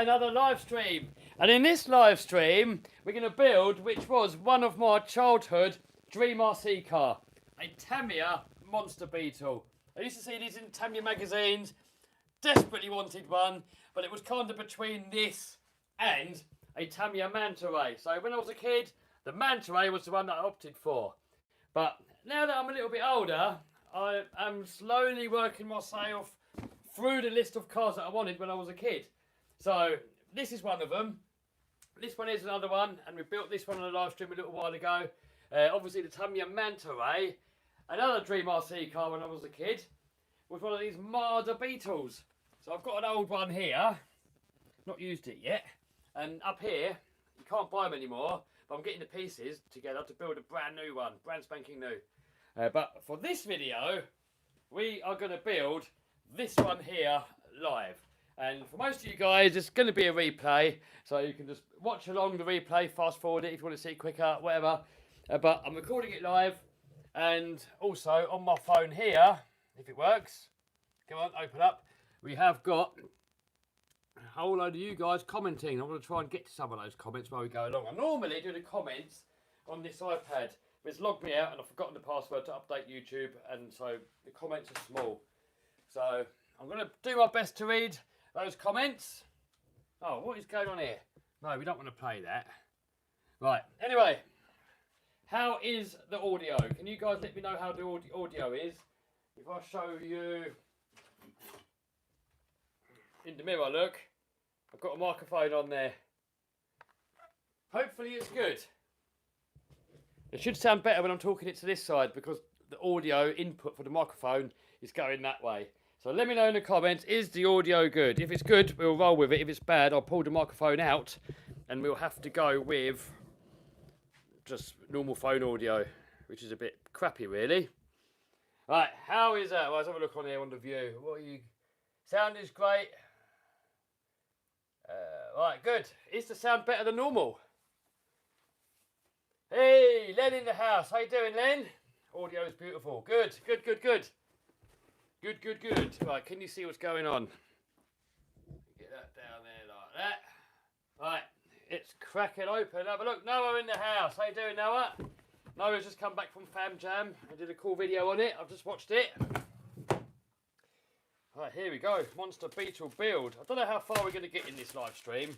another live stream. And in this live stream, we're going to build, which was one of my childhood dream RC car, a Tamiya Monster Beetle. I used to see these in Tamiya magazines, desperately wanted one, but it was kind of between this and a Tamiya Manta Ray. So when I was a kid, the Manta Ray was the one that I opted for. But now that I'm a little bit older, I am slowly working myself through the list of cars that I wanted when I was a kid. So this is one of them. This one is another one, and we built this one on a live stream a little while ago. Obviously the Tamiya Manta Ray, another dream RC car when I was a kid, was one of these Marder Beetles. So I've got an old one here, not used it yet, and up here, you can't buy them anymore, but I'm getting the pieces together to build a brand new one, brand spanking new. But for this video, we are going to build this one here live. And for most of you guys, it's going to be a replay, so you can just watch along the replay, fast forward it if you want to see it quicker, whatever. But I'm recording it live, and also on my phone here, if it works, come on, open up, we have got a whole load of you guys commenting. I'm going to try and get to some of those comments while we go along. I normally do the comments on this iPad, but it's logged me out and I've forgotten the password to update YouTube, and so the comments are small. So I'm going to do my best to read those comments. Oh, what is going on here? No, we don't want to play that. Right, anyway, how is the audio? Can you guys let me know how the audio is? If I show you in the mirror, look, I've got a microphone on there. Hopefully it's good. It should sound better when I'm talking it to this side, because the audio input for the microphone is going that way. So let me know in the comments, is the audio good? If it's good, we'll roll with it. If it's bad, I'll pull the microphone out and we'll have to go with just normal phone audio, which is a bit crappy really. Right, how is that? Well, let's have a look on here on the view. What are you? Sound is great. Right, good. Is the sound better than normal? Hey, Len in the house. How you doing, Len? Audio is beautiful. Good, good, good, good. Good, good, good. Right, can you see what's going on? Get that down there like that. Right, it's cracking open. Have a look. Noah in the house. How you doing, Noah? Noah's just come back from Fam Jam. I did a cool video on it. I've just watched it. Right, here we go. Monster Beetle build. I don't know how far we're going to get in this live stream.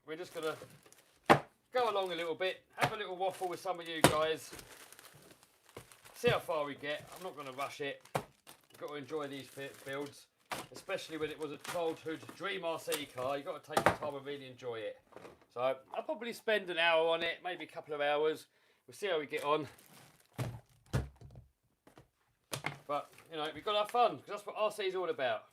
We're just going to go along a little bit, have a little waffle with some of you guys. See how far we get. I'm not going to rush it. Got to enjoy these builds, especially when it was a childhood dream RC car. You've got to take your time and really enjoy it. So I'll probably spend an hour on it, maybe a couple of hours. We'll see how we get on. But, you know, we've got to have fun, because that's what RC is all about.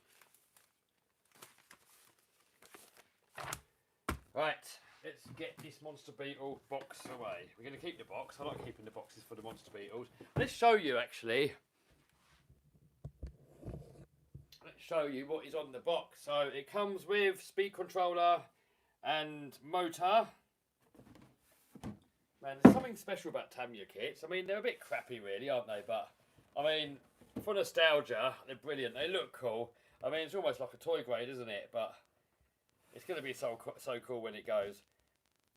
Right, let's get this Monster Beetle box away. We're going to keep the box. I like keeping the boxes for the Monster Beetles. Let's show you, actually. Let's show you what is on the box. So it comes with speed controller and motor. Man, there's something special about Tamiya kits. I mean, they're a bit crappy really, aren't they? But I mean, for nostalgia, they're brilliant. They look cool. I mean, it's almost like a toy grade, isn't it? But it's going to be so cool when it goes.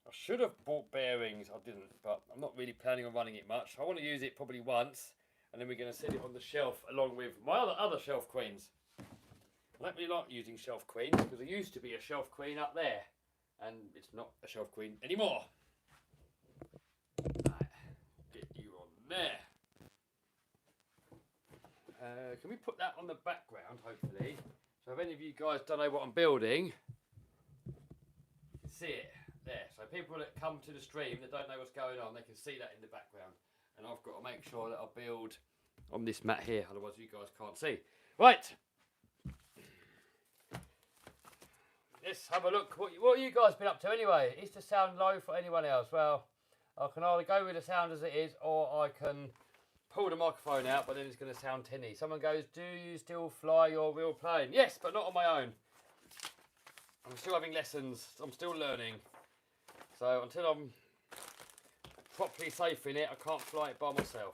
I should have bought bearings. I didn't, but I'm not really planning on running it much. I want to use it probably once, and then we're going to set it on the shelf along with my other shelf queens. I don't really like using shelf queens, because there used to be a shelf queen up there, and it's not a shelf queen anymore. Right, get you on there. Can we put that on the background, hopefully? So if any of you guys don't know what I'm building, you can see it there. So people that come to the stream that don't know what's going on, they can see that in the background. And I've got to make sure that I build on this mat here, otherwise you guys can't see. Right. Let's have a look. What have you guys been up to anyway? Is the sound low for anyone else? Well, I can either go with the sound as it is, or I can pull the microphone out, but then it's going to sound tinny. Someone goes, do you still fly your real plane? Yes, but not on my own. I'm still having lessons. I'm still learning. So until I'm properly safe in it, I can't fly it by myself.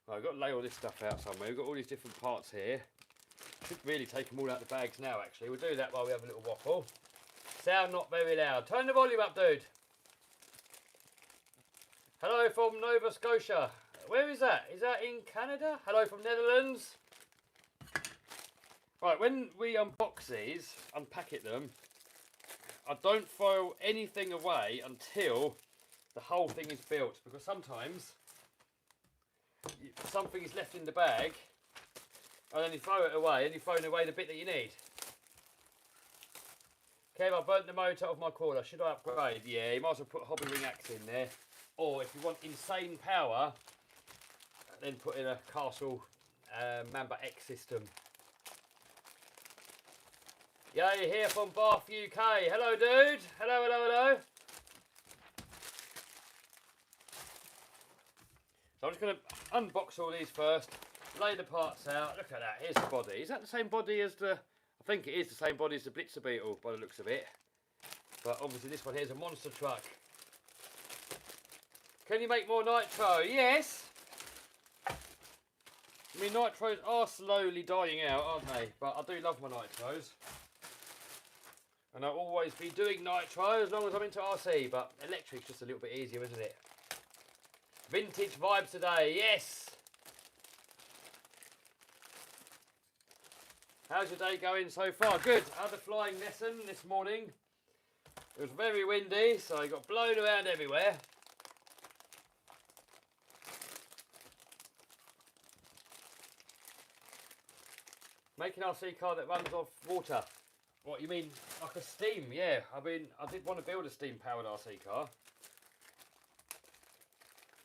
Well, I've got to lay all this stuff out somewhere. We've got all these different parts here. Should really take them all out of the bags now, actually. We'll do that while we have a little waffle. Sound not very loud. Turn the volume up, dude. Hello from Nova Scotia. Where is that? Is that in Canada? Hello from Netherlands. Right, when we unbox these, unpacket them, I don't throw anything away until the whole thing is built, because sometimes something is left in the bag and then you throw it away and you're throwing away the bit that you need. Kev, I burnt the motor of my crawler. Should I upgrade? Yeah, you might as well put a hobby ring axe in there. Or if you want insane power, then put in a Castle Mamba X system. Yeah, you're here from Bath, UK. Hello, dude. Hello, hello, hello. So I'm just going to unbox all these first, lay the parts out. Look at that. Here's the body. Is that the same body as the... I think it is the same body as the Blitzer Beetle by the looks of it. But obviously this one here is a monster truck. Can you make more nitro? Yes. I mean, nitros are slowly dying out, aren't they? But I do love my nitros. And I'll always be doing nitro as long as I'm into RC. But electric's just a little bit easier, isn't it? Vintage vibes today, yes. How's your day going so far? Good. I had a flying lesson this morning. It was very windy, so I got blown around everywhere. Making RC car that runs off water. What, you mean like a steam? Yeah, I mean, I did want to build a steam powered RC car.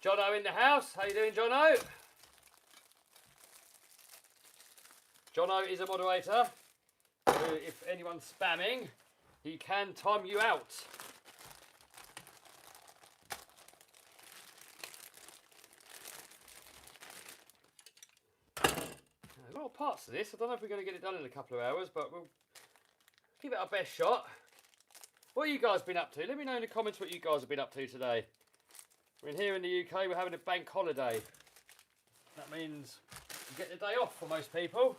Jono in the house. How you doing, Jono? Jono is a moderator. So if anyone's spamming, he can time you out. A lot of parts to this. I don't know if we're going to get it done in a couple of hours, but we'll give it our best shot. What have you guys been up to? Let me know in the comments what you guys have been up to today. We're in here in the UK, we're having a bank holiday. That means you get the day off for most people.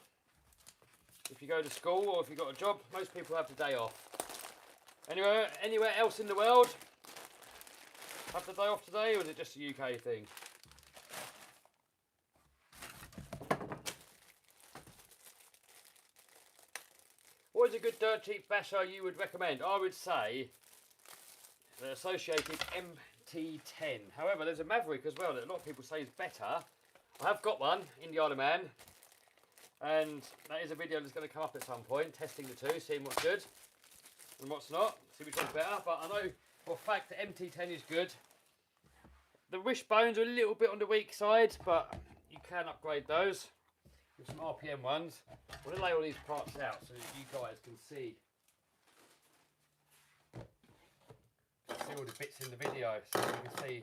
If you go to school or if you've got a job, most people have the day off. Anywhere else in the world have the day off today, or is it just a UK thing? What is a good dirt cheap basher you would recommend? I would say the Associated MT10. However, there's a Maverick as well that a lot of people say is better. I have got one in the Isle of Man, and that is a video that's going to come up at some point, testing the two, seeing what's good and what's not, see which one's better. But I know for a fact that MT10 is good. The wishbones are a little bit on the weak side, but you can upgrade those with some RPM ones. I'm going to lay all these parts out so that you guys can see all the bits in the video, so you can see.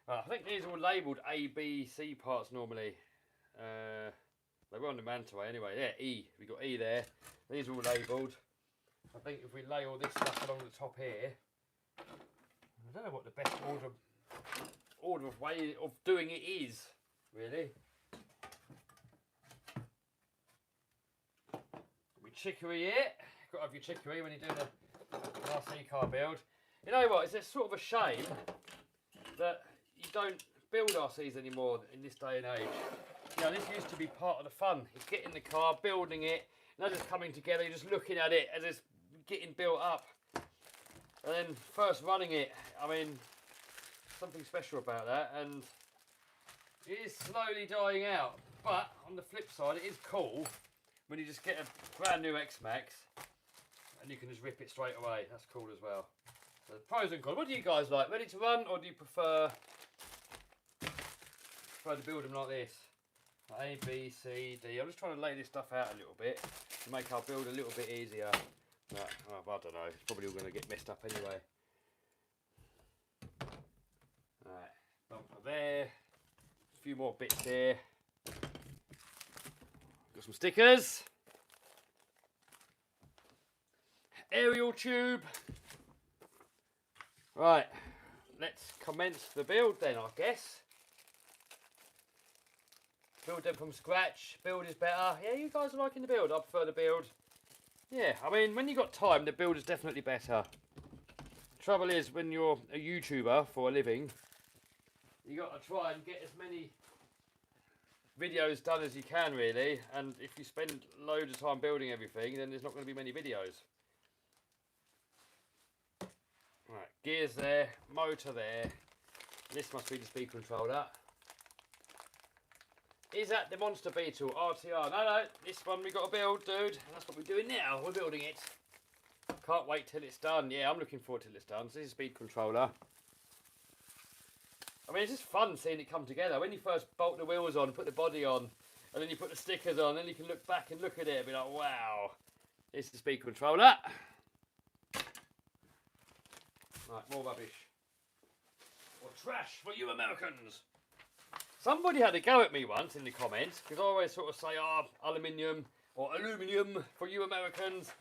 I think these are all labelled A, B, C parts normally. They were on the Mantaway anyway. Yeah, E. We've got E there. These are all labelled. I think if we lay all this stuff along the top here, I don't know what the best order of way of doing it is, really. We chicory it. Got to have your chicory when you're doing an RC car build. You know what? It's sort of a shame that you don't build RCs anymore in this day and age. You know, this used to be part of the fun. It's getting the car, building it, not just coming together, you're just looking at it as it's getting built up. And then first running it, I mean, something special about that, and it is slowly dying out. But on the flip side, it is cool when you just get a brand new X-Max and you can just rip it straight away. That's cool as well. So the pros and cons. What do you guys like? Ready to run, or do you prefer to build them like this? A, B, C, D. I'm just trying to lay this stuff out a little bit to make our build a little bit easier. But, I don't know. It's probably all going to get messed up anyway. Alright, bumper there. A few more bits there. Got some stickers. Aerial tube. Right, let's commence the build then, I guess. build them from scratch. Build is better. Yeah, you guys are liking the build. I prefer the build. Yeah, I mean, when you got time, the build is definitely better. Trouble is, when you're a YouTuber for a living, you got to try and get as many videos done as you can, really. And if you spend loads of time building everything, then there's not going to be many videos. Right, gears there, motor there. This must be the speed controller. Is that the Monster Beetle RTR? No, this one we got to build, dude. And that's what we're doing now. We're building it. Can't wait till it's done. Yeah, I'm looking forward till it's done. So this is a speed controller. I mean, it's just fun seeing it come together. When you first bolt the wheels on, put the body on, and then you put the stickers on, then you can look back and look at it and be like, wow, it's the speed controller. Right, more rubbish. Or trash for you Americans. Somebody had a go at me once in the comments, because I always sort of say, aluminium or aluminium for you Americans.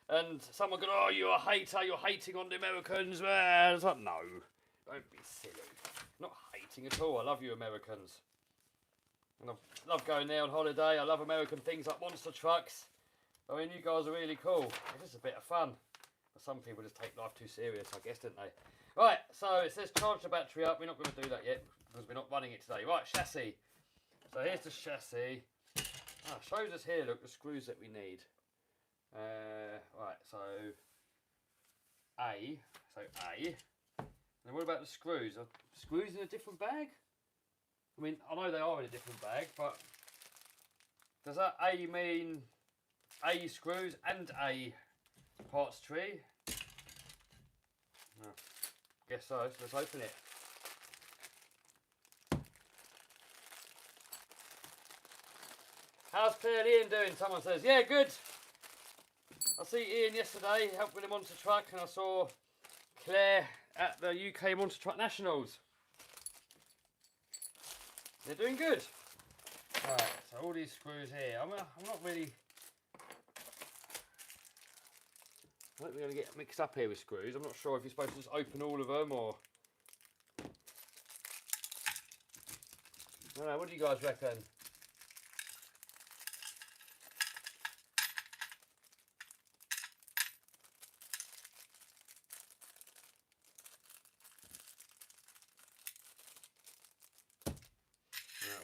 And someone goes, oh, you're a hater, you're hating on the Americans. Well, I was like, no, don't be silly. I'm not hating at all. I love you Americans. And I love going there on holiday. I love American things like monster trucks. I mean, you guys are really cool. It's just a bit of fun. But some people just take life too serious, I guess, don't they? Right, so it says charge the battery up. We're not going to do that yet because we're not running it today. Right, chassis. So here's the chassis. Shows us here, look, the screws that we need. Right, so A. And what about the screws? Are screws in a different bag? I mean, I know they are in a different bag, but does that A mean A screws and A parts tree? No. Guess so. So let's open it. How's Claire Ian doing? Someone says, yeah, good. I see Ian yesterday, helped with the monster truck, and I saw Claire at the UK Monster Truck Nationals. They're doing good. Right, so all these screws here. I'm not really. I think we're going to get mixed up here with screws. I'm not sure if you're supposed to just open all of them or. I don't know, what do you guys reckon?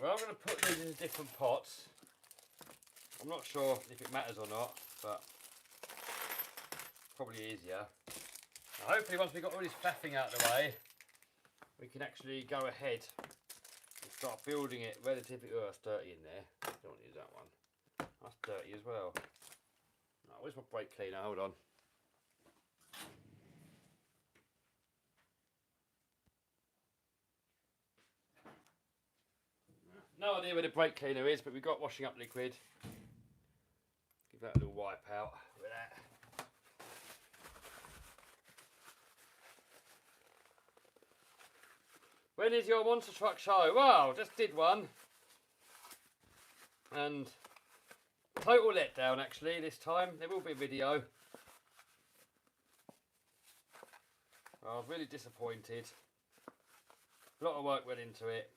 Well, I'm going to put these in different pots. I'm not sure if it matters or not, but probably easier. Now, hopefully once we've got all this faffing out of the way, we can actually go ahead and start building it relatively... Oh, that's dirty in there. Don't want to use that one. That's dirty as well. No, where's my brake cleaner? Hold on. No idea where the brake cleaner is, but we've got washing up liquid. Give that a little wipe out with that. When is your monster truck show? Well, just did one. And total letdown actually this time. There will be a video. I was really disappointed. A lot of work went into it.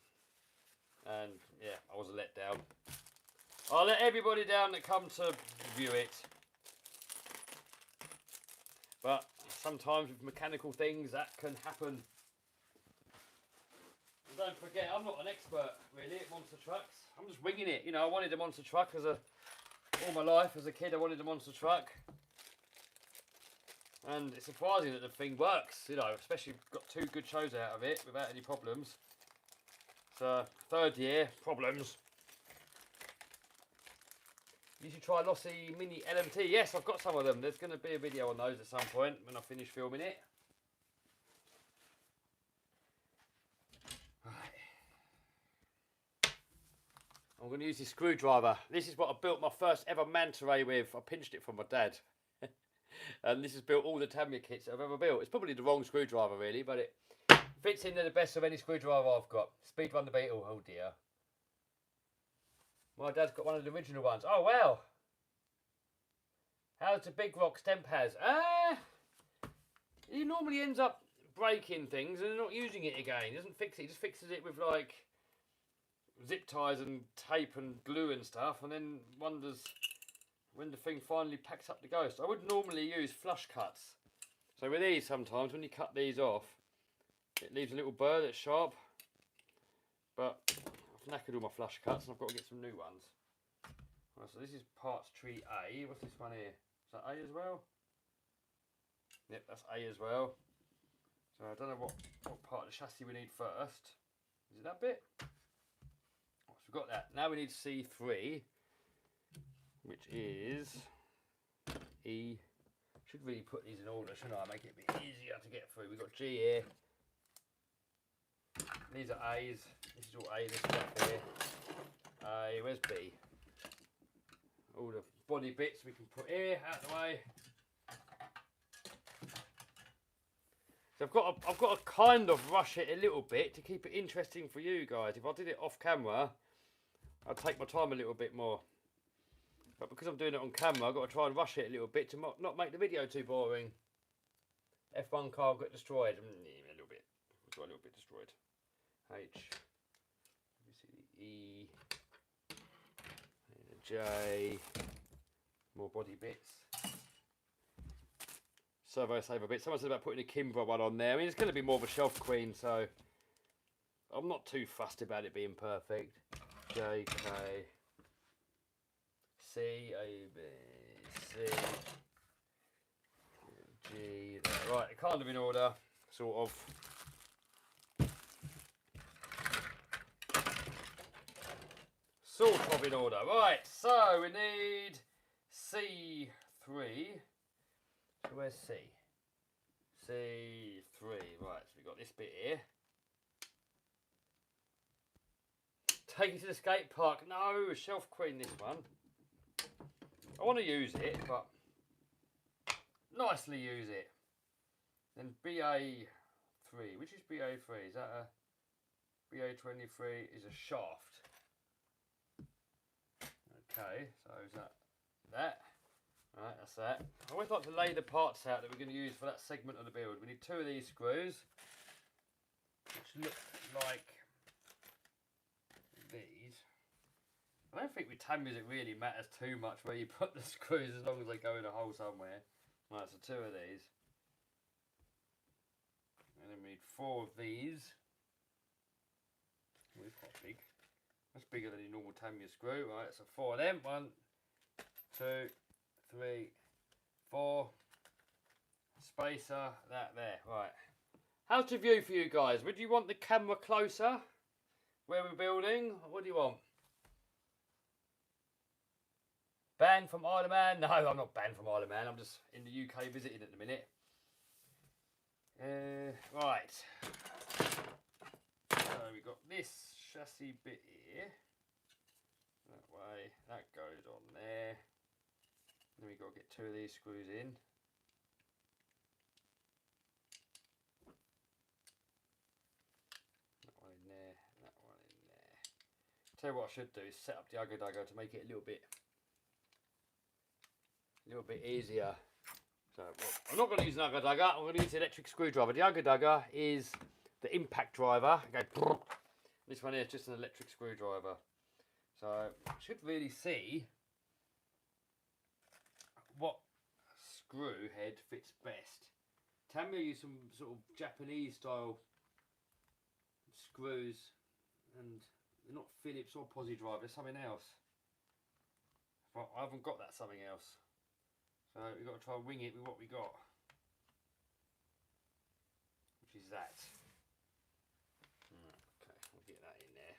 And yeah, I was a letdown. I'll let everybody down that come to view it. But sometimes with mechanical things that can happen. And don't forget, I'm not an expert really at monster trucks. I'm just winging it. You know, I wanted a monster truck all my life as a kid. I wanted a monster truck. And it's surprising that the thing works, you know, especially got 2 good shows out of it without any problems. So, 3rd year, problems. You should try Lossy Mini LMT. Yes, I've got some of them. There's going to be a video on those at some point when I finish filming it. Right. I'm going to use this screwdriver. This is what I built my first ever manta ray with. I pinched it from my dad. And this has built all the Tamiya kits that I've ever built. It's probably the wrong screwdriver really, but it fits in there the best of any screwdriver I've got. Speedrun the Beetle. Oh dear. My dad's got one of the original ones. Oh wow. How's the Big Rock stemp has? He normally ends up breaking things and not using it again. He doesn't fix it. He just fixes it with like zip ties and tape and glue and stuff, and then wonders when the thing finally packs up the ghost. I would normally use flush cuts. So with these, sometimes when you cut these off, it leaves a little burr that's sharp. But I've knackered all my flush cuts and I've got to get some new ones. Right, so this is parts tree A. What's this one here? Is that A as well? Yep, that's A as well. So I don't know what part of the chassis we need first. Is it that bit? Oh, so we've got that. Now we need C3, which is E. Should really put these in order, shouldn't I? Make it a bit easier to get through. We've got G here. These are A's. This is all A, this stuff here. A, where's B? All the body bits we can put here, out of the way. So I've got to kind of rush it a little bit to keep it interesting for you guys. If I did it off camera, I'd take my time a little bit more. But because I'm doing it on camera, I've got to try and rush it a little bit to not make the video too boring. F1 car got destroyed. A little bit. Got a little bit destroyed. H. E. And a J. More body bits. Servo saver bits. Someone said about putting a Kimbra one on there. I mean, it's going to be more of a shelf queen, so I'm not too fussed about it being perfect. J, K. C, A, B, C, G. Right, it kind of in order, sort of. Sort of in order. Right, so we need C3. So where's C? C3. Right, so we've got this bit here. Take it to the skate park. No, shelf queen this one. I want to use it, but nicely use it. Then BA3. Which is BA3? Is that a... BA23 is a shaft. Okay, so is that? Right, that's that. I always like to lay the parts out that we're going to use for that segment of the build. We need 2 of these screws, which look like these. I don't think with Tamiya's it really matters too much where you put the screws as long as they go in a hole somewhere. Right, so 2 of these. And then we need 4 of these. Oh, it's quite big. That's bigger than your normal Tamiya screw. Right, so 4 of them. 1, 2, 3, 4. Spacer, that there. Right. How's the view for you guys? Would you want the camera closer where we're building? What do you want? Banned from Isle of Man? No, I'm not banned from Isle of Man. I'm just in the UK visiting at the minute. Right. So we've got this chassis bit here. That way. That goes on there. Then we've got to get 2 of these screws in. That one in there. That one in there. Tell you what I should do is set up the Ugga Dugga to make it a little bit easier. So well, I'm not going to use an Ugga Dugga, I'm going to use the electric screwdriver. The Ugga Dugga is the impact driver. Okay. This one here is just an electric screwdriver. So I should really see what screw head fits best. Tamiya use some sort of Japanese style screws, and they're not Phillips or Posi drive, they're something else. But I haven't got that something else. So we've got to try and wing it with what we got. Which is that. Okay, we'll get that in there.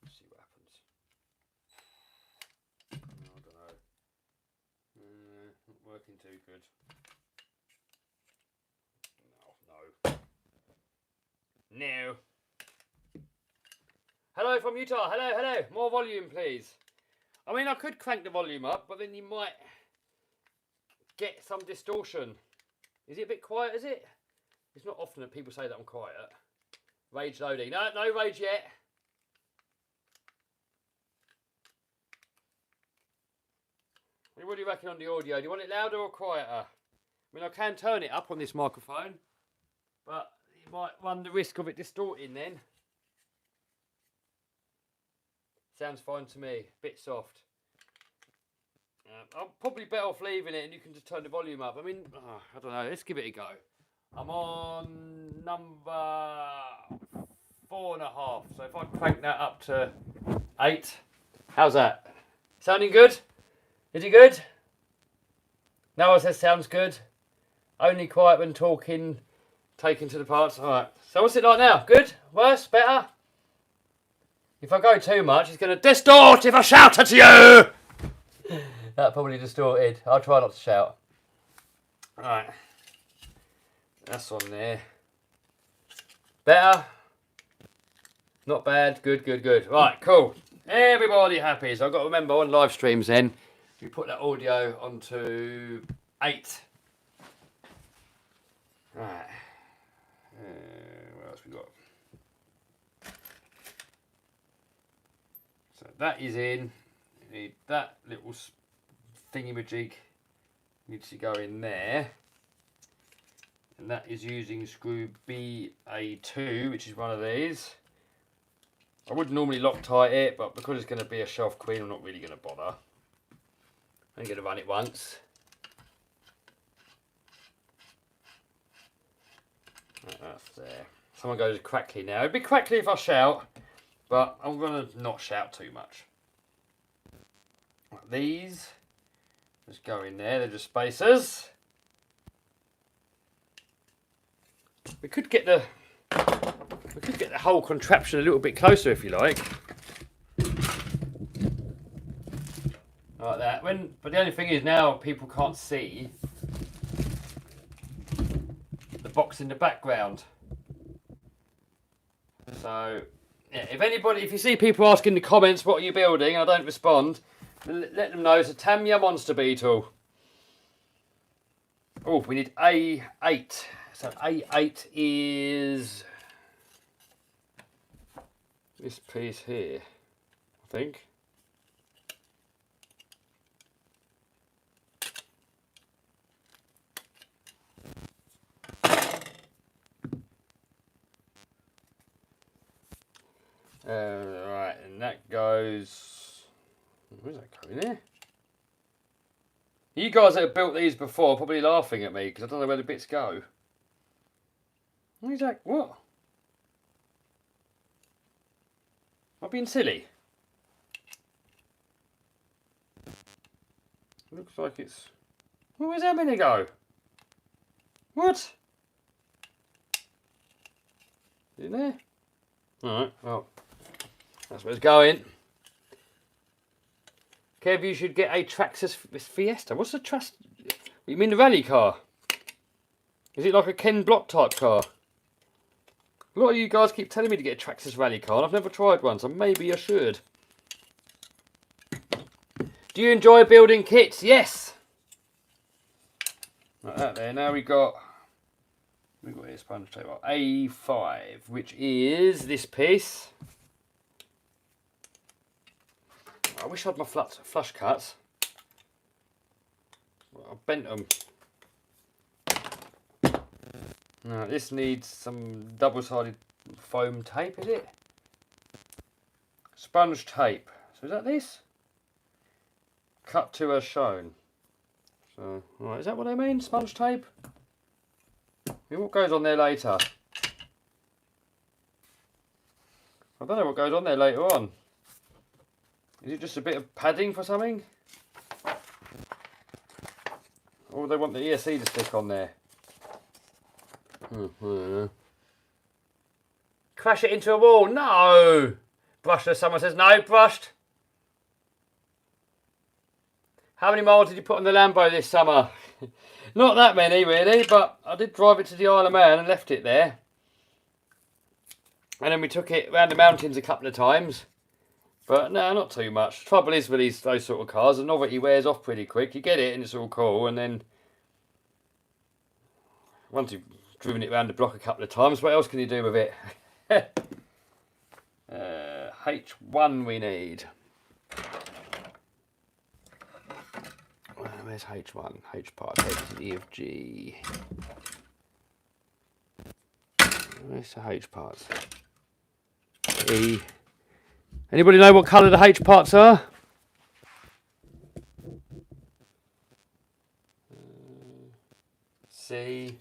See what happens. I don't know. Not working too good. No. Hello from Utah. Hello. More volume, please. I mean, I could crank the volume up, but then you might get some distortion. Is it a bit quiet, is it? It's not often that people say that I'm quiet. Rage loading. No rage yet. What do you reckon on the audio? Do you want it louder or quieter? I mean, I can turn it up on this microphone, but you might run the risk of it distorting then. Sounds fine to me. Bit soft. I'm probably better off leaving it and you can just turn the volume up. I mean, I don't know. Let's give it a go. I'm on number 4.5. So if I crank that up to 8. How's that? Sounding good? Is it good? No one says sounds good. Only quiet when talking, taken to the parts. Alright. So what's it like now? Good? Worse? Better? If I go too much, it's going to distort if I shout at you! That probably distorted. I'll try not to shout. Alright. That's on there. Better? Not bad. Good, good, good. Right, cool. Everybody happy. So I've got to remember on live streams then, we put that audio onto 8. Right. What else we got? So that is in. You need that little thingy-majig needs to go in there. And that is using screw BA2, which is one of these. I would normally Loctite it, but because it's going to be a shelf queen, I'm not really going to bother. I'm going to run it once. That's there. Someone goes crackly now. It'd be crackly if I shout, but I'm going to not shout too much. These just go in there. They're just spacers. We could get the whole contraption a little bit closer if you like. Like that. But the only thing is now people can't see the box in the background. So yeah, if you see people asking in the comments what are you building and I don't respond, let them know it's a Tamiya monster beetle. Oh, we need A8. So A8 is this piece here, I think. Right, and that goes. Where's that going there? You guys that have built these before are probably laughing at me because I don't know where the bits go. Where's that? What? Am I being silly? Looks like it's. Well, where's that meant to go? What? In there? Alright, well. That's where it's going. Kev, you should get a Traxxas Fiesta. What's the trust? You mean the rally car? Is it like a Ken Block type car? A lot of you guys keep telling me to get a Traxxas rally car, and I've never tried one, so maybe I should. Do you enjoy building kits? Yes. Like that there. Now we've got a sponge tape. A5, which is this piece. I wish I had my flush cuts. I bent them. Now this needs some double-sided foam tape, is it? Sponge tape. So is that this? Cut to as shown. So, right, is that what I mean? Sponge tape? I mean, what goes on there later? I don't know what goes on there later on. Is it just a bit of padding for something? Or they want the ESC to stick on there? I don't know. Crash it into a wall? No! Brushless, someone says no, brushed. How many miles did you put on the Lambo this summer? Not that many really, but I did drive it to the Isle of Man and left it there. And then we took it around the mountains a couple of times. But no, not too much. Trouble is with those sort of cars, the novelty wears off pretty quick. You get it and it's all cool, and then once you've driven it around the block a couple of times, what else can you do with it? H1 we need. Where's H1? H part, H is E of G. Where's the H parts? E, Anybody know what colour the H parts are? C.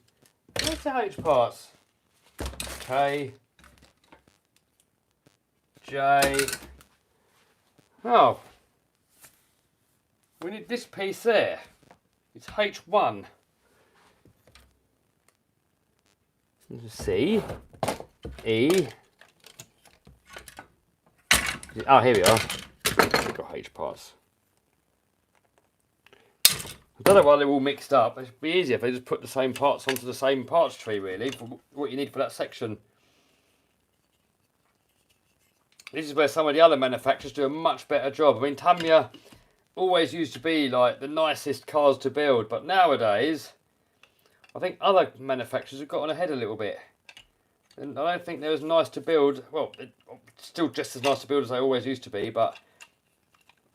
Where's the H parts? K. J. Oh. We need this piece there. It's H1. C. E. Oh, here we are. We've got H parts. I don't know why they're all mixed up. It'd be easier if they just put the same parts onto the same parts tree, really, for what you need for that section. This is where some of the other manufacturers do a much better job. I mean, Tamiya always used to be like the nicest cars to build, but nowadays, I think other manufacturers have gotten ahead a little bit. And I don't think they're as nice to build. Well, it's still just as nice to build as they always used to be, but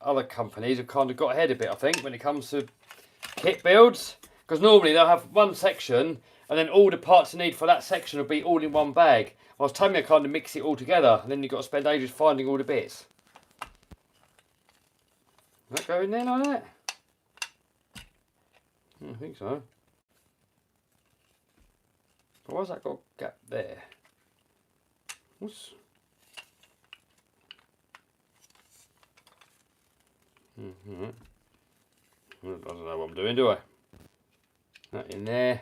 other companies have kind of got ahead a bit, I think, when it comes to kit builds, because normally they'll have one section and then all the parts you need for that section will be all in one bag. Whilst Tamiya kind of mix it all together and then you've got to spend ages finding all the bits. Does that go in there like that? I think so. But why's that got a gap there? What's... I don't know what I'm doing, do I? That in there.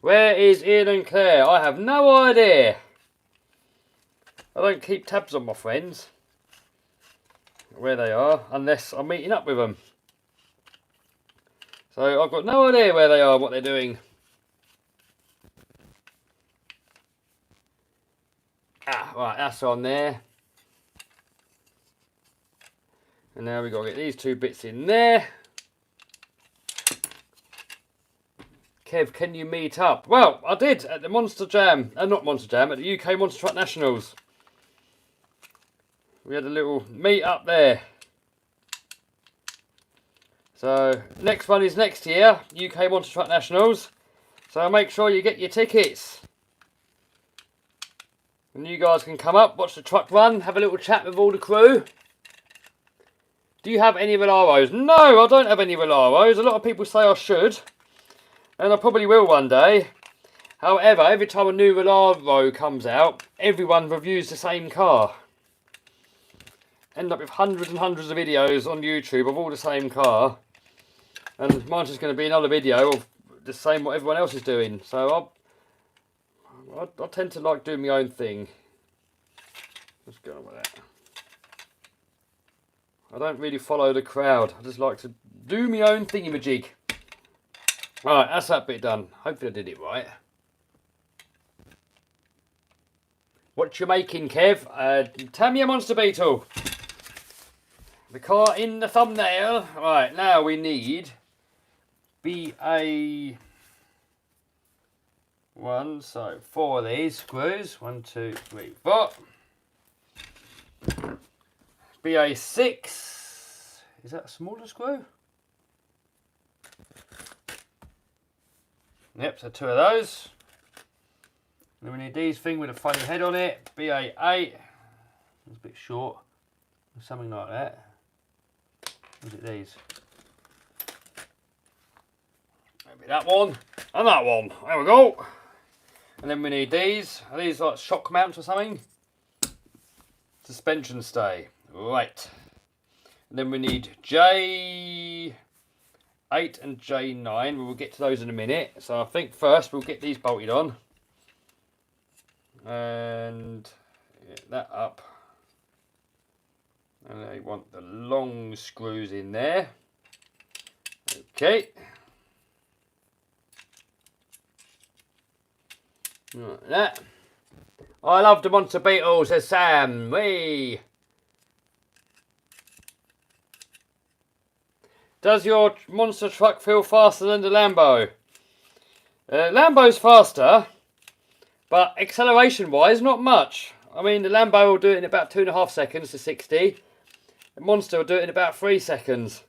Where is Ian and Claire? I have no idea. I don't keep tabs on my friends. Where they are, unless I'm meeting up with them. So I've got no idea where they are, what they're doing. Ah, right, that's on there. And now we've got to get these two bits in there. Kev, can you meet up? Well, I did at the Monster Jam. Not Monster Jam, at the UK Monster Truck Nationals. We had a little meet up there. So, next one is next year, UK Monster Truck Nationals. So make sure you get your tickets. And you guys can come up, watch the truck run, have a little chat with all the crew. Do you have any Velaros? No, I don't have any Velaros. A lot of people say I should. And I probably will one day. However, every time a new Velaro comes out, everyone reviews the same car. End up with hundreds and hundreds of videos on YouTube of all the same car. And mine's just going to be another video of the same what everyone else is doing. So I tend to like doing my own thing. Let's go on with that. I don't really follow the crowd. I just like to do my own thingamajig. Alright, that's that bit done. Hopefully I did it right. What you making, Kev? Tamiya Monster Beetle. The car in the thumbnail. Right, now we need BA1, so 4 of these screws. 1, 2, 3, 4. BA6. Is that a smaller screw? Yep, so 2 of those. Then we need these thing with a funny head on it. BA8. It's a bit short. Something like that. Or is it these? Maybe that one. And that one. There we go. And then we need these. Are these like shock mounts or something? Suspension stay. Right. And then we need J8 and J9. We will get to those in a minute. So I think first we'll get these bolted on. And get that up. And I want the long screws in there. Okay. Like that. I love the Monster Beetle, says Sam. Whee! Does your monster truck feel faster than the Lambo? Lambo's faster, but acceleration-wise, not much. I mean, the Lambo will do it in about 2.5 seconds to 60. The Monster will do it in about 3 seconds.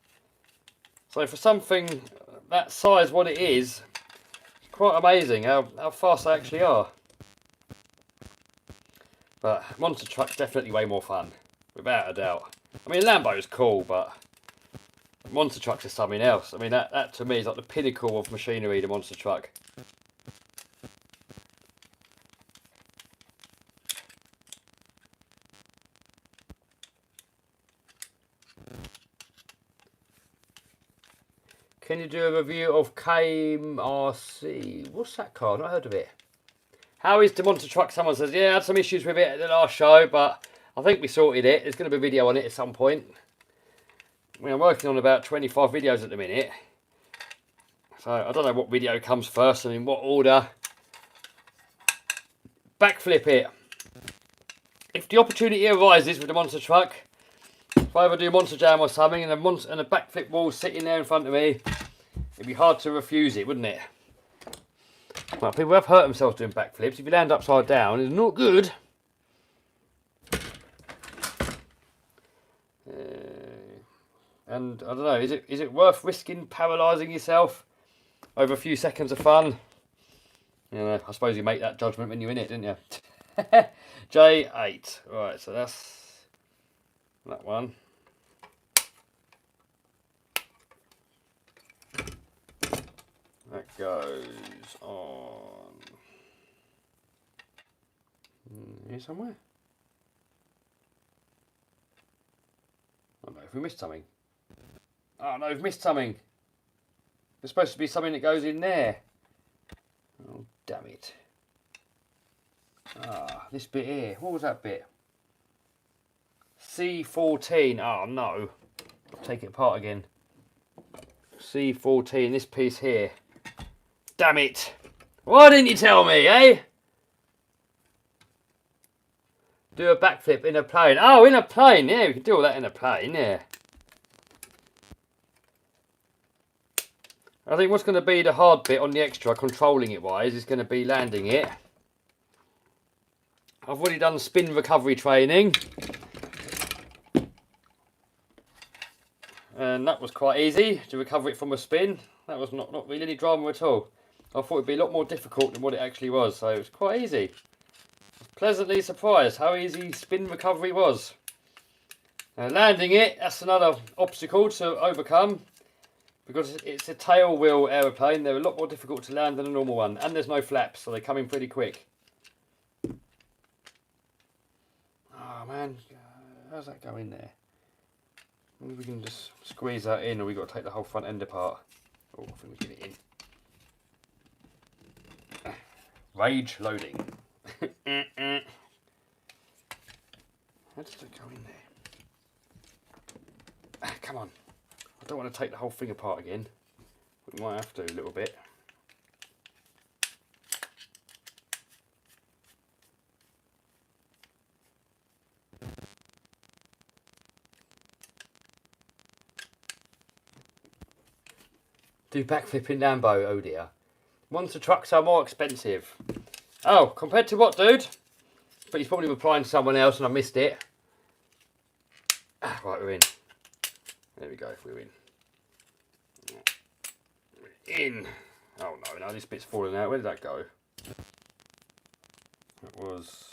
So for something that size, what it is, quite amazing how fast they actually are. But monster truck's definitely way more fun, without a doubt. I mean, Lambo's cool, but monster trucks is something else. I mean, that to me is like the pinnacle of machinery, the monster truck. Can you do a review of KMRC? What's that car? I've not heard of it. How is the monster truck? Someone says, yeah, I had some issues with it at the last show, but I think we sorted it. There's going to be a video on it at some point. I mean, I'm working on about 25 videos at the minute. So I don't know what video comes first and in what order. Backflip it. If the opportunity arises with the monster truck, if I ever do Monster Jam or something and a backflip wall sitting there in front of me, it'd be hard to refuse it, wouldn't it? Well, people have hurt themselves doing backflips. If you land upside down, it's not good. And I don't know, is it worth risking paralysing yourself over a few seconds of fun? You know, I suppose you make that judgment when you're in it, didn't you? J8. Right, so that's that one. That goes on here somewhere. Oh no, if we missed something. Oh no, we've missed something. There's supposed to be something that goes in there. Oh, damn it. Ah, this bit here. What was that bit? C14. Oh no. I'll take it apart again. C14, this piece here. Damn it. Why didn't you tell me, eh? Do a backflip in a plane. Oh, in a plane. Yeah, we can do all that in a plane, yeah. I think what's going to be the hard bit on the extra, controlling it wise, is going to be landing it. I've already done spin recovery training. And that was quite easy to recover it from a spin. That was not really any drama at all. I thought it'd be a lot more difficult than what it actually was, so it was quite easy. I was pleasantly surprised how easy spin recovery was. Now landing it, that's another obstacle to overcome. Because it's a tail wheel aeroplane, they're a lot more difficult to land than a normal one. And there's no flaps, so they come in pretty quick. Oh man, how's that go in there? Maybe we can just squeeze that in, or we've got to take the whole front end apart. Oh, I think we get it in. Rage loading. How does it go in there? Come on. I don't want to take the whole thing apart again. We might have to a little bit. Do backflip in Lambo, oh dear. Monster trucks are more expensive. Oh, compared to what, dude? But he's probably replying to someone else and I missed it. Right, we're in. There we go, we're in. We're in. Oh no, this bit's falling out. Where did that go? That was...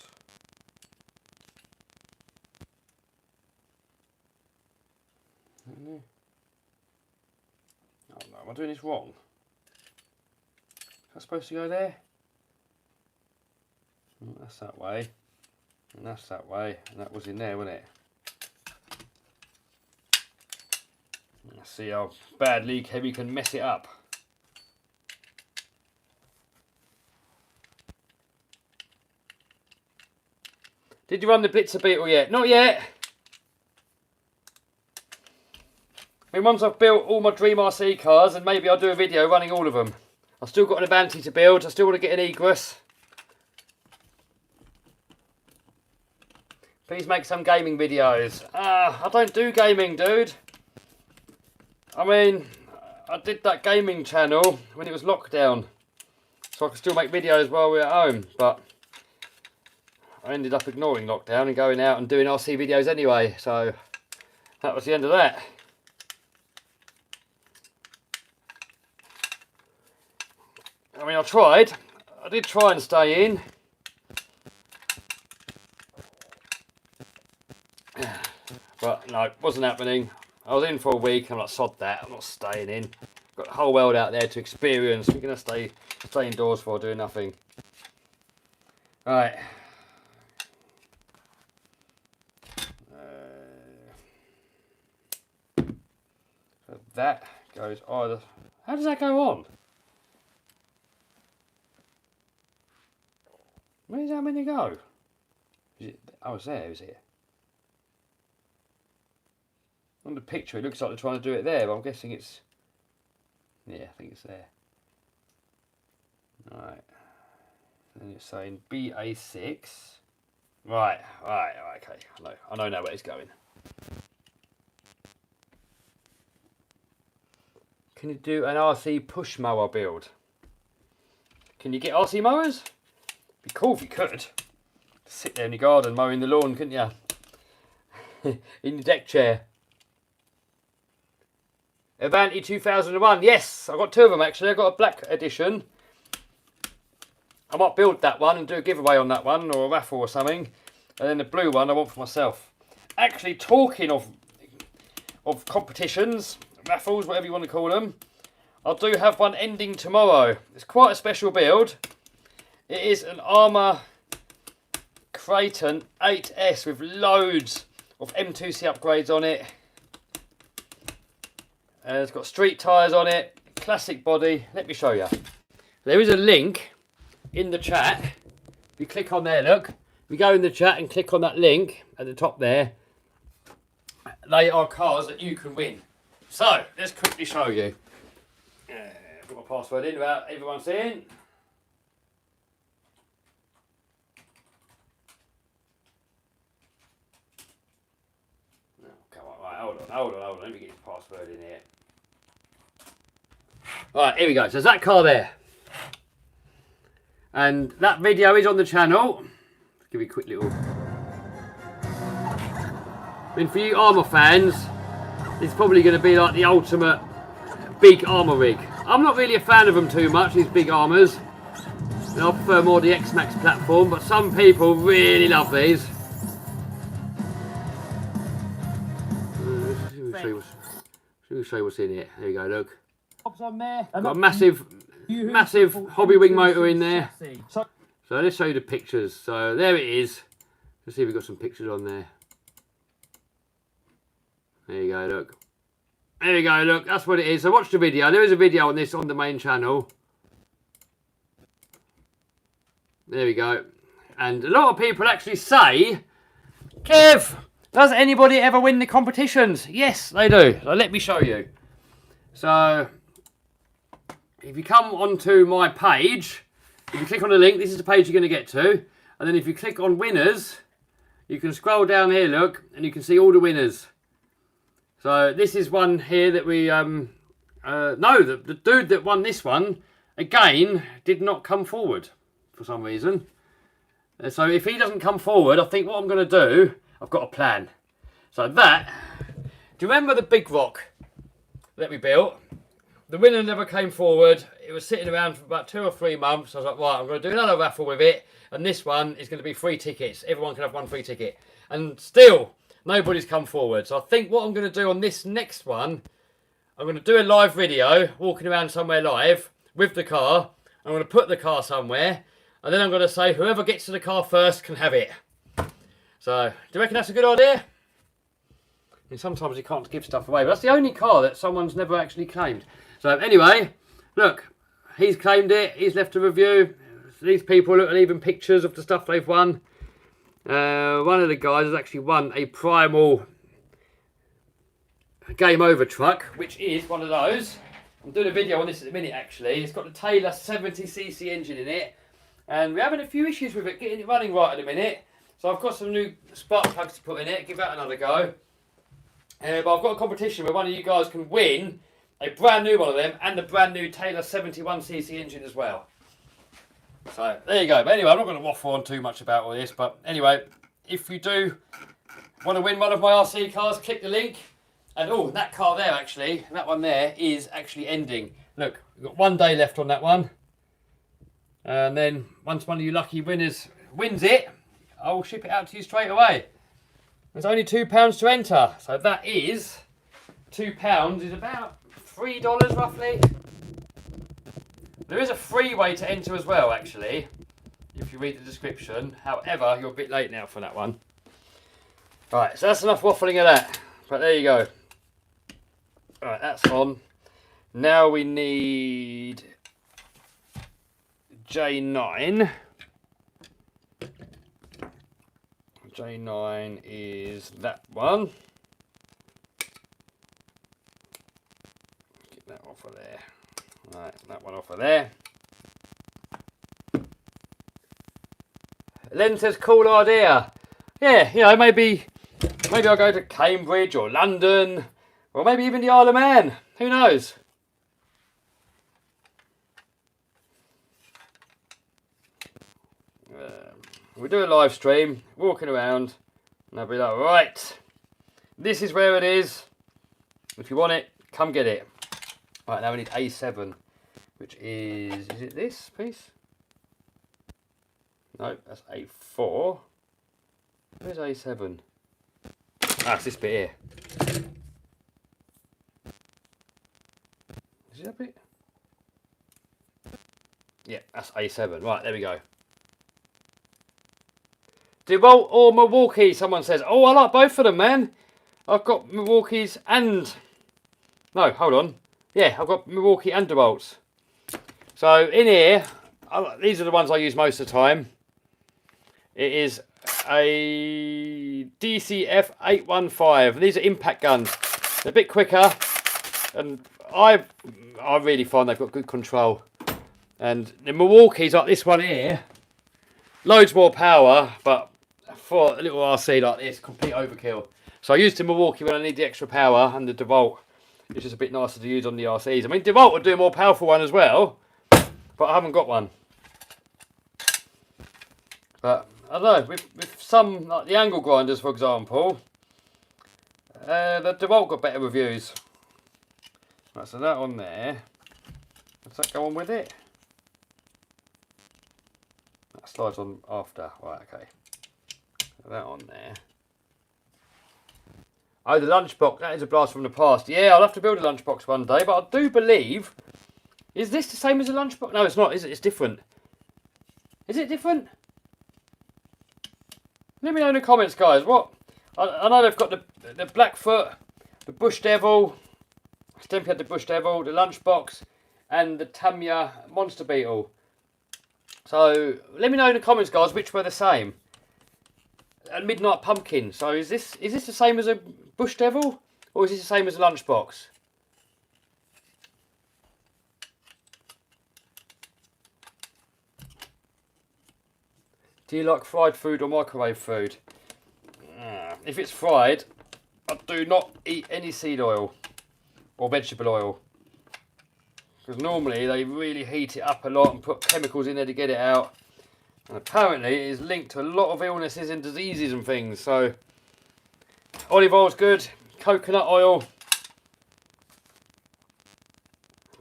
Oh no, am I doing this wrong? Is that supposed to go there? That's that way. And that's that way. And that was in there, wasn't it? Let's see how bad leak heavy can mess it up. Did you run the Blitzer Beetle yet? Not yet. I mean, once I've built all my Dream RC cars, and maybe I'll do a video running all of them. I've still got an Avanti to build. I still want to get an Egress. Please make some gaming videos. I don't do gaming, dude. I mean, I did that gaming channel when it was lockdown. So I could still make videos while we were at home. But I ended up ignoring lockdown and going out and doing RC videos anyway. So that was the end of that. I mean, I tried. I did try and stay in. But no, it wasn't happening. I was in for a week. I'm like, sod that. I'm not staying in. Got the whole world out there to experience. We're going to stay indoors for doing nothing. Right. So that goes either. How does that go on? Where does that mean to go? Is it, oh, it's there, is it? On the picture, it looks like they're trying to do it there, but I'm guessing it's. Yeah, I think it's there. Right. And it's saying BA6. Right, okay. I know now where it's going. Can you do an RC push mower build? Can you get RC mowers? Be cool if you could. Sit there in your garden mowing the lawn, couldn't you? In your deck chair. Avanti 2001. Yes, I've got two of them actually. I've got a black edition. I might build that one and do a giveaway on that one, or a raffle or something. And then the blue one I want for myself. Actually, talking of competitions, raffles, whatever you want to call them, I do have one ending tomorrow. It's quite a special build. It is an Armour Creighton 8S with loads of M2C upgrades on it. It's got street tyres on it, classic body. Let me show you. There is a link in the chat. If you click on there, look. We go in the chat and click on that link at the top there. They are cars that you can win. So, let's quickly show you. Put my password in without everyone seeing. Oh, come on, right, hold on. Let me get your password in here. Right, here we go. So there's that car there. And that video is on the channel. Let's give you a quick little. I mean, for you Armour fans, it's probably going to be like the ultimate big Armour rig. I'm not really a fan of them too much, these big Armours. I prefer more the X-Max platform, but some people really love these. Let me show you what's in here. There you go, look. On there. Got a massive hobby wing motor in there. So let's show you the pictures. So there it is. Let's see if we've got some pictures on there. There you go, look. There you go, look. That's what it is. So watch the video. There is a video on this on the main channel. There we go. And a lot of people actually say, Kev, does anybody ever win the competitions? Yes, they do. So let me show you. So if you come onto my page, if you click on the link, this is the page you're going to get to. And then if you click on winners, you can scroll down here, look, and you can see all the winners. So this is one here that we, the dude that won this one, again, did not come forward for some reason. So if he doesn't come forward, I think what I'm going to do, I've got a plan. So that, do you remember the big rock that we built? The winner never came forward. It was sitting around for about 2 or 3 months. I was like, right, I'm going to do another raffle with it. And this one is going to be free tickets. Everyone can have one free ticket. And still, nobody's come forward. So I think what I'm going to do on this next one, I'm going to do a live video, walking around somewhere live with the car. I'm going to put the car somewhere. And then I'm going to say, whoever gets to the car first can have it. So, do you reckon that's a good idea? I mean, sometimes you can't give stuff away. But that's the only car that someone's never actually claimed. So anyway, look, he's claimed it, he's left a review. These people are leaving pictures of the stuff they've won. One of the guys has actually won a Primal Game Over truck, which is one of those. I'm doing a video on this at the minute actually. It's got the Taylor 70cc engine in it. And we're having a few issues with it, getting it running right at the minute. So I've got some new spark plugs to put in it, give that another go. But I've got a competition where one of you guys can win a brand new one of them and the brand new Taylor 71cc engine as well. So there you go. But anyway, I'm not going to waffle on too much about all this. But anyway, if you do want to win one of my RC cars, click the link. And oh, that car there actually, that one there is actually ending. Look, we've got 1 day left on that one. And then once one of you lucky winners wins it, I'll ship it out to you straight away. There's only £2 to enter, so that is £2 is about $3 roughly. There is a free way to enter as well, actually, if you read the description. However, you're a bit late now for that one. Right, so that's enough waffling of that. But there you go. Right, that's on. Now we need J9. J9 is that one. Get that off of there. Right, that one off of there. Len says, cool idea. Yeah, you know, maybe I'll go to Cambridge or London, or maybe even the Isle of Man. Who knows? We do a live stream, walking around, and I'll be like, right, this is where it is. If you want it, come get it. Right, now we need A7, which is it this piece? No, that's A4. Where's A7? Ah, it's this bit here. Is it that bit? Yeah, that's A7. Right, there we go. DeWalt or Milwaukee, someone says. Oh, I like both of them, man. I've got Milwaukee's and... No, hold on. Yeah, I've got Milwaukee and DeWalt's. So, in here, these are the ones I use most of the time. It is a DCF 815. These are impact guns. They're a bit quicker. And I really find they've got good control. And the Milwaukee's like this one here. Loads more power, but for a little RC like this, complete overkill. So I use the Milwaukee when I need the extra power, and the DeWalt is just a bit nicer to use on the RCs. I mean, DeWalt would do a more powerful one as well, but I haven't got one. But I don't know, with some, like the angle grinders, for example, the DeWalt got better reviews. Right, so that on there. Does that go on with it? That slides on after. Right, okay. That on there. Oh, the lunchbox. That is a blast from the past. Yeah, I'll have to build a lunchbox one day, but I do believe... Is this the same as a lunchbox? No, it's not, is it? It's different. Is it different? Let me know in the comments, guys. What? I know they've got the Blackfoot, the Bush Devil, Stempy had the Bush Devil, the lunchbox, and the Tamiya Monster Beetle. So let me know in the comments, guys, which were the same. And Midnight Pumpkin. So is this the same as a Bush Devil, or is this the same as a lunchbox? Do you like fried food or microwave food? If it's fried, I do not eat any seed oil or vegetable oil. Because normally they really heat it up a lot and put chemicals in there to get it out. And apparently it is linked to a lot of illnesses and diseases and things. So olive oil's good, coconut oil.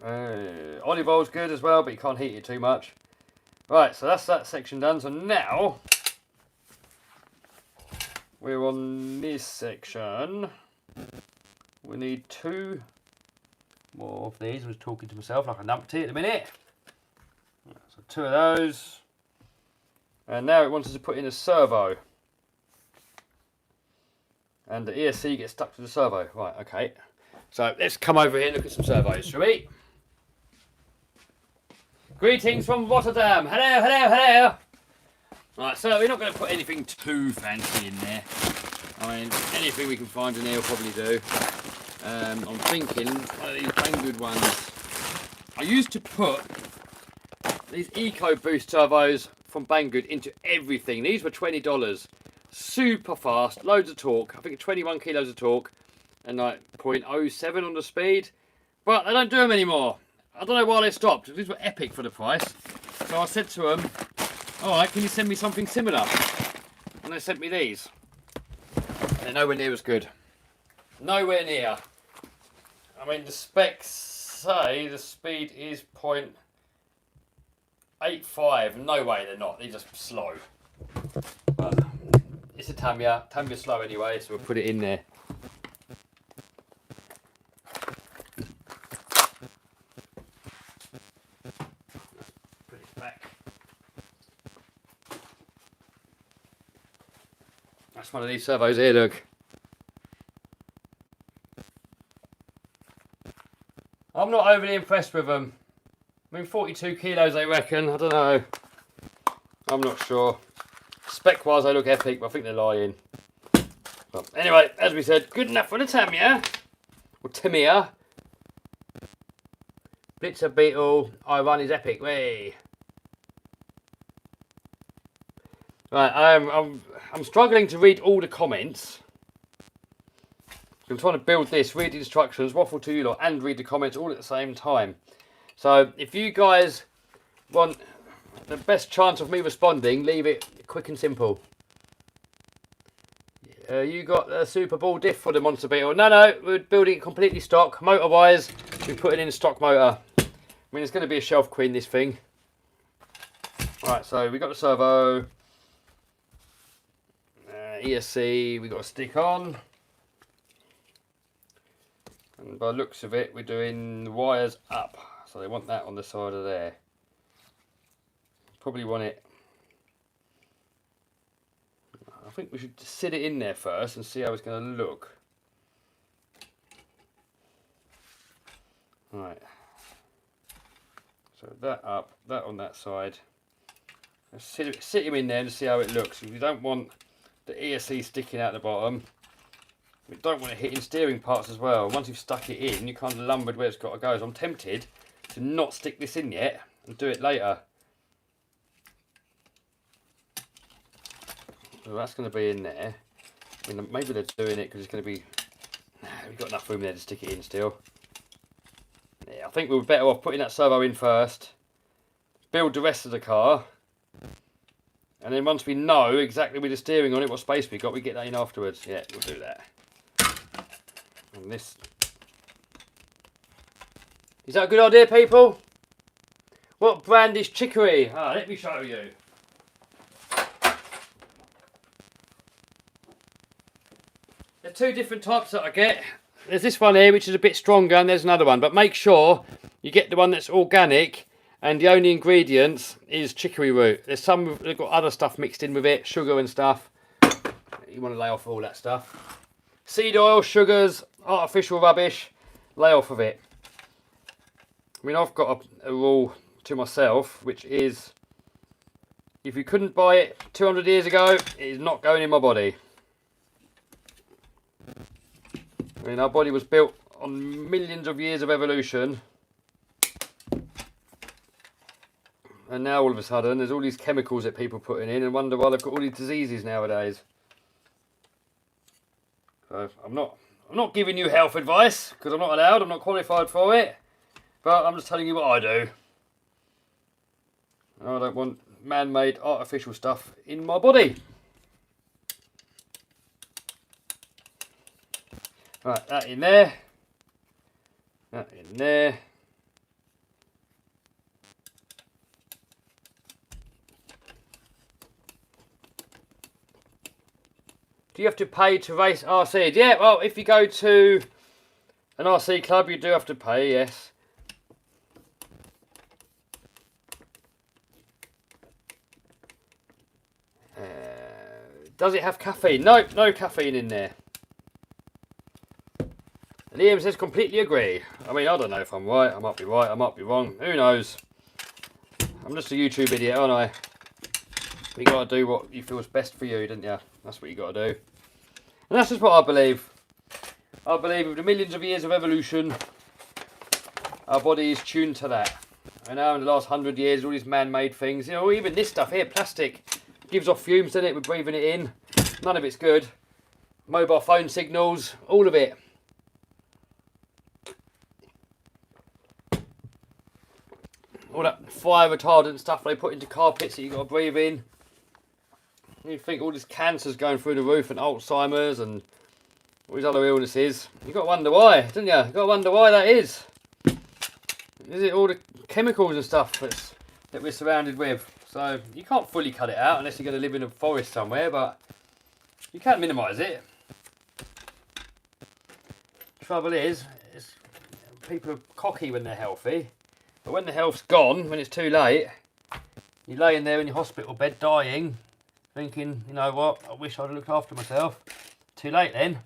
Olive oil's good as well, but you can't heat it too much. Right, so that's that section done. So now we're on this section. We need 2 more of these. I was talking to myself like a numpty at the minute. So 2 of those. And now it wants us to put in a servo. And the ESC gets stuck to the servo. Right, okay. So let's come over here and look at some servos, shall we? Greetings from Rotterdam. Hello, hello, hello. Right, so we're not going to put anything too fancy in there. I mean, anything we can find in there will probably do. I'm thinking one of these Banggood ones. I used to put these Eco Boost servos from Banggood into everything. These were $20. Super fast, loads of torque. I think 21 kilos of torque and like 0.07 on the speed. But they don't do them anymore. I don't know why they stopped. These were epic for the price. So I said to them, alright, can you send me something similar? And they sent me these. They're nowhere near as good. Nowhere near. I mean, the specs say the speed is 8.5. No way they're not. They're just slow. But it's a Tamiya. Tamiya's slow anyway, so we'll put it in there. Put it back. That's one of these servos here, look. I'm not overly impressed with them. I mean, 42 kilos, they reckon. I don't know. I'm not sure. Spec-wise, they look epic, but I think they're lying. But anyway, as we said, good enough for the Tamiya. Or Tamiya. Blitzer Beetle, I run is epic. Way. Right, I'm struggling to read all the comments. I'm trying to build this, read the instructions, waffle to you lot, and read the comments all at the same time. So if you guys want the best chance of me responding, leave it quick and simple. You got a Super Ball diff for the Monster Beetle? No, we're building it completely stock. Motor-wise, we're putting in a stock motor. I mean, it's going to be a shelf queen, this thing. Right, so we got the servo. ESC, we got a stick on. And by the looks of it, we're doing the wires up. So they want that on the side of there. Probably want it. I think we should sit it in there first and see how it's going to look. Right. So that up, that on that side. Sit him in there and see how it looks. If you don't want the ESC sticking out the bottom, we don't want it hitting steering parts as well. Once you've stuck it in, you kind of lumbered where it's got to go. So I'm tempted to not stick this in yet and do it later. So that's going to be in there. I mean, maybe they're doing it because it's going to be... we've got enough room there to stick it in still. Yeah, I think we were better off putting that servo in first. Build the rest of the car. And then once we know exactly with the steering on it, what space we got, we get that in afterwards. Yeah, we'll do that. And this... Is that a good idea, people? What brand is chicory? Let me show you. There's two different types that I get. There's this one here, which is a bit stronger, and there's another one. But make sure you get the one that's organic, and the only ingredients is chicory root. There's some, they've got other stuff mixed in with it, sugar and stuff. You want to lay off all that stuff. Seed oil, sugars, artificial rubbish, lay off of it. I mean, I've got a rule to myself, which is, if you couldn't buy it 200 years ago, it is not going in my body. I mean, our body was built on millions of years of evolution. And now all of a sudden, there's all these chemicals that people are putting in and wonder why they've got all these diseases nowadays. So I'm not giving you health advice, because I'm not allowed, I'm not qualified for it. But I'm just telling you what I do. I don't want man-made artificial stuff in my body. Right, that in there. That in there. Do you have to pay to race RCs? Yeah, well, if you go to an RC club, you do have to pay, yes. Does it have caffeine? No, no caffeine in there. And Liam says completely agree. I mean, I don't know if I'm right. I might be right. I might be wrong. Who knows? I'm just a YouTube idiot, aren't I? You got to do what you feel is best for you, don't you? That's what you got to do. And that's just what I believe. I believe with the millions of years of evolution, our body is tuned to that. And now in the last 100 years, all these man-made things, you know, even this stuff here, plastic, gives off fumes, doesn't it? We're breathing it in. None of it's good. Mobile phone signals, all of it. All that fire retardant stuff they put into carpets that you got to breathe in. You think all this cancer's going through the roof and Alzheimer's and all these other illnesses. You got to wonder why, don't you? You got to wonder why that is. Is it all the chemicals and stuff that's that we're surrounded with. So you can't fully cut it out unless you're going to live in a forest somewhere, but you can minimise it. Trouble is people are cocky when they're healthy, but when the health's gone, when it's too late, you're laying there in your hospital bed dying, thinking, you know what, I wish I'd looked after myself. Too late then.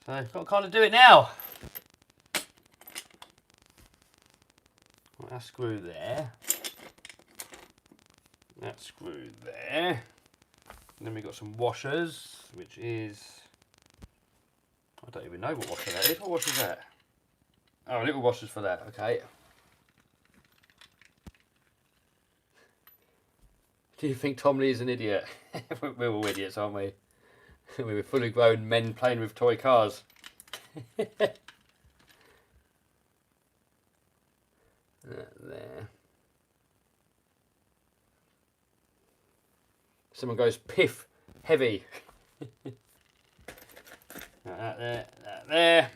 So I've got to kind of do it now. Right, that screw there. That screw there. And then we've got some washers, which is... I don't even know what washer that is. What washer is that? Oh, little washers for that, okay. Do you think Tom Lee is an idiot? We're all idiots, aren't we? We're fully grown men playing with toy cars. There. Someone goes piff heavy. That there, that there.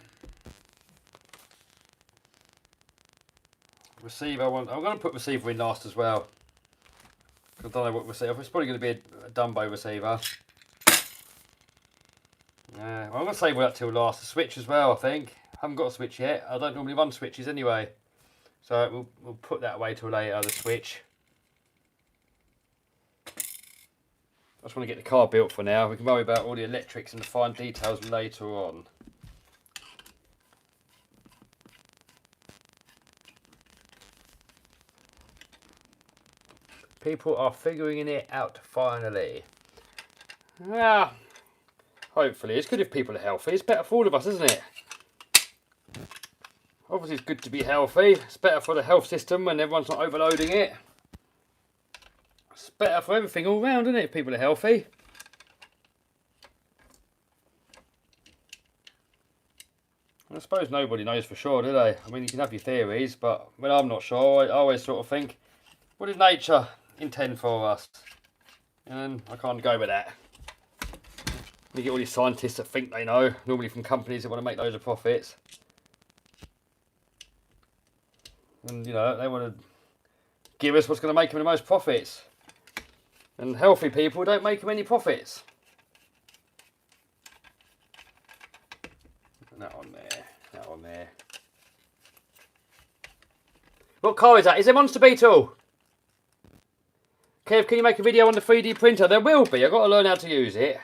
Receiver, I'm going to put receiver in last as well. I don't know what receiver. It's probably going to be a Dumbo receiver. Well, I'm going to save that till last. The switch as well, I think. I haven't got a switch yet. I don't normally run switches anyway. So we'll put that away till later, the switch. I just want to get the car built for now. We can worry about all the electrics and the fine details later on. People are figuring it out finally. Yeah, hopefully. It's good if people are healthy. It's better for all of us, isn't it? Obviously it's good to be healthy. It's better for the health system when everyone's not overloading it. It's better for everything all round, isn't it, if people are healthy? I suppose nobody knows for sure, do they? I mean, you can have your theories, but when I'm not sure, I always sort of think, what did nature intend for us? And I can't go with that. You get all these scientists that think they know, normally from companies that want to make loads of profits. And, you know, they want to give us what's going to make them the most profits. And healthy people don't make them any profits. That on there, that on there. What car is that? Is it Monster Beetle? Kev, can you make a video on the 3D printer? There will be. I've got to learn how to use it.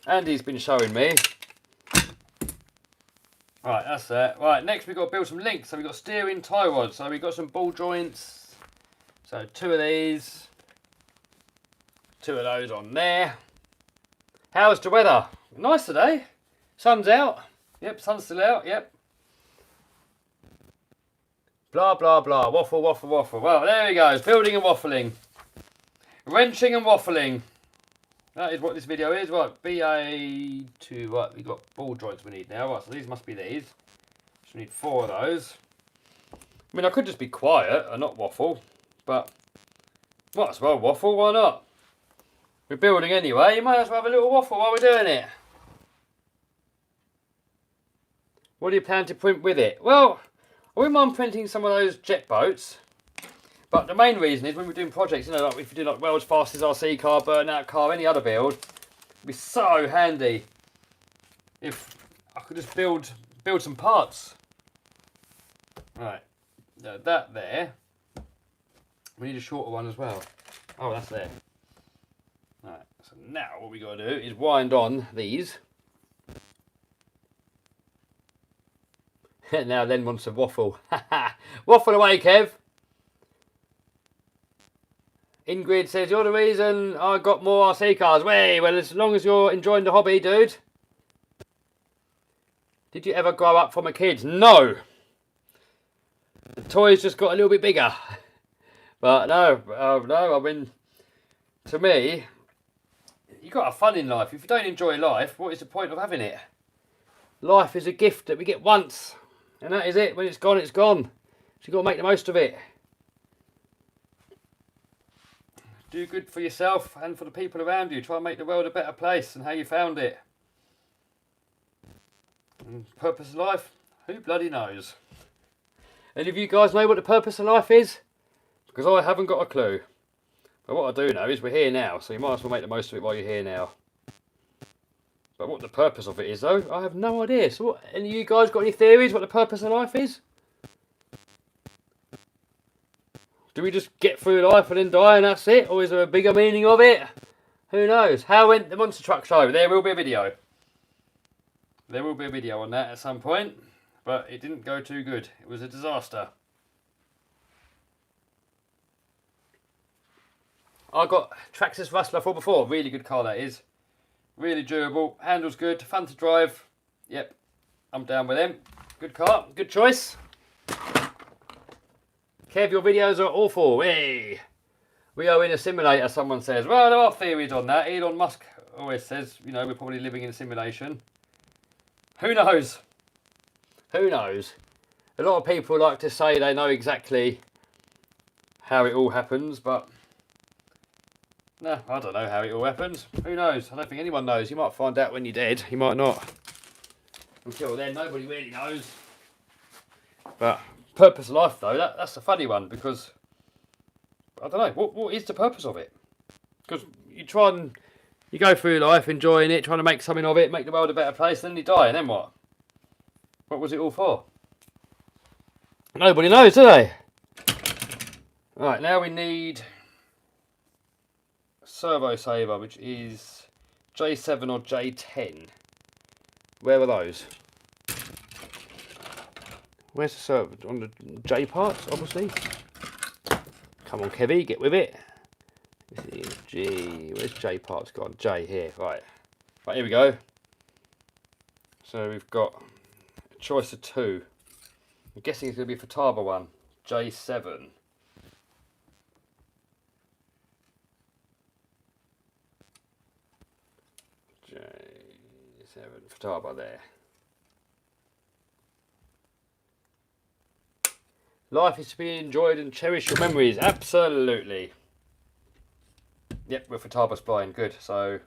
Andy's been showing me. Right, that's that. Right, next we've got to build some links. So we've got steering tie rods. So we've got some ball joints. So 2 of these. 2 of those on there. How's the weather? Nice today. Sun's out. Yep, sun's still out. Yep. Blah, blah, blah. Waffle, waffle, waffle. Well, there he goes. Building and waffling. Wrenching and waffling. That is what this video is. Right, BA2. Right, we've got ball joints we need now. Right, so these must be these. So we need 4 of those. I mean, I could just be quiet and not waffle. But, might as well waffle. Why not? We're building anyway. You might as well have a little waffle while we're doing it. What do you plan to print with it? Well, I wouldn't mind printing some of those jet boats. But the main reason is when we're doing projects, you know, like if you do like world's fastest RC car, burnout car, any other build, it'd be so handy if I could just build some parts. Right, that there. We need a shorter one as well. Oh, that's there. Right, so now what we got to do is wind on these. Now Len wants to waffle. Waffle away, Kev. Ingrid says, you're the reason I got more RC cars. Way, well, as long as you're enjoying the hobby, dude. Did you ever grow up from a kid? No. The toys just got a little bit bigger. But no, I mean, to me, you've got to have fun in life. If you don't enjoy life, what is the point of having it? Life is a gift that we get once. And that is it. When it's gone, it's gone. So you've got to make the most of it. Do good for yourself and for the people around you. Try and make the world a better place and how you found it. And purpose of life? Who bloody knows? Any of you guys know what the purpose of life is? Because I haven't got a clue. But what I do know is we're here now, so you might as well make the most of it while you're here now. But what the purpose of it is, though, I have no idea. So what, any of you guys got any theories what the purpose of life is? Do we just get through life and then die and that's it? Or is there a bigger meaning of it? Who knows? How went the monster truck show? There will be a video. There will be a video on that at some point. But it didn't go too good. It was a disaster. I got Traxxas Rustler 4x4. Really good car that is. Really durable. Handles good. Fun to drive. Yep. I'm down with them. Good car. Good choice. Kev, your videos are awful. Hey. We are in a simulator, someone says. Well, there are theories on that. Elon Musk always says, you know, we're probably living in a simulation. Who knows? Who knows? A lot of people like to say they know exactly how it all happens, but no, I don't know how it all happens. Who knows? I don't think anyone knows. You might find out when you're dead. You might not. Until then, nobody really knows. But purpose of life, though, that's a funny one because I don't know. What is the purpose of it? Because you try and you go through life enjoying it, trying to make something of it, make the world a better place, then you die, and then what? What was it all for? Nobody knows, do they? Right, now we need Servo saver, which is J7 or J10. Where are those? Where's the servo? On the J parts, obviously. Come on, Kevy, get with it. This is G. Where's J parts gone? J here, right. Right, here we go. So we've got a choice of two. I'm guessing it's going to be for Talbot one. J7. J7 for Talbot there. Life is to be enjoyed and cherish your memories. Absolutely. Yep, we're for Talbot spline. Good. So,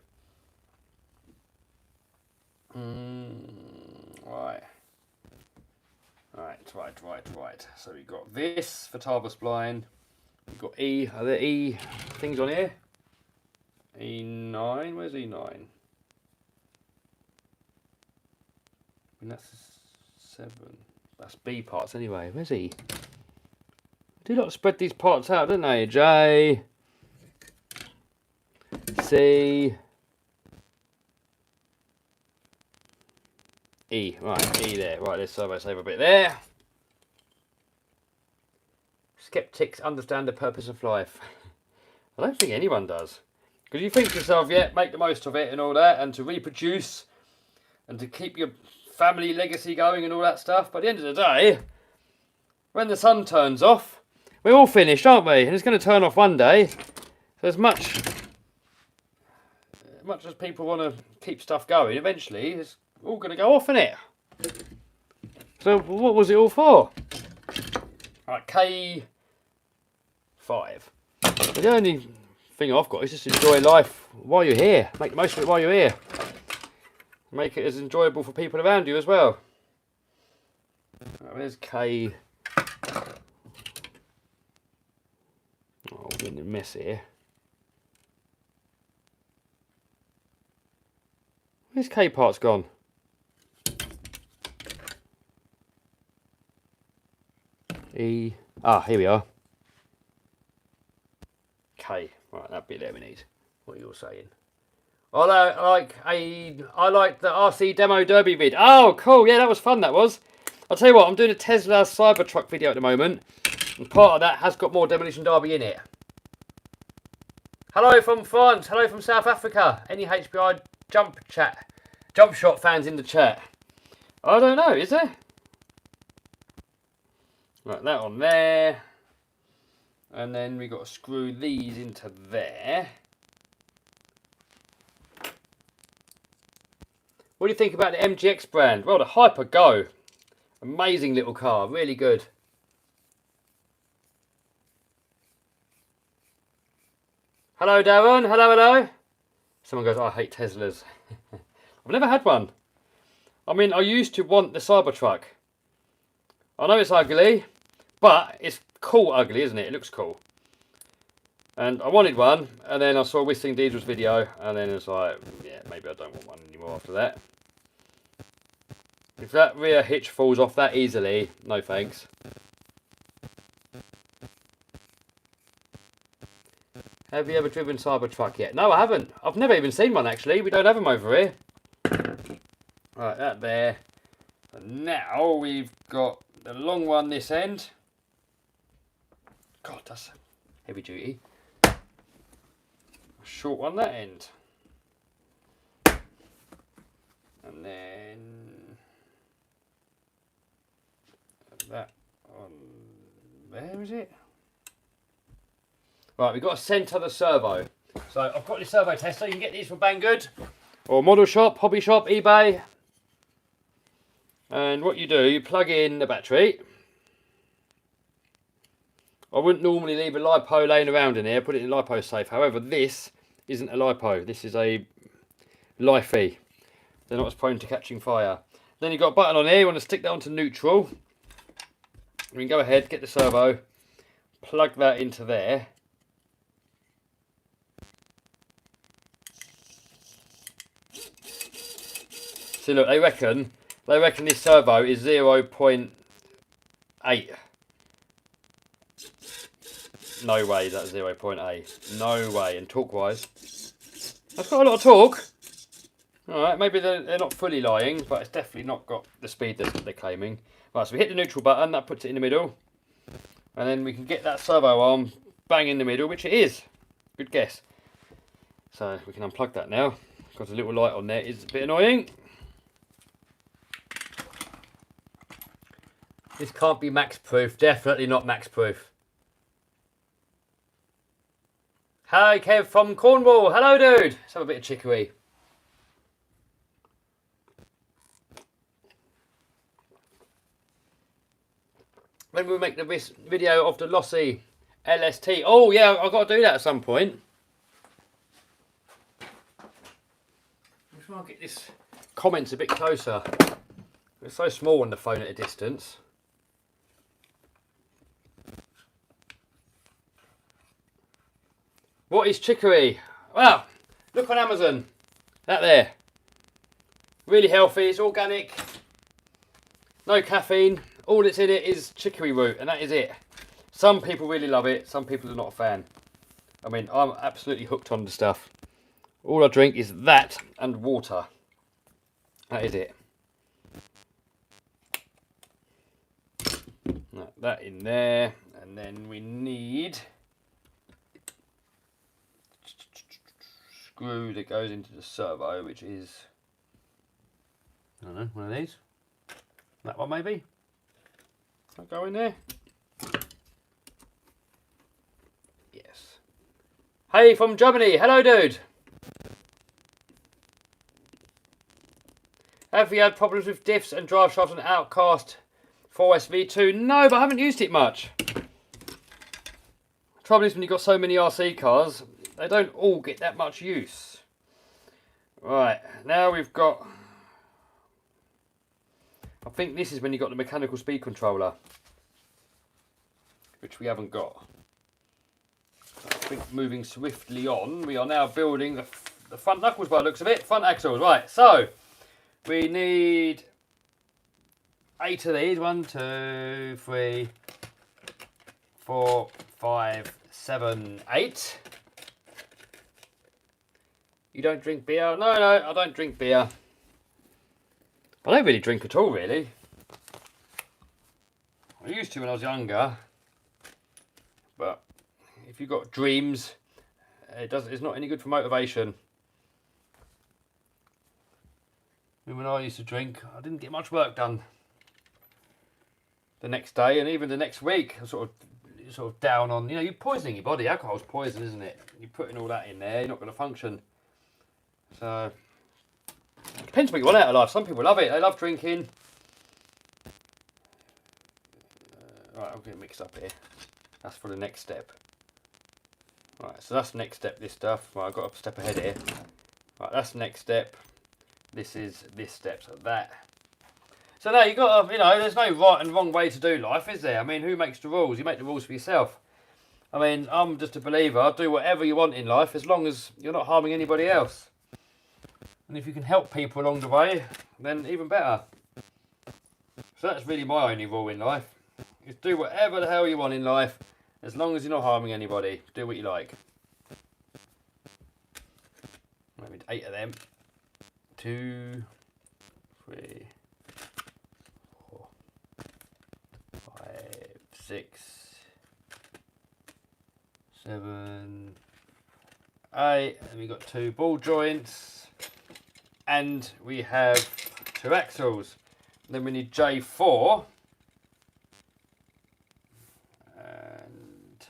right. Right. So we got this for Talbot spline. We've got E. Are there E things on here? E9. Where's E9? And that's 7. That's B parts anyway. Where's E? Do not spread these parts out, don't they? J, C, E. Right, E there. Right, let's save a bit there. Skeptics understand the purpose of life. I don't think anyone does. Because you think to yourself, yeah, make the most of it and all that, and to reproduce, and to keep your family legacy going and all that stuff. But at the end of the day, when the sun turns off, we're all finished, aren't we? And it's going to turn off one day. So as much as people want to keep stuff going, eventually it's all going to go off, innit? So what was it all for? Right, K5. The only thing I've got is just enjoy life while you're here. Make the most of it while you're here. Make it as enjoyable for people around you as well. Right, there's K. Oh, we're in a mess here. Where's K parts gone? E. Ah, here we are. K. Right, that bit there we need. What you're saying. I like the RC demo derby vid. Oh, cool. Yeah, that was fun. That was. I'll tell you what. I'm doing a Tesla Cybertruck video at the moment, and part of that has got more demolition derby in it. Hello from France. Hello from South Africa. Any HBI jump shot fans in the chat? I don't know. Is there? Right, that on there, and then we got to screw these into there. What do you think about the MGX brand? Well, the Hyper Go. Amazing little car. Really good. Hello, Darren. Hello. Someone goes, oh, I hate Teslas. I've never had one. I mean, I used to want the Cybertruck. I know it's ugly, but it's cool ugly, isn't it? It looks cool. And I wanted one, and then I saw Whistling Diesel's video, and then it's like, yeah, maybe I don't want one anymore after that. If that rear hitch falls off that easily, no thanks. Have you ever driven Cybertruck yet? No, I haven't. I've never even seen one, actually. We don't have them over here. Right, that there. And now we've got the long one this end. God, that's heavy duty. A short one that end. And then that on there, is it? Right, we've got to centre the servo. So I've got this servo tester. You can get these from Banggood or Model Shop, Hobby Shop, eBay. And what you do, you plug in the battery. I wouldn't normally leave a LiPo laying around in here, put it in LiPo safe. However, this isn't a LiPo. This is a Lifey. They're not as prone to catching fire. Then you've got a button on here. You want to stick that onto neutral. You can go ahead, get the servo, plug that into there. See, look, they reckon this servo is 0.8. No way that's 0.8. No way. And torque-wise, that's got a lot of torque. Alright, maybe they're not fully lying, but it's definitely not got the speed that they're claiming. Right, so we hit the neutral button, that puts it in the middle. And then we can get that servo arm bang in the middle, which it is. Good guess. So we can unplug that now. Got a little light on there. It's a bit annoying. This can't be max proof. Definitely not max proof. Hi, Kev from Cornwall. Hello, dude. Let's have a bit of chicory. When we make the video of the Lossy LST. Oh, yeah, I've got to do that at some point. I'm trying to get this comments a bit closer. It's so small on the phone at a distance. What is chicory? Well, look on Amazon. That there. Really healthy. It's organic. No caffeine. All that's in it is chicory root, and that is it. Some people really love it. Some people are not a fan. I mean, I'm absolutely hooked on the stuff. All I drink is that and water. That is it. That in there, and then we need screw that goes into the servo, which is, I don't know, one of these. That one maybe. I'll go in there. Yes. Hey, from Germany. Hello, dude. Have you had problems with diffs and drive shafts on Outcast 4SV2? No, but I haven't used it much. The trouble is when you've got so many RC cars, they don't all get that much use. Right, now we've got, I think this is when you've got the mechanical speed controller, which we haven't got. I think moving swiftly on, we are now building the front knuckles by the looks of it, front axles. Right, so we need 8 of these. 1, 2, 3, 4, 5, 7, 8. You don't drink beer? No, I don't drink beer. I don't really drink at all, really. I used to when I was younger. But if you've got dreams, it's not any good for motivation. I mean, when I used to drink, I didn't get much work done the next day, and even the next week. I sort of down on, you're poisoning your body. Alcohol's poison, isn't it? You're putting all that in there, you're not going to function. So it depends what you want out of life. Some people love it. They love drinking. Right, I'm going to mix up here. That's for the next step. Right, so that's the next step, this stuff. Right, I've got a step ahead here. Right, that's the next step. This is this step, so that. So now you've got to, there's no right and wrong way to do life, is there? I mean, who makes the rules? You make the rules for yourself. I mean, I'm just a believer. Do whatever you want in life as long as you're not harming anybody else. And if you can help people along the way, then even better. So that's really my only rule in life. Is do whatever the hell you want in life as long as you're not harming anybody. Do what you like. Maybe 8 of them. 2, 3, 4, 5, 6, 7, 8. And we've got 2 ball joints. And we have 2 axles. And then we need J4. And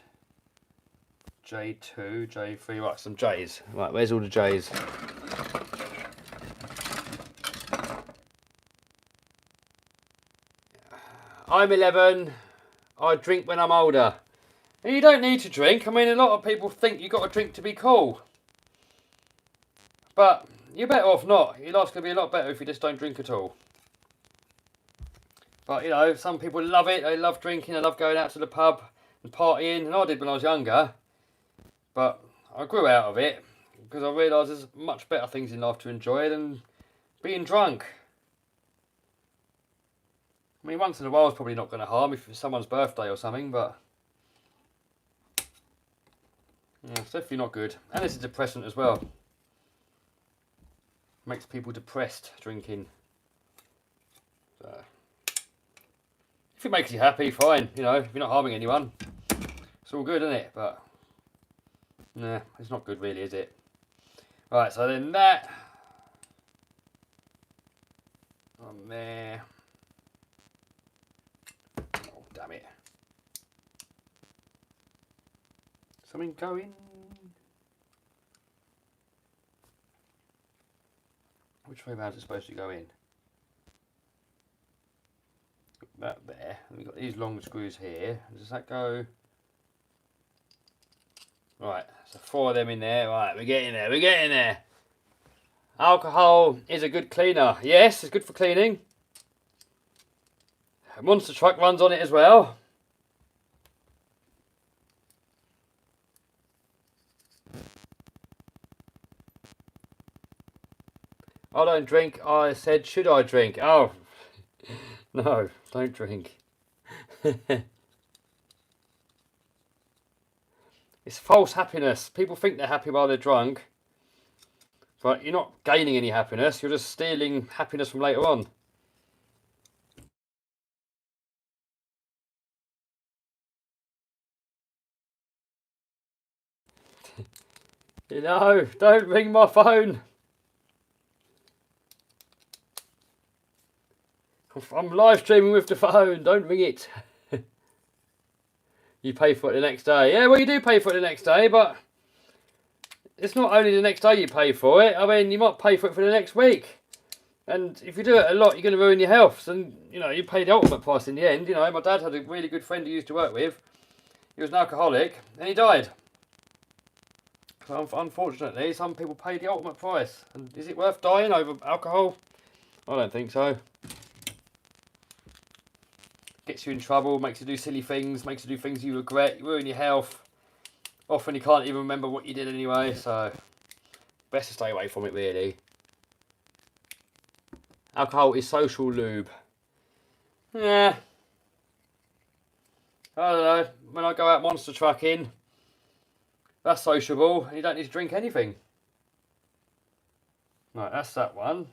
J2, J3. Right, some J's. Right, where's all the J's? I'm 11. I drink when I'm older. And you don't need to drink. I mean, a lot of people think you've got to drink to be cool. But you're better off not. Your life's going to be a lot better if you just don't drink at all. But, you know, some people love it. They love drinking. They love going out to the pub and partying. And I did when I was younger. But I grew out of it because I realised there's much better things in life to enjoy than being drunk. I mean, once in a while is probably not going to harm if it's someone's birthday or something, but yeah, it's definitely not good. And it's a depressant as well. Makes people depressed, drinking. So, if it makes you happy, fine. You know, if you're not harming anyone, it's all good, isn't it? But nah, it's not good really, is it? Right, so then that on there. Oh, damn it. Something going. Which way around is it supposed to go in? That there. And we've got these long screws here. Does that go? Right, so 4 of them in there. Right, we're getting there, we're getting there. Alcohol is a good cleaner. Yes, it's good for cleaning. A monster truck runs on it as well. I don't drink. I said, should I drink? Oh, no, don't drink. It's false happiness. People think they're happy while they're drunk. But you're not gaining any happiness. You're just stealing happiness from later on. You know, don't ring my phone. I'm live streaming with the phone. Don't ring it. You pay for it the next day. Yeah, well, you do pay for it the next day, but it's not only the next day you pay for it. I mean, you might pay for it for the next week. And if you do it a lot, you're going to ruin your health. And, you know, you pay the ultimate price in the end. You know, my dad had a really good friend he used to work with. He was an alcoholic, and he died. So, unfortunately, some people pay the ultimate price. And is it worth dying over alcohol? I don't think so. Gets you in trouble, makes you do silly things, makes you do things you regret, you ruin your health. Often you can't even remember what you did anyway, so best to stay away from it really. Alcohol is social lube. Yeah. I don't know, when I go out monster trucking, that's sociable, and you don't need to drink anything. Right, that's that one.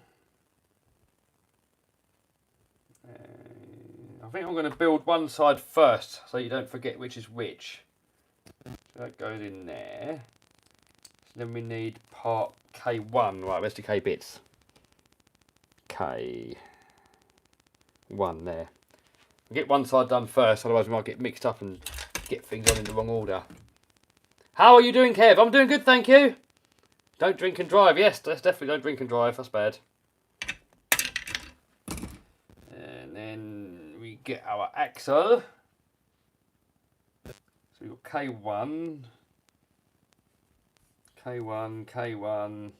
I think I'm going to build one side first, so you don't forget which is which. So that goes in there. So then we need part K1. Right, where's the K bits? K1 there. We'll get one side done first, otherwise we might get mixed up and get things on in the wrong order. How are you doing, Kev? I'm doing good, thank you. Don't drink and drive. Yes, that's definitely don't drink and drive. That's bad. And then we get our axle. So we've got K1. K1.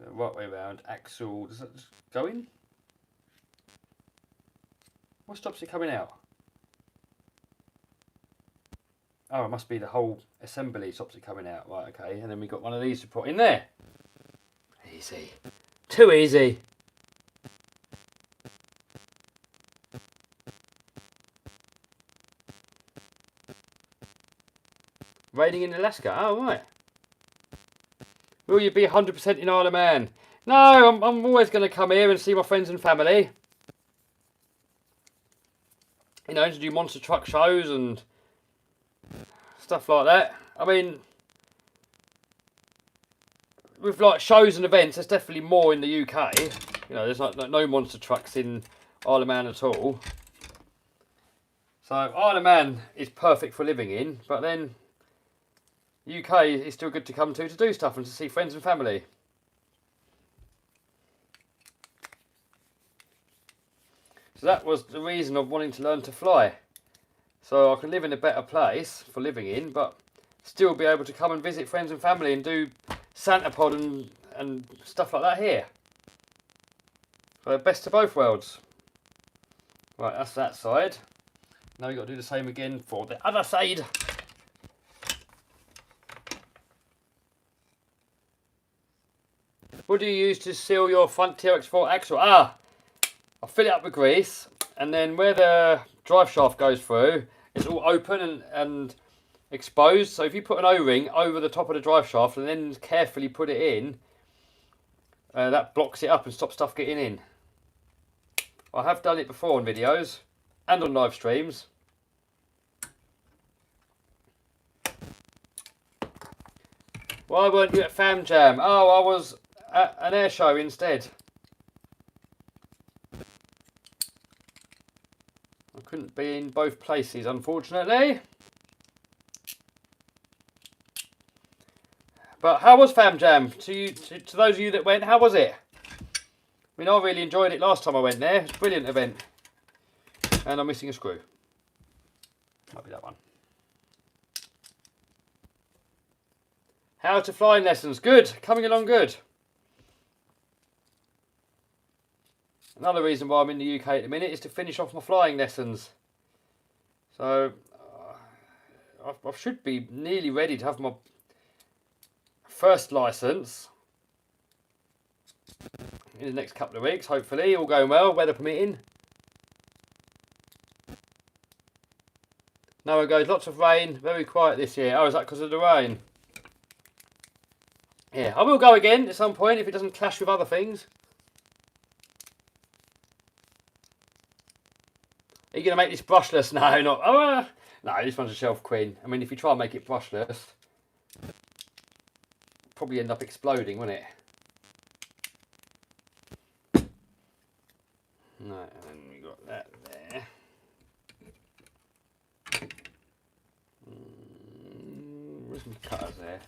The right way around. Axle. Does that just go in? What stops it coming out? Oh, it must be the whole assembly stops it coming out. Right, okay. And then we got one of these to put in there. Easy. Too easy. Raining in Alaska. Oh, right. Will you be 100% in Isle of Man? No, I'm always going to come here and see my friends and family. You know, to do monster truck shows and stuff like that. I mean, with like shows and events, there's definitely more in the UK. You know, there's no monster trucks in Isle of Man at all. So Isle of Man is perfect for living in, but then UK is still good to come to do stuff and to see friends and family. So that was the reason of wanting to learn to fly. So I can live in a better place for living in, but still be able to come and visit friends and family and do Santa Pod and stuff like that here. So best of both worlds. Right, that's that side. Now we've got to do the same again for the other side. What do you use to seal your front TRX4 axle? I fill it up with grease, and then where the drive shaft goes through, it's all open and exposed. So if you put an O-ring over the top of the drive shaft and then carefully put it in, that blocks it up and stops stuff getting in. I have done it before on videos and on live streams. Why weren't you at Fam Jam? Oh, I was at an air show instead. I couldn't be in both places, unfortunately. But how was Fam Jam? To those of you that went, how was it? I mean, I really enjoyed it last time I went there. It's a brilliant event. And I'm missing a screw. Might be that one. How to flying lessons? Good. Coming along good. Another reason why I'm in the UK at the minute is to finish off my flying lessons. So I should be nearly ready to have my first licence in the next couple of weeks, hopefully, all going well, weather permitting. Now it goes, lots of rain, very quiet this year. Oh, is that because of the rain? Yeah, I will go again at some point if it doesn't clash with other things. Are you going to make this brushless? No, not. Oh, no, this one's a shelf queen. I mean, if you try and make it brushless, probably end up exploding, won't it? No, and then we got that there. Where's my cutters there?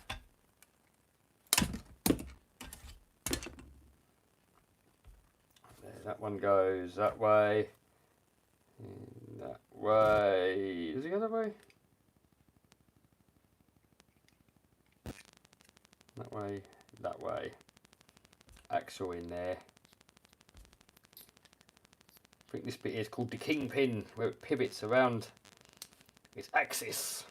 There, that one goes that way. That way. Does it go that way? That way, that way. Axle in there. I think this bit here is called the kingpin, where it pivots around its axis.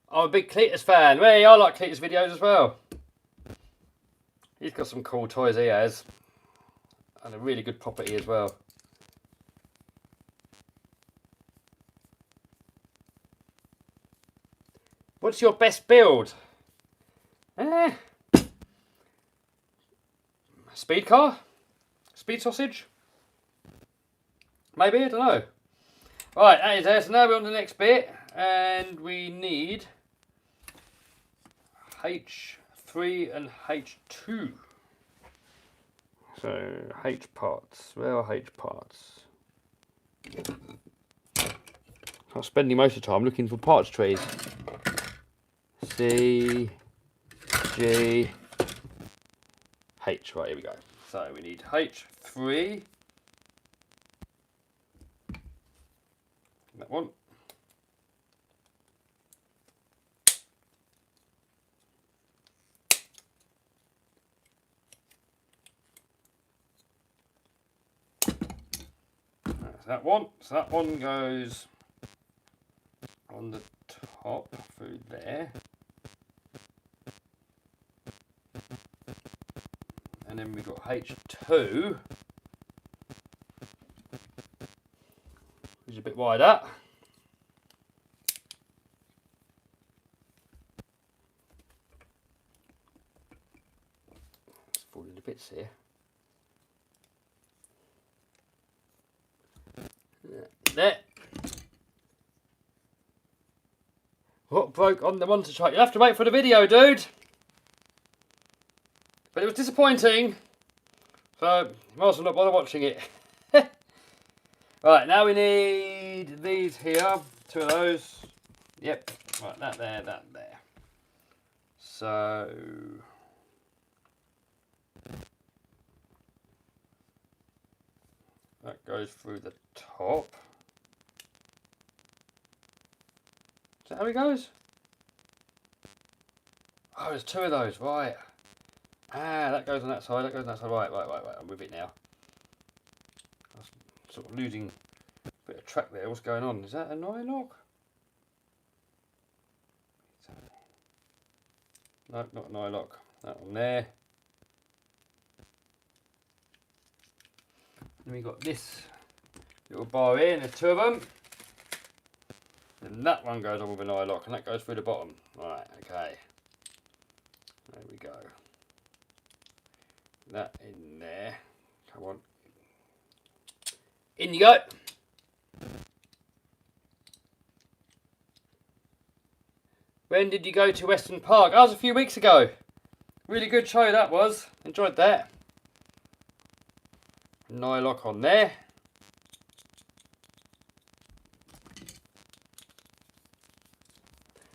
I'm a big Cletus fan. Hey, I like Cletus videos as well. He's got some cool toys he has. And a really good property as well. What's your best build? Speed car? Speed sausage? Maybe, I don't know. Right, that is there. So now we're on the next bit. And we need H3 and H2. So H parts. Where are H parts? I'm spending most of the time looking for parts trees. C, G, H. Right, here we go. So we need H3. That one. that one. So that one goes on the top through there. And then we've got H2, which is a bit wider. It's falling to bits here. There. What broke on the monitor chart? You'll have to wait for the video, dude. But it was disappointing. So, you might as well not bother watching it. Right, now we need these here. 2 of those. Yep. Right, that there, that there. So... that goes through the top. Is that how it goes? Oh, there's 2 of those, right. Ah, that goes on that side, that goes on that side. Right, I'm with it now. I was sort of losing a bit of track there. What's going on? Is that a nylock? No, not a nylock. That one there. Then we got this little bar here, and there's 2 of them. And that one goes on with an eye lock, and that goes through the bottom. Right, okay. There we go. That in there. Come on. In you go. When did you go to Western Park? That was a few weeks ago. Really good show that was. Enjoyed that. Nylock on there.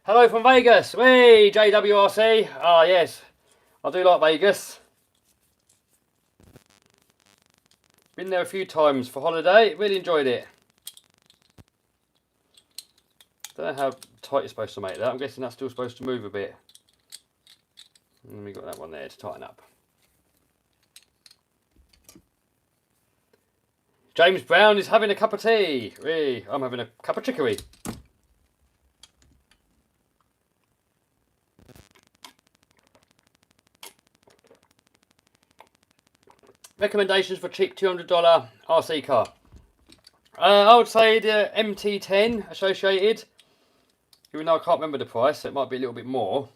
Hello from Vegas. Hey, JWRC. Ah, yes. I do like Vegas. Been there a few times for holiday. Really enjoyed it. Don't know how tight you're supposed to make that. I'm guessing that's still supposed to move a bit. And we got that one there to tighten up. James Brown is having a cup of tea. Hey, I'm having a cup of chicory. Recommendations for cheap $200 RC car. I would say the MT10 Associated. Even though I can't remember the price, so it might be a little bit more.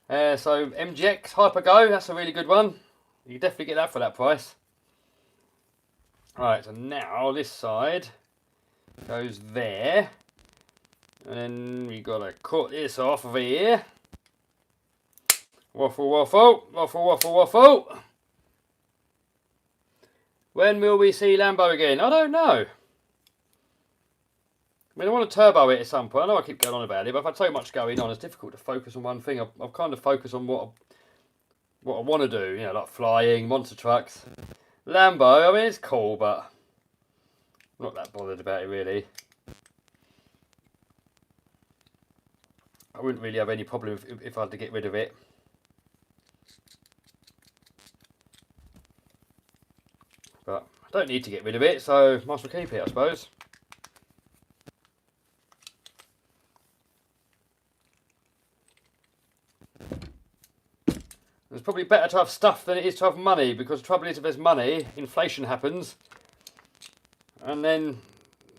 So MGX Hypergo, that's a really good one. You can definitely get that for that price. Right, so now this side goes there. And then we got to cut this off of here. Waffle, waffle, waffle, waffle, waffle. When will we see Lambo again? I don't know. I mean, I want to turbo it at some point. I know I keep going on about it, but I've had so much going on, it's difficult to focus on one thing. I've kind of focused on what I want to do, you know, like flying, monster trucks. Lambo, I mean, it's cool, but I'm not that bothered about it, really. I wouldn't really have any problem if I had to get rid of it. But I don't need to get rid of it, so might as well keep it, I suppose. It's probably better to have stuff than it is to have money, because the trouble is if there's money, inflation happens. And then,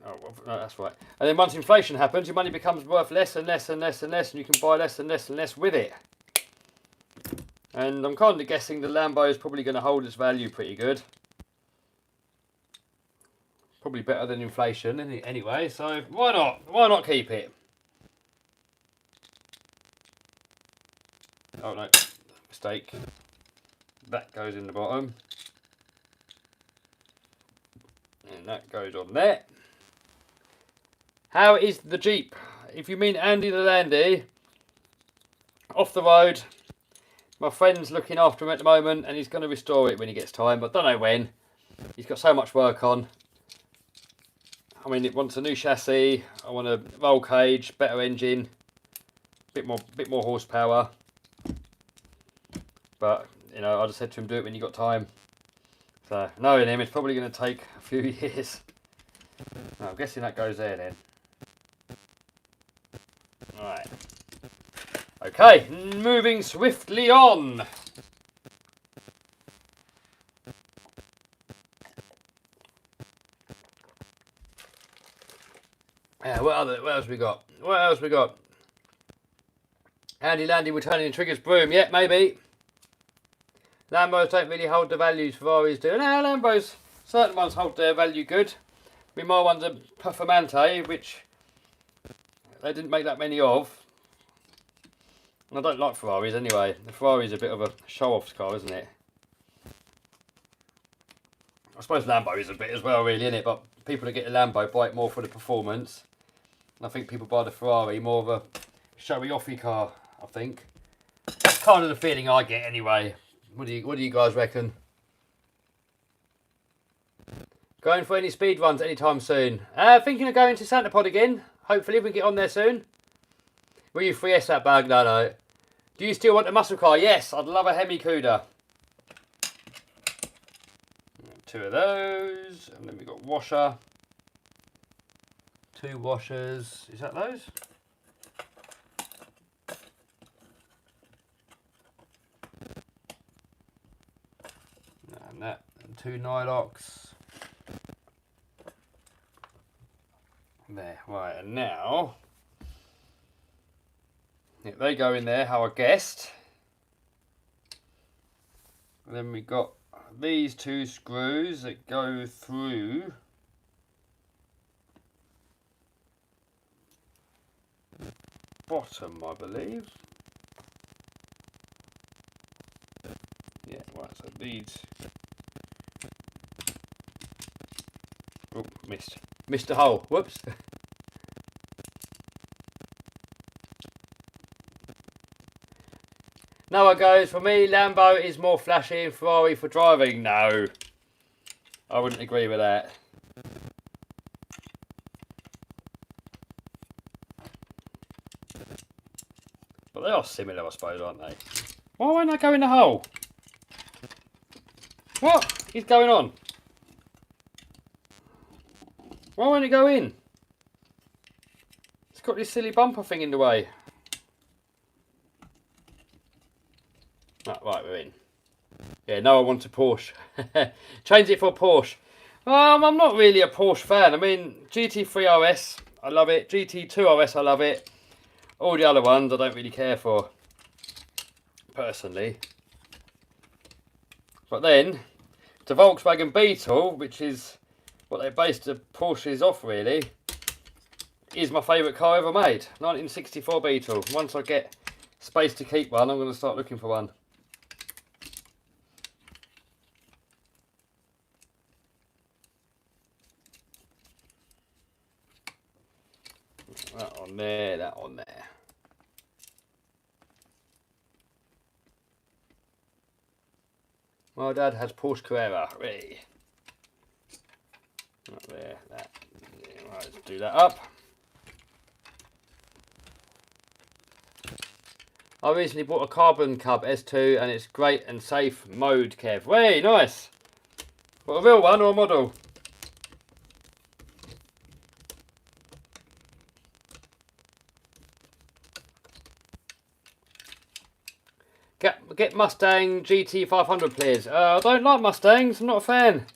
oh, no, that's right. And then once inflation happens, your money becomes worth less and less and less and less, and you can buy less and less and less with it. And I'm kind of guessing the Lambo is probably going to hold its value pretty good. Probably better than inflation anyway, so why not? Why not keep it? Oh no, mistake. That goes in the bottom. And that goes on there. How is the Jeep? If you mean Andy the Landy, off the road. My friend's looking after him at the moment and he's going to restore it when he gets time, but I don't know when. He's got so much work on. I mean, it wants a new chassis, I want a roll cage, better engine, bit more horsepower. But, you know, I just said to him, do it when you got time. So, knowing him, it's probably going to take a few years. No, I'm guessing that goes there then. Right. Okay, moving swiftly on. Yeah, what else we got? What else we got? Andy Landy returning in Trigger's broom. Yeah, maybe. Lambos don't really hold the values Ferraris do. No, Lambos, certain ones hold their value good. I mean, my one's a Performante, which they didn't make that many of. And I don't like Ferraris anyway. The Ferrari's a bit of a show-off car, isn't it? I suppose Lambo is a bit as well, really, isn't it? But people that get a Lambo buy it more for the performance. And I think people buy the Ferrari more of a showy-offy car, I think. That's kind of the feeling I get anyway. What do you guys reckon? Going for any speed runs anytime soon? Thinking of going to Santa Pod again. Hopefully we can get on there soon. Will you 3S that bag? No. Do you still want a muscle car? Yes, I'd love a Hemi Cuda. 2 of those. And then we've got washer. 2 washers. Is that those? And that. And 2 Nylox. There. Right, and now... yeah, they go in there, how I guessed. And then we got these 2 screws that go through the bottom, I believe. Yeah, right, so these... oh, missed. Missed the hole, whoops. Noah goes, for me, Lambo is more flashy and Ferrari for driving. No, I wouldn't agree with that. But they are similar, I suppose, aren't they? Why won't I go in the hole? What is going on? Why won't it go in? It's got this silly bumper thing in the way. Oh, right, we're in. Yeah, no, I want a Porsche. Change it for a Porsche. I'm not really a Porsche fan. I mean, GT3 RS, I love it. GT2 RS, I love it. All the other ones, I don't really care for, personally. But then, the Volkswagen Beetle, which is what they based the Porsches off, really, is my favourite car ever made. 1964 Beetle. Once I get space to keep one, I'm going to start looking for one. That on there, that on there. My dad has Porsche Carrera. Hey. Right there, that. Yeah, right, let's do that up. I recently bought a Carbon Cub S2 and it's great and safe mode, Kev. Hey, nice. What, a real one or a model? Get Mustang GT 500 please. I don't like Mustangs, I'm not a fan.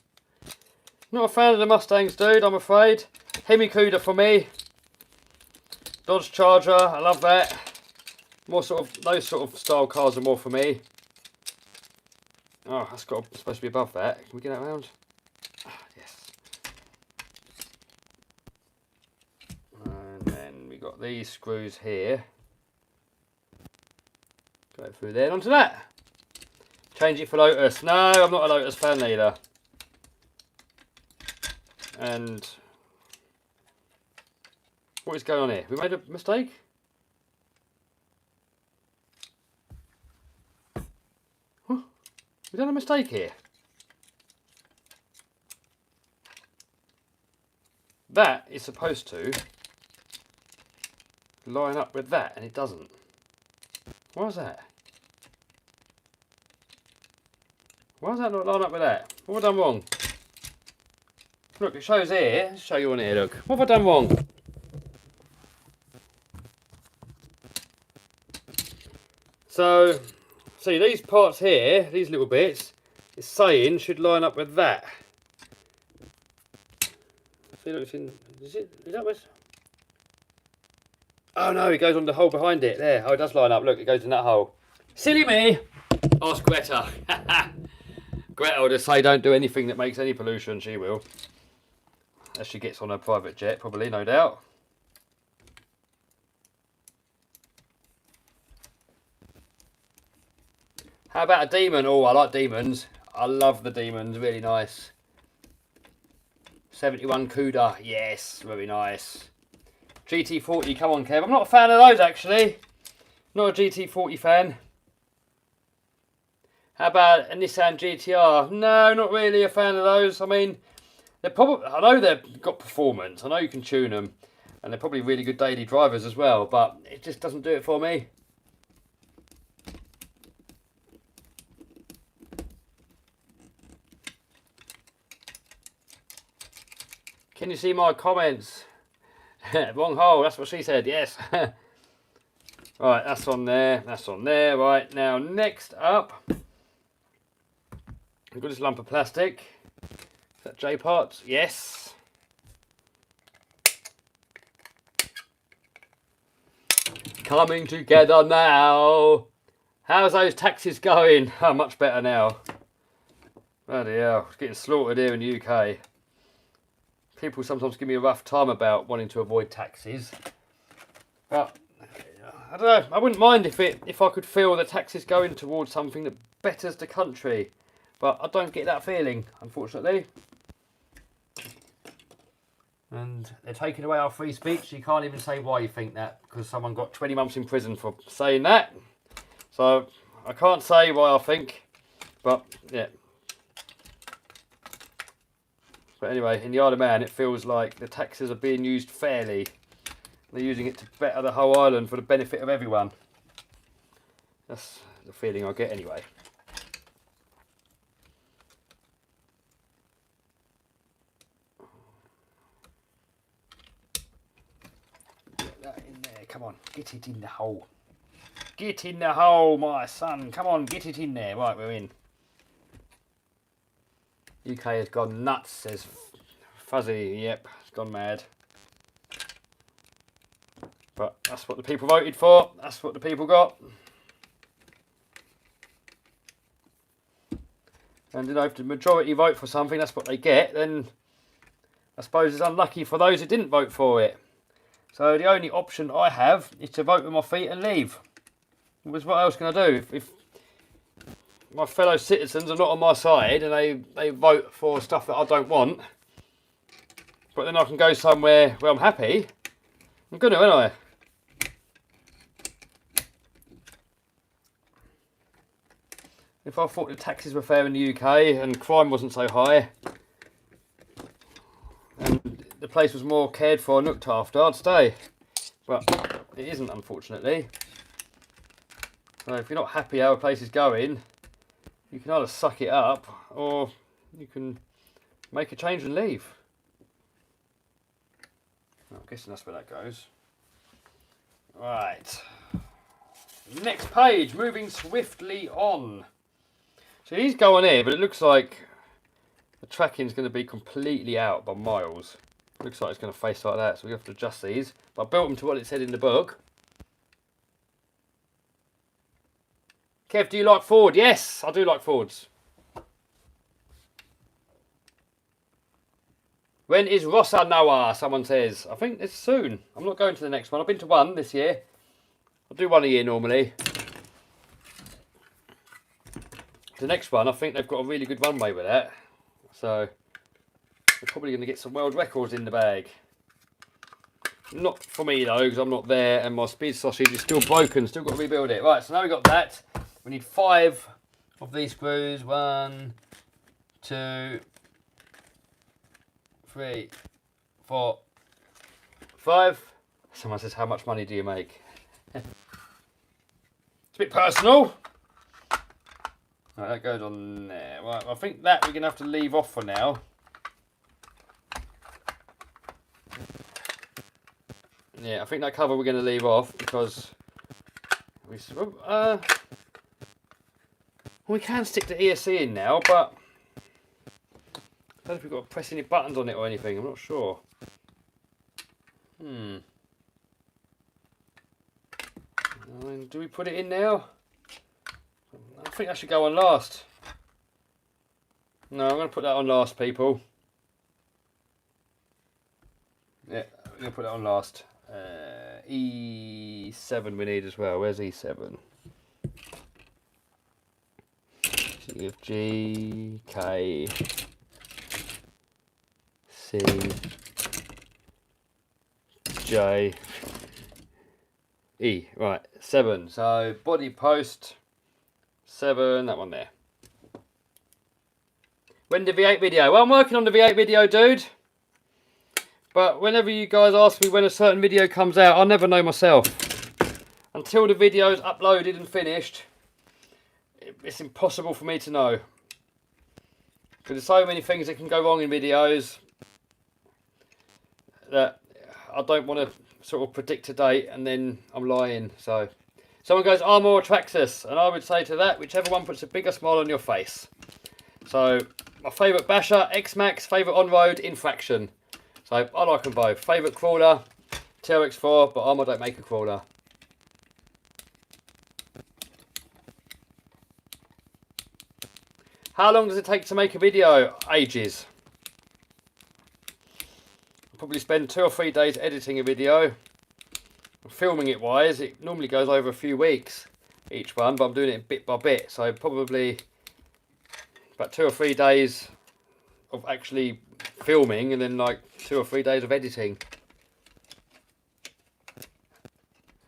Not a fan of the Mustangs, dude, I'm afraid. Hemi Cuda for me. Dodge Charger, I love that. More sort of, those sort of style cars are more for me. Oh, that's supposed to be above that. Can we get that round? Ah, yes. And then we got these screws here. Go through there and onto that. Change it for Lotus. No, I'm not a Lotus fan either. And what is going on here? We made a mistake? Huh? We've done a mistake here. That is supposed to line up with that and it doesn't. Why is that? Why does that not line up with that? What have I done wrong? Look, it shows here. Let's show you on here, look. What have I done wrong? So, see, these parts here, these little bits, it's saying should line up with that. See, look, it's in, is that what's... Oh no, it goes on the hole behind it, there. Oh, it does line up, look, it goes in that hole. Silly me! Ask Greta. Greta will just say don't do anything that makes any pollution, she will. As she gets on her private jet, probably, no doubt. How about a demon? Oh, I like demons. I love the demons, really nice. 71 CUDA, yes, very nice. GT40, come on Kev. I'm not a fan of those actually. Not a GT40 fan. How about a Nissan GTR? No, not really a fan of those. I mean, they're probably, I know they've got performance. I know you can tune them. And they're probably really good daily drivers as well. But it just doesn't do it for me. Can you see my comments? Wrong hole, that's what she said, yes. Right, that's on there, that's on there. Right, now next up, I've got this lump of plastic. Is that J parts? Yes. Coming together now. How's those taxis going? Oh, much better now. Bloody hell, it's getting slaughtered here in the UK. People sometimes give me a rough time about wanting to avoid taxes. But I don't know, I wouldn't mind if I could feel the taxes going towards something that betters the country. But I don't get that feeling, unfortunately. And they're taking away our free speech. You can't even say why you think that, because someone got 20 months in prison for saying that. So I can't say why I think, but yeah. But anyway, in the Isle of Man, it feels like the taxes are being used fairly. They're using it to better the whole island for the benefit of everyone. That's the feeling I get anyway. Get that in there, come on, get it in the hole. Get in the hole, my son, come on, get it in there. Right, we're in. UK has gone nuts, says Fuzzy. Yep, it's gone mad. But that's what the people voted for. That's what the people got. And you know, if the majority vote for something, that's what they get, then I suppose it's unlucky for those who didn't vote for it. So the only option I have is to vote with my feet and leave. Because what else can I do? If my fellow citizens are not on my side and they vote for stuff that I don't want, but then I can go somewhere where I'm happy, I'm gonna, aren't I? If I thought the taxes were fair in the UK and crime wasn't so high and the place was more cared for and looked after, I'd stay. But it isn't, unfortunately. So if you're not happy how a place is going, you can either suck it up or you can make a change and leave. I'm guessing that's where that goes. Right. Next page, moving swiftly on. So these go on here, but it looks like the tracking's going to be completely out by miles. Looks like it's going to face like that, so we have to adjust these. But I built them to what it said in the book. Kev, do you like Ford? Yes, I do like Fords. When is Rossa Noah? Someone says. I think it's soon. I'm not going to the next one. I've been to one this year. I do one a year normally. The next one, I think they've got a really good runway with that. So, we're probably going to get some world records in the bag. Not for me though, because I'm not there and my speed sausage is still broken. Still got to rebuild it. Right, so now we've got that. We need 5 of these screws. 1, 2, 3, 4, 5. Someone says, how much money do you make? It's a bit personal. Right, that goes on there. Right, I think that we're going to have to leave off for now. Yeah, I think that cover we're going to leave off because we can stick the ESC in now, but I don't know if we've got to press any buttons on it or anything. I'm not sure. Do we put it in now? I think that should go on last. No, I'm going to put that on last, people. Yeah, I'm going to put that on last. E7 we need as well. Where's E7? G, K, C, J, E. Right, 7. So body post 7, that one there. When the V8 video? Well, I'm working on the V8 video, dude. But whenever you guys ask me when a certain video comes out, I'll never know myself. Until the video's uploaded and finished, it's impossible for me to know. Because there's so many things that can go wrong in videos that I don't want to sort of predict a date and then I'm lying. So someone goes, Armour or Traxxas? And I would say to that, whichever one puts a bigger smile on your face. So my favourite basher, X-Max, favourite on-road, Infraction. So I like them both. Favourite crawler, TRX4, but Armour don't make a crawler. How long does it take to make a video? Ages. I'll probably spend 2 or 3 days editing a video. Filming it wise, it normally goes over a few weeks each one, but I'm doing it bit by bit. So probably about 2 or 3 days of actually filming and then like 2 or 3 days of editing.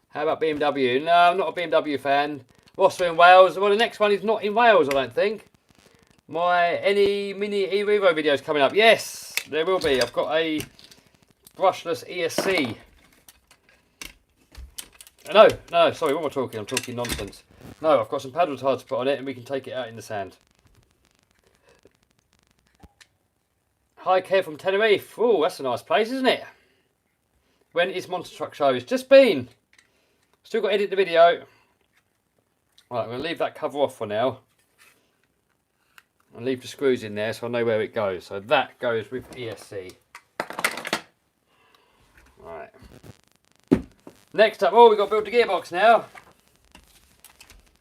How about BMW? No, I'm not a BMW fan. What's in Wales? Well, the next one is not in Wales, I don't think. Any mini e-Revo videos coming up? Yes, there will be. I've got a brushless ESC. No, sorry, what am I talking? I'm talking nonsense. No, I've got some paddle tires to put on it and we can take it out in the sand. Hi, Kev from Tenerife. Oh, that's a nice place, isn't it? When is Monster Truck shows? Just been. Still got to edit the video. Right, I'm going to leave that cover off for now. And leave the screws in there so I know where it goes. So that goes with ESC. Right. Next up, we've got to build the gearbox now.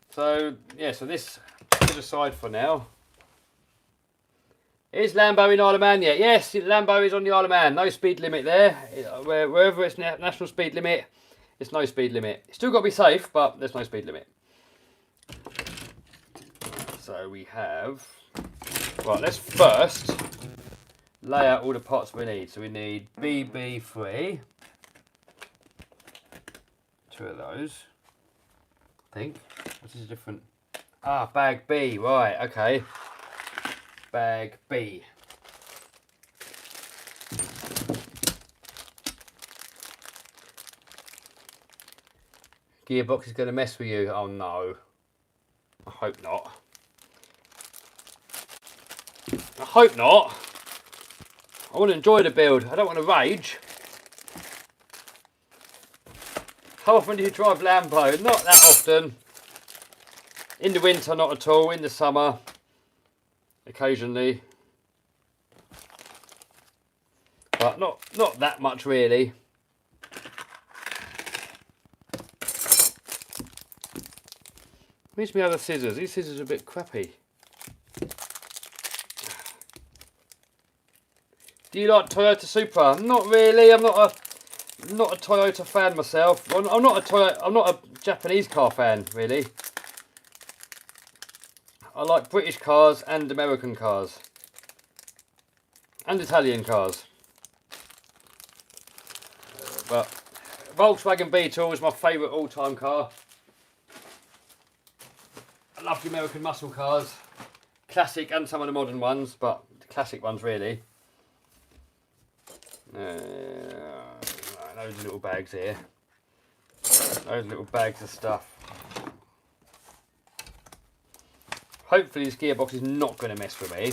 So, yeah, so this to the side for now. Is Lambo in Isle of Man yet? Yes, Lambo is on the Isle of Man. No speed limit there. Wherever it's national speed limit, it's no speed limit. It's still got to be safe, but there's no speed limit. So we have... Right, let's first lay out all the parts we need. So we need BB3. 2 of those. I think. What is different? Ah, bag B. Right, okay. Bag B. Gearbox is going to mess with you. Oh no. I hope not. I hope not. I want to enjoy the build. I don't want to rage. How often do you drive Lambo? Not that often. In the winter, not at all. In the summer, occasionally. But not that much really. Where's my other scissors? These scissors are a bit crappy. Do you like Toyota Supra? Not really. I'm not a Toyota fan myself. I'm not a Japanese car fan really. I like British cars and American cars. And Italian cars. But Volkswagen Beetle is my favourite all-time car. I love the American muscle cars. Classic and some of the modern ones, but the classic ones really. Those little bags here. Those little bags of stuff. Hopefully this Gearbox is not going to mess with me.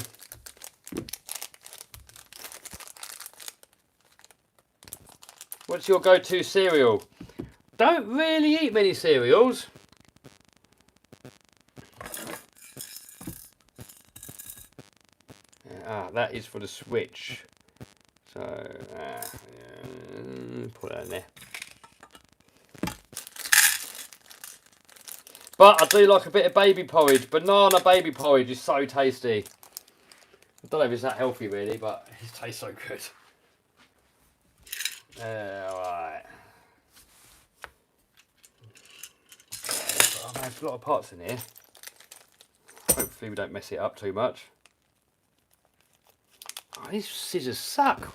What's your go-to cereal? Don't really eat many cereals. That is for the Switch. So, put that in there. But I do like a bit of baby porridge. Banana baby porridge is so tasty. I don't know if it's that healthy really, but it tastes so good. Alright. Oh, there's a lot of parts in here. Hopefully we don't mess it up too much. Oh, these scissors suck.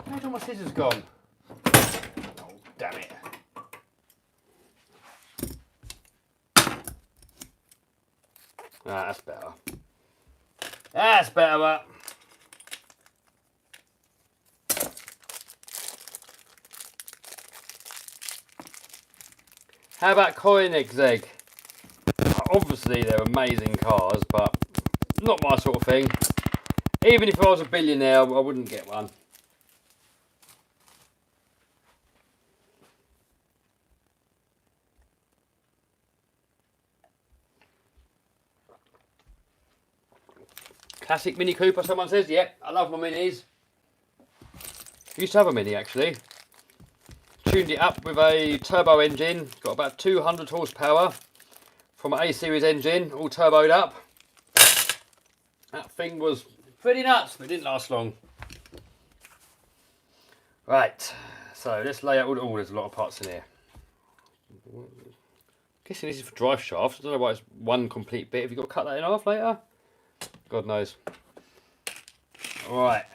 Where's all my scissors gone? Oh, damn it. That's better. That's better. How about Koenigsegg? Obviously they're amazing cars, but not my sort of thing. Even if I was a billionaire, I wouldn't get one. Classic Mini Cooper, someone says. Yep, I love my Minis. Used to have a Mini actually. Tuned it up with a turbo engine. Got about 200 horsepower from an A-series engine, all turboed up. That thing was pretty nuts, but it didn't last long. Right, so let's lay out all there's a lot of parts in here. I'm guessing this is for drive shafts. I don't know why it's one complete bit. Have you got to cut that in half later? God knows. Alright,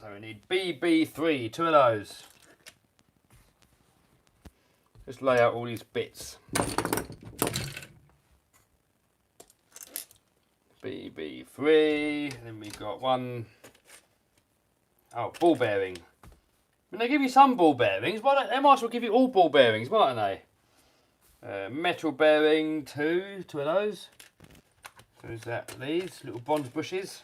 so we need BB3, 2 of those. Let's lay out all these bits. BB3, then we've got one, ball bearing. When they give you some ball bearings, they might as well give you all ball bearings, mightn't they? Metal bearing, two of those. So is that these little bond bushes?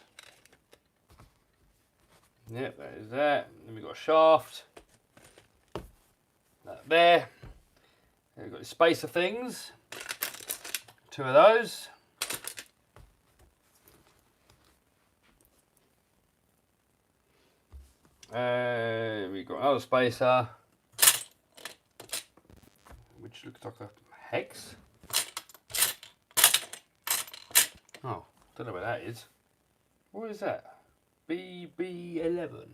Yep, that is that. Then we've got a shaft. That there. Then we've got the spacer things. 2 of those. We've got another spacer, which looks like a hex. Oh, don't know what that is. What is that? BB11.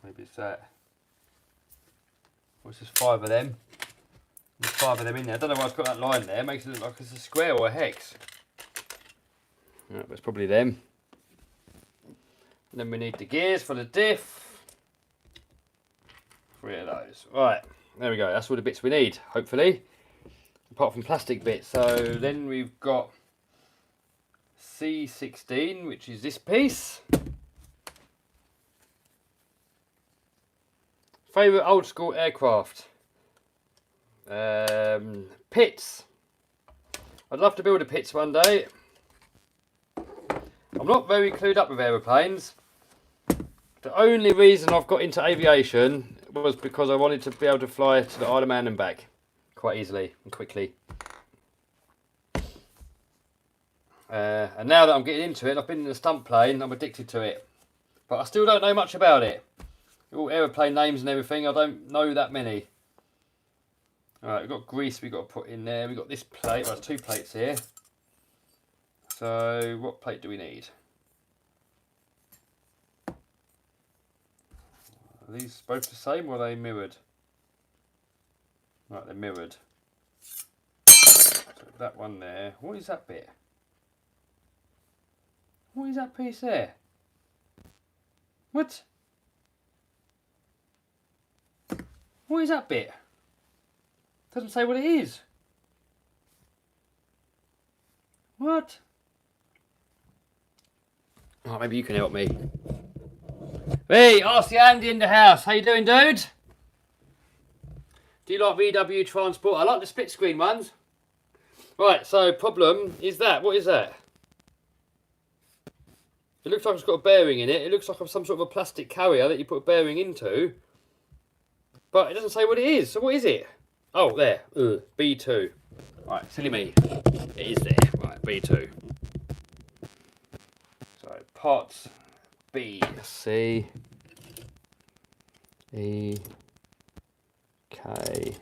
Maybe it's that. What's this? 5 of them. There's 5 of them in there. I don't know why I've got that line there. It makes it look like it's a square or a hex. Right, but it's probably them. And then we need the gears for the diff. 3 of those. Right, there we go. That's all the bits we need, hopefully. Apart from plastic bits. So then we've got C16, which is this piece. Favourite old school aircraft. Pits. I'd love to build a Pits one day. I'm not very clued up with aeroplanes. The only reason I've got into aviation was because I wanted to be able to fly to the Isle of Man and back quite easily and quickly. And now that I'm getting into it, I've been in a stunt plane, I'm addicted to it. But I still don't know much about it. All aeroplane names and everything, I don't know that many. Alright, we've got grease we've got to put in there. We've got this plate, well, there's 2 plates here. So, what plate do we need? Are these both the same or are they mirrored? Right, they're mirrored. So that one there. What is that bit? What is that piece there? What? What is that bit? Doesn't say what it is. What? Oh, maybe you can help me. Hey, RC Andy in the house. How you doing, dude? Do you like VW Transport? I like the split screen ones. Right, so problem is that. What is that? It looks like it's got a bearing in it. It looks like some sort of a plastic carrier that you put a bearing into. But it doesn't say what it is. So what is it? Oh, there. B2. Right, silly me. It is there. Right, B2. So, pots. B. C. E. K.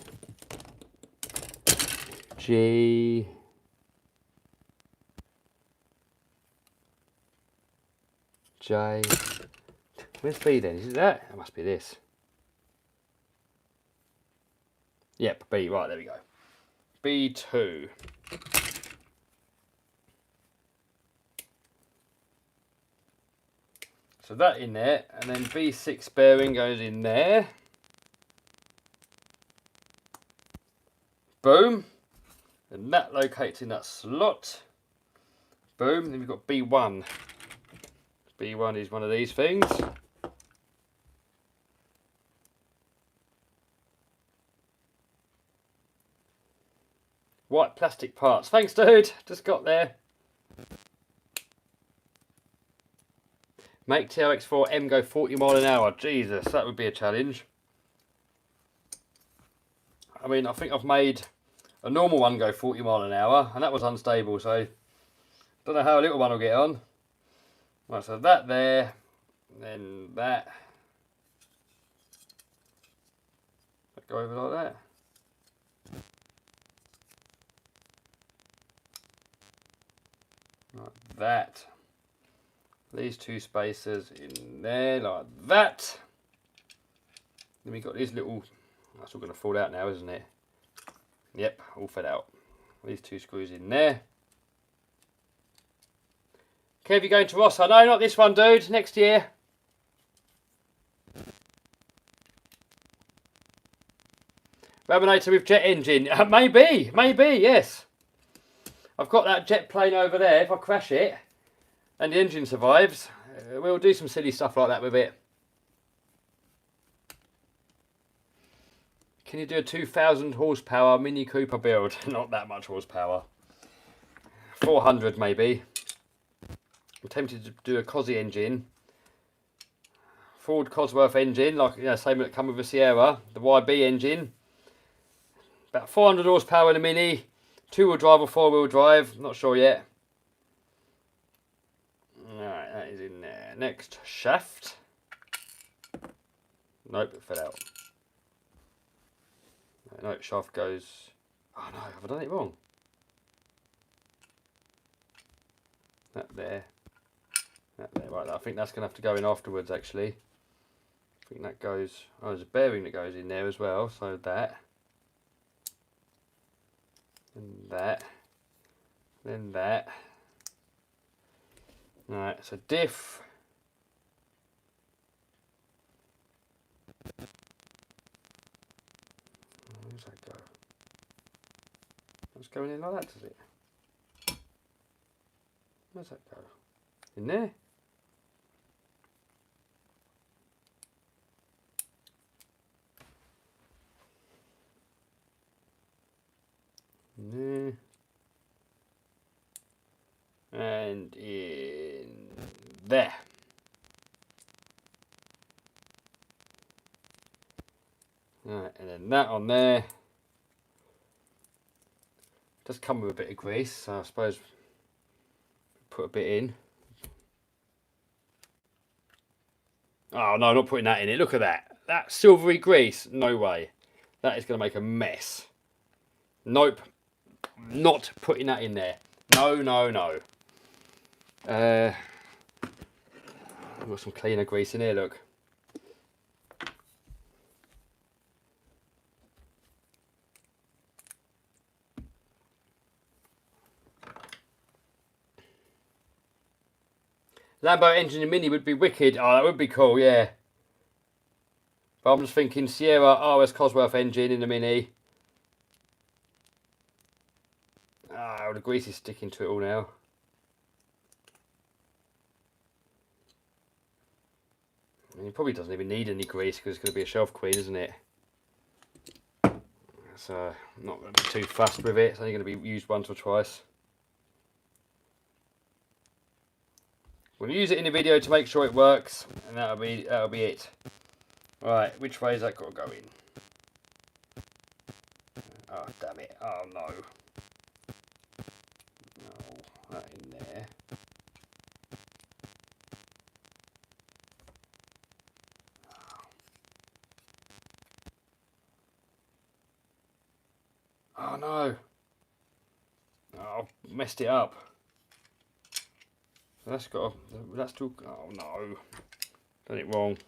G. J. Where's B then? Is it that? It must be this. Yep, B. Right, there we go. B2. So that in there, and then B6 bearing goes in there. Boom. And that locates in that slot. Boom. Then we've got B1. B1 is one of these things. White plastic parts. Thanks, dude. Just got there. Make TRX4M go 40 mile an hour. Jesus, that would be a challenge. I mean, I think I've made a normal one go 40 mile an hour, and that was unstable, so don't know how a little one will get on. Right, so that there, then that. Go over like that. Like that. These two spacers in there, like that. Then we got these little, that's all going to fall out now, isn't it? Yep, all fed out. These two screws in there. Kev, you going to Ross? No, not this one, dude. Next year. Raminator with jet engine. Maybe, yes. I've got that jet plane over there. If I crash it and the engine survives, we'll do some silly stuff like that with it. Can you do a 2,000 horsepower Mini Cooper build? Not that much horsepower. 400 maybe. I'm tempted to do a Cosy engine. Ford Cosworth engine, like, you know, same that come with the Sierra. The YB engine. About 400 horsepower in a Mini. 2-wheel drive or 4-wheel drive. Not sure yet. Alright, that is in there. Next, shaft. Nope, it fell out. No, shaft goes... Oh no, have I done it wrong? That there. That there. Right, I think that's going to have to go in afterwards, actually. I think that goes... Oh, there's a bearing that goes in there as well, so that. And that. Then that. Alright, so diff. Where does that go? That's going in like that, does it? Where's that go? In there? In there. And in there. Right, and then that on there. Does come with a bit of grease, so I suppose put a bit in. Oh no, not putting that in it. Look at that. That silvery grease. No way. That is going to make a mess. Nope. Not putting that in there. No, no, no. I've got some cleaner grease in here, look. Lambo engine in Mini would be wicked. Oh, that would be cool, yeah. But I'm just thinking Sierra RS Cosworth engine in the Mini. Ah, the grease is sticking to it all now. And it probably doesn't even need any grease because it's going to be a shelf queen, isn't it? So I'm not going to be too fussed with it. It's only going to be used once or twice. We'll use it in the video to make sure it works, and that'll be it. Right, which way has that got to go in? Oh damn it! Oh no! No, that in there. Oh no! Oh, I've messed it up. That's got. That's too. Oh no! Done it wrong.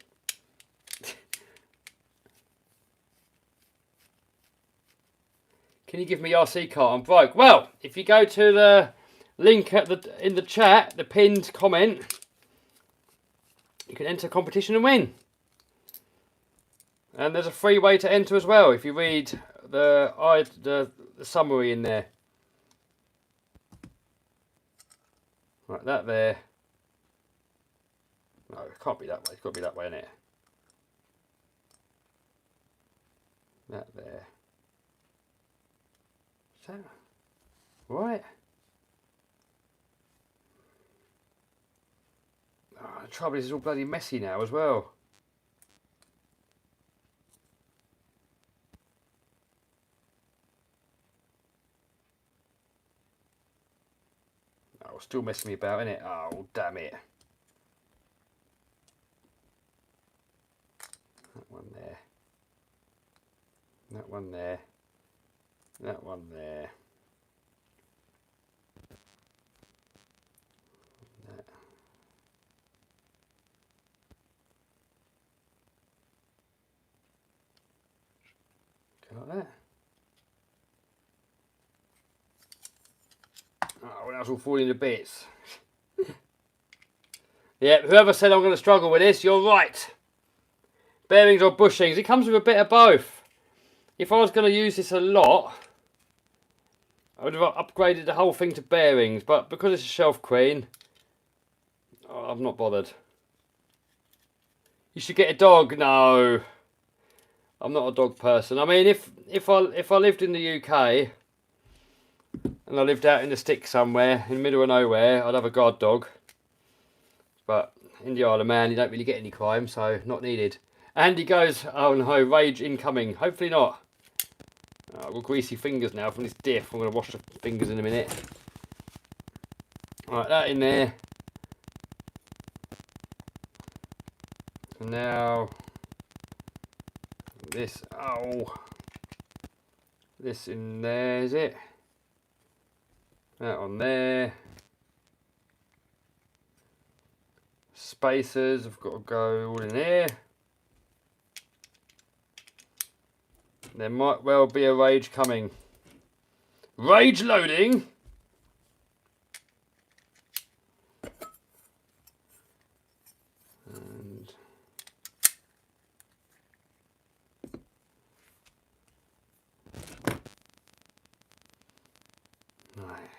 Can you give me your RC cart? I'm broke. Well, if you go to the link in the chat, the pinned comment, you can enter a competition and win. And there's a free way to enter as well if you read the summary in there. Right, that there. No, it can't be that way. It's got to be that way, innit? That there. Is that right? Oh, the trouble is it's all bloody messy now as well. Oh, still messing me about, innit? Oh, damn it. That one there. That one there. That one there. That. Go like that. Oh, now it's all falling to bits. Yeah, whoever said I'm going to struggle with this, you're right. Bearings or bushings, it comes with a bit of both. If I was going to use this a lot, I would have upgraded the whole thing to bearings, but because it's a shelf queen, I'm not bothered. You should get a dog. No, I'm not a dog person. I mean, if I lived in the UK and I lived out in the sticks somewhere in the middle of nowhere, I'd have a guard dog. But in the Isle of Man, you don't really get any crime, so not needed. Andy goes, oh no, rage incoming. Hopefully not. Oh, I've got greasy fingers now from this diff. I'm going to wash the fingers in a minute. Right, that in there. So now, this, oh, this in there, is it? That on there. Spacers have got to go all in there. There might well be a rage coming. Rage loading! And right.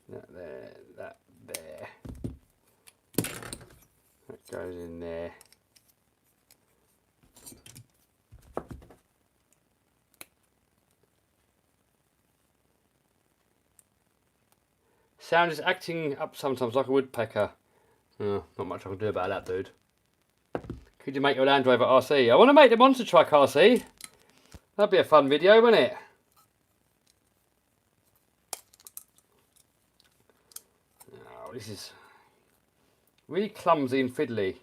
That there, that there. That goes in there. Sound is acting up sometimes like a woodpecker. Oh, not much I can do about that, dude. Could you make your Land Rover RC? I want to make the monster truck RC. That'd be a fun video, wouldn't it? Oh, this is really clumsy and fiddly.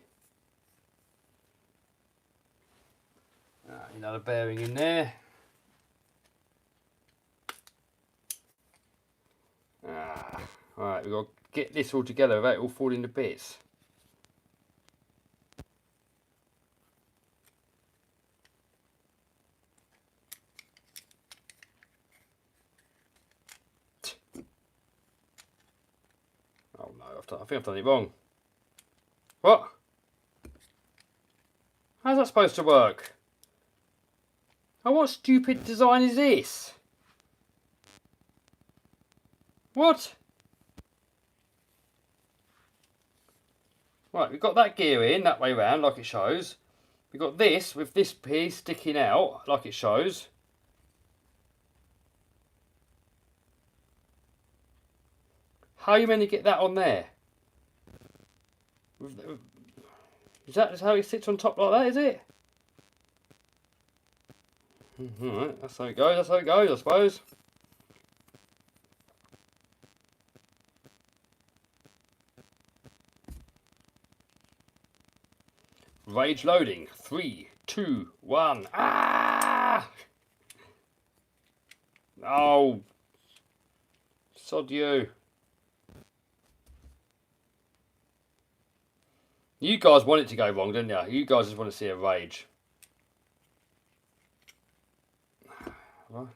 Another bearing in there. Alright, we've got to get this all together without it all falling to bits. Oh no, I think I've done it wrong. What? How's that supposed to work? Oh, what stupid design is this? What? Right, we've got that gear in that way round like it shows. We've got this with this piece sticking out like it shows. How are you meant to get that on there? Is that just how it sits on top like that, is it? Alright, that's how it goes, that's how it goes, I suppose. Rage loading. 3, 2, 1. Ah! Oh. Sod you. You guys want it to go wrong, don't you? You guys just want to see a rage. Right.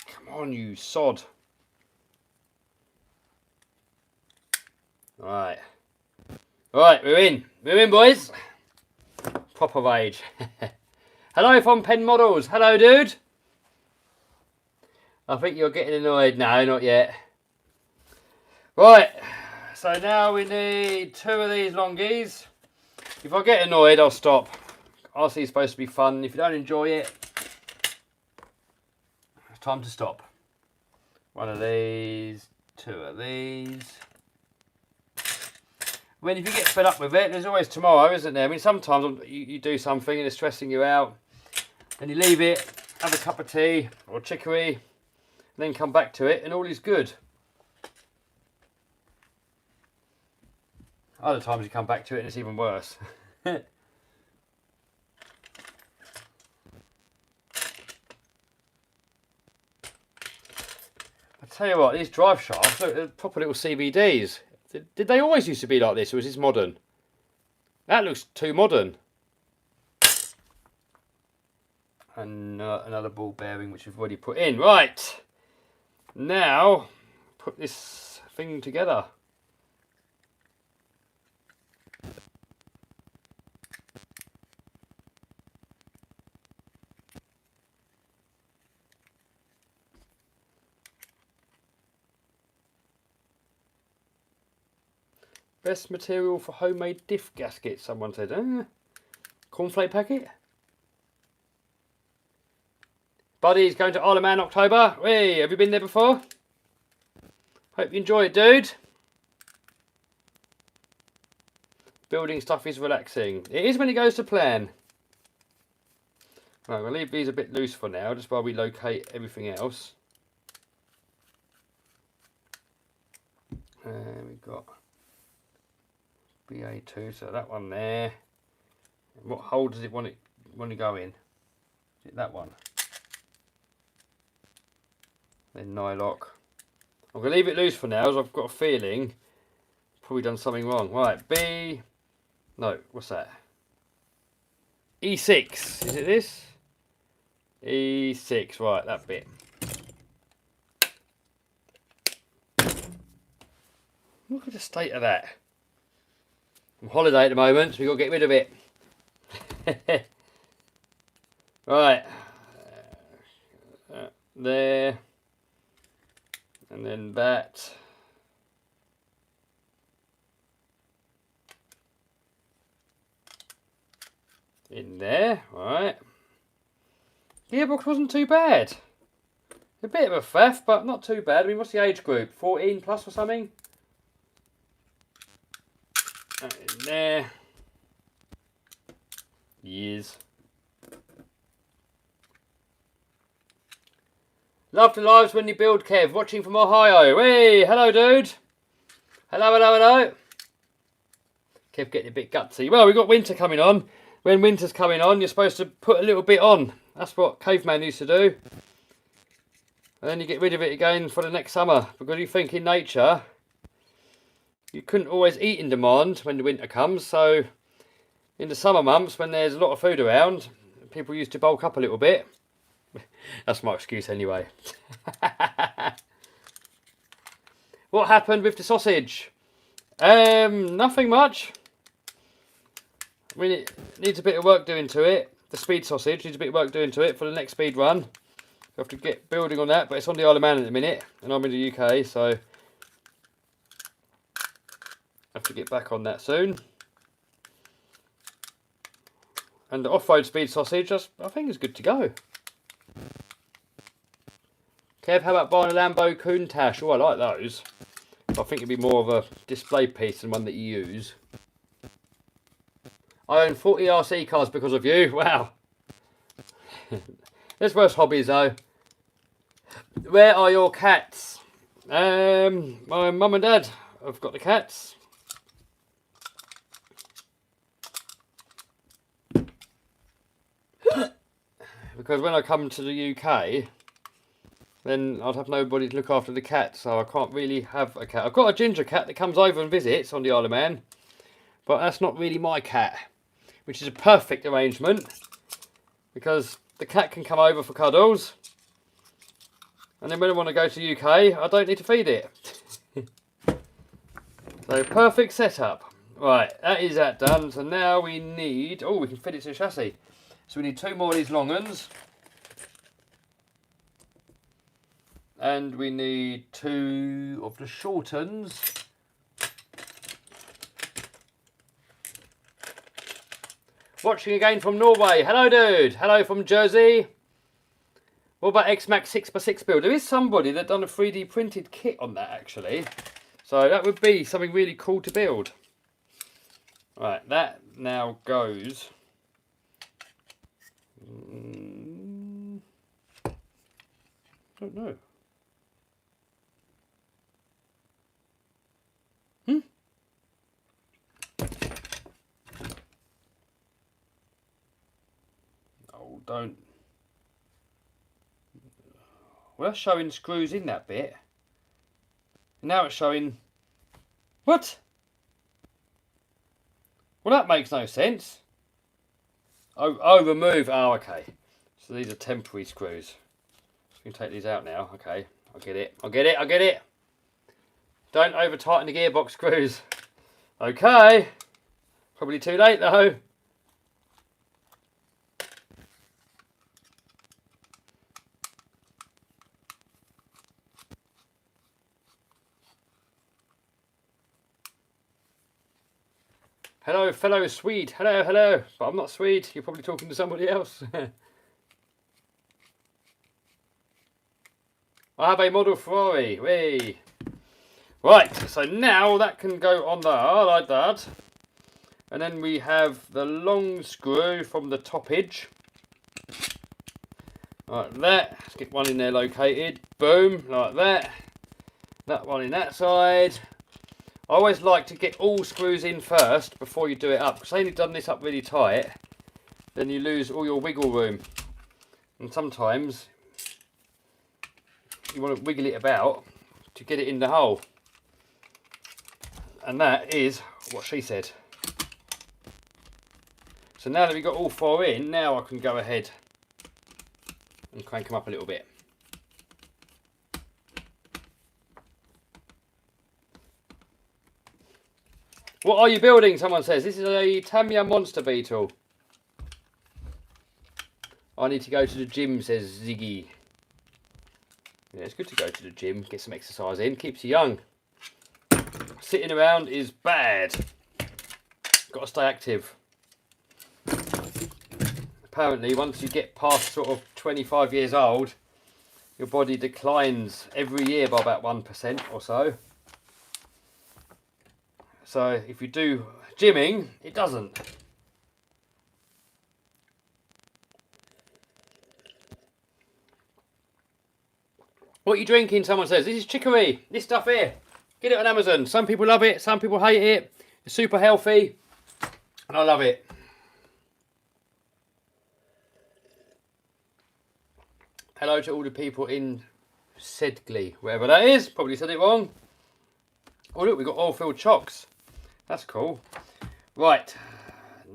Come on, you sod. Right. Right, we're in. We're in, boys. Proper rage. Hello from Pen Models. Hello, dude. I think you're getting annoyed. No, not yet. Right. So now we need 2 of these longies. If I get annoyed, I'll stop. RC is supposed to be fun. If you don't enjoy it, it's time to stop. 1 of these, 2 of these. I mean, if you get fed up with it, there's always tomorrow, isn't there? I mean, sometimes you do something and it's stressing you out, and you leave it, have a cup of tea or chicory, and then come back to it, and all is good. Other times you come back to it and it's even worse. I tell you what, these drive shafts, look, they're proper little CVDs. Did they always used to be like this, or is this modern? That looks too modern. And another ball bearing, which we've already put in. Right, now put this thing together. Best material for homemade diff gaskets, someone said. Cornflake packet. Buddy's going to Isle of Man October. Hey, have you been there before? Hope you enjoy it, dude. Building stuff is relaxing. It is when it goes to plan. Right, we'll leave these a bit loose for now, just while we locate everything else. We've got BA2, so that one there. What hole does it want to go in? Is it that one? Then nylock. I'm going to leave it loose for now, as I've got a feeling I've probably done something wrong. Right, B. No, what's that? E6. Is it this? E6. Right, that bit. Look at the state of that. I'm on holiday at the moment, so we've got to get rid of it. Right. There. And then that. In there. Right. Gearbox wasn't too bad. A bit of a faff, but not too bad. I mean, what's the age group? 14 plus or something? That in there. Years. Love the lives when you build, Kev. Watching from Ohio. Hey, hello, dude. Hello, hello, hello. Kev getting a bit gutsy. Well, we've got winter coming on. When winter's coming on, you're supposed to put a little bit on. That's what caveman used to do. And then you get rid of it again for the next summer. Because you think in nature, you couldn't always eat in demand when the winter comes. So in the summer months, when there's a lot of food around, people used to bulk up a little bit. That's my excuse anyway. What happened with the sausage? Nothing much. I mean, it needs a bit of work doing to it. The speed sausage needs a bit of work doing to it for the next speed run. I have to get building on that, but it's on the Isle of Man at the minute, and I'm in the UK, so I have to get back on that soon. And the off-road speed sausage, I think is good to go. Kev, how about buying a Lambo Countach? Oh, I like those. I think it'd be more of a display piece than one that you use. I own 40 RC cars because of you. Wow. There's worse hobbies though. Where are your cats? My mum and dad have got the cats. Because when I come to the UK, then I'd have nobody to look after the cat, so I can't really have a cat. I've got a ginger cat that comes over and visits on the Isle of Man, but that's not really my cat, which is a perfect arrangement, because the cat can come over for cuddles, and then when I want to go to the UK, I don't need to feed it. So perfect setup. Right, that is that done. So now we need, oh, we can fit it to the chassis. So we need 2 more of these long ones. And we need 2 of the short ones. Watching again from Norway. Hello, dude. Hello from Jersey. What about X-Max 6x6 build? There is somebody that done a 3D printed kit on that, actually. So that would be something really cool to build. Right, that now goes... I don't know. Oh, don't. Well, that's showing screws in that bit. Now it's showing... What? Well, that makes no sense. Oh, remove. Oh, okay. So these are temporary screws. So we can take these out now. Okay, I get it. I get it. I get it. Don't over tighten the gearbox screws. Okay. Probably too late though. Hello, fellow Swede. Hello, hello. But I'm not Swede. You're probably talking to somebody else. I have a model Ferrari. Whee. Right, so now that can go on there like that. And then we have the long screw from the top edge. Like that. Let's get one in there located. Boom, like that. That one in that side. I always like to get all screws in first before you do it up. Because when you've done this up really tight, then you lose all your wiggle room. And sometimes you want to wiggle it about to get it in the hole. And that is what she said. So now that we've got all 4 in, now I can go ahead and crank them up a little bit. What are you building? Someone says. This is a Tamiya Monster Beetle. I need to go to the gym, says Ziggy. Yeah, it's good to go to the gym, get some exercise in, keeps you young. Sitting around is bad. Got to stay active. Apparently, once you get past sort of 25 years old, your body declines every year by about 1% or so. So if you do gymming, it doesn't. What are you drinking? Someone says. This is chicory. This stuff here. Get it on Amazon. Some people love it. Some people hate it. It's super healthy. And I love it. Hello to all the people in Sedgley, wherever that is. Probably said it wrong. Oh look, we've got oil-filled chocks. That's cool. Right.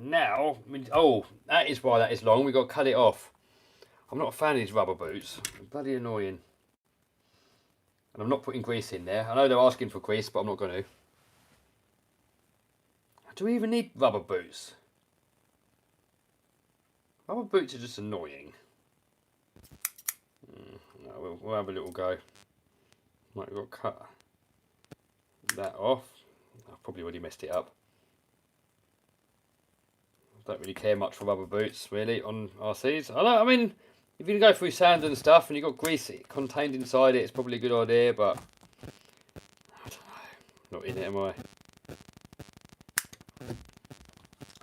Now, oh, that is why that is long. We've got to cut it off. I'm not a fan of these rubber boots. They're bloody annoying. And I'm not putting grease in there. I know they're asking for grease, but I'm not going to. Do we even need rubber boots? Rubber boots are just annoying. No, we'll have a little go. Might have got to cut that off. I've probably already messed it up. Don't really care much for rubber boots, really, on RCs. I mean, if you can go through sand and stuff and you've got grease contained inside it, it's probably a good idea, but I don't know. Not in it, am I?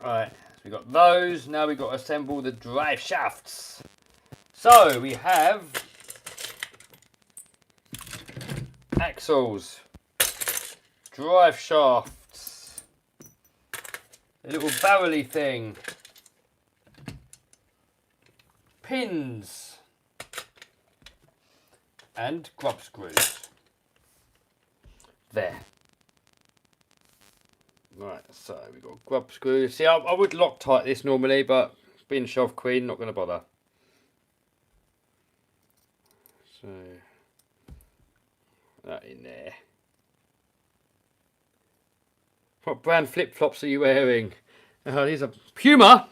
Alright, so we've got those. Now we've got to assemble the drive shafts. So we have axles, drive shafts, a little barrel-y thing, pins, and grub screws. There. Right, so we've got grub screws. See, I would Loctite this normally, but being Shelf Queen, not going to bother. So, that in there. What brand flip-flops are you wearing? Oh, these are Puma.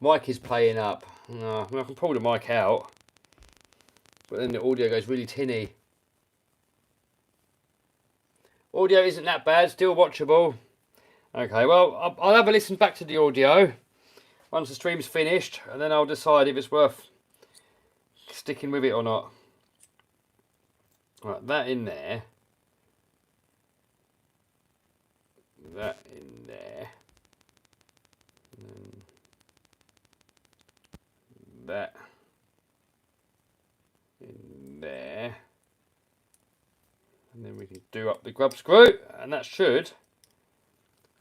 Mic is playing up. I mean, I can pull the mic out, but then the audio goes really tinny. Audio isn't that bad, still watchable. Okay, well, I'll have a listen back to the audio once the stream's finished, and then I'll decide if it's worth sticking with it or not. Right, that in there. That in there. And that in there. And then we can do up the grub screw, and that should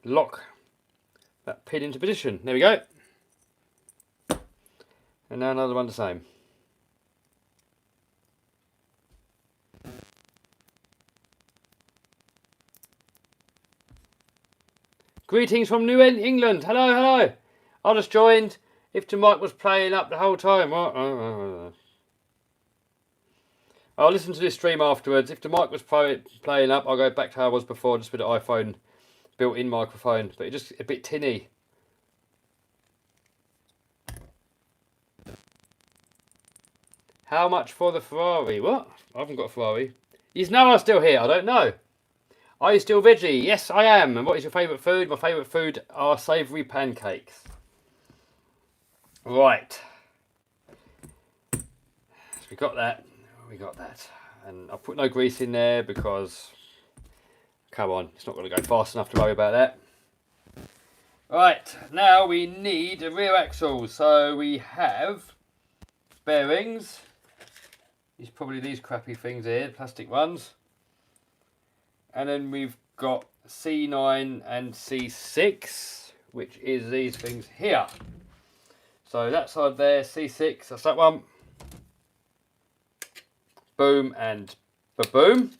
lock that pin into position. There we go. And now another one the same. Greetings from New England. Hello, hello. I just joined. If the mic was playing up the whole time. I'll listen to this stream afterwards. If the mic was playing up, I'll go back to how I was before, just with the iPhone built-in microphone. But it's just a bit tinny. How much for the Ferrari? What? I haven't got a Ferrari. Is Noah still here? I don't know. Are you still veggie? Yes, I am. And what is your favourite food? My favourite food are savoury pancakes. Right. So we got that. We got that. And I put no grease in there because, come on, it's not going to go fast enough to worry about that. Right, now we need a rear axle. So we have bearings. It's probably these crappy things here, plastic ones. And then we've got C9 and C6, which is these things here. So that side there, C6, that's that one. Boom and ba-boom.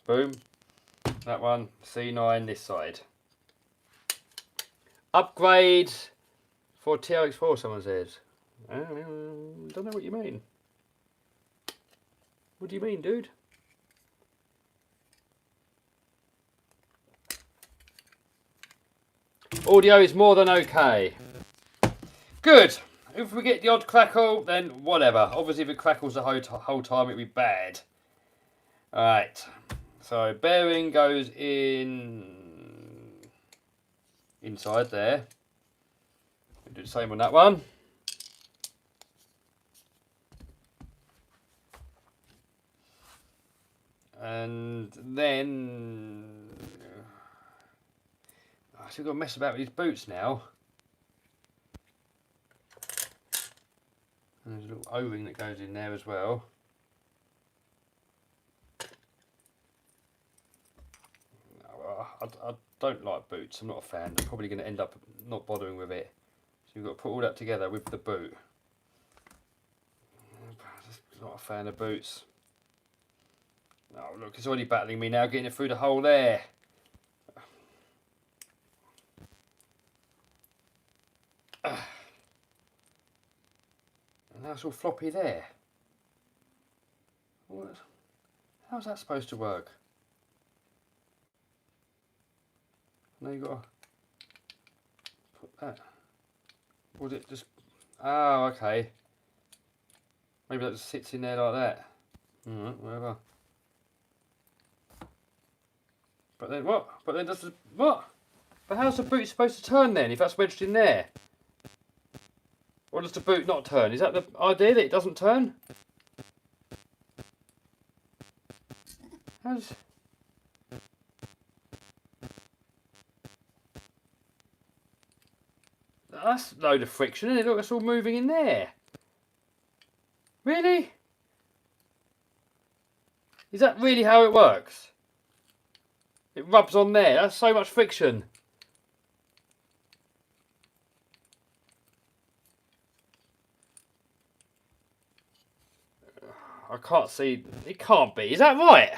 Boom. That one, C9 this side. Upgrade for TRX4, someone says. I don't know what you mean. What do you mean, dude? Audio is more than okay. Good. If we get the odd crackle, then whatever. Obviously, if it crackles the whole time, it'd be bad. Alright. So, bearing goes inside there. We'll do the same on that one. And then I've still got to mess about with these boots now. And there's a little O-ring that goes in there as well. I don't like boots. I'm not a fan. I'm probably going to end up not bothering with it. So you've got to put all that together with the boot. I'm not a fan of boots. Oh look, it's already battling me now, getting it through the hole there. And now it's all floppy there. What? How's that supposed to work? Now you've got to Was it just... Oh, okay. Maybe that just sits in there like that. Alright, whatever. But then what? But then does the... What? But how's the boot supposed to turn then, if that's wedged in there? Or does the boot not turn? Is that the idea, that it doesn't turn? How's... That's a load of friction, isn't it? Look, it's all moving in there. Really? Is that really how it works? It rubs on there. That's so much friction. I can't see. It can't be. Is that right?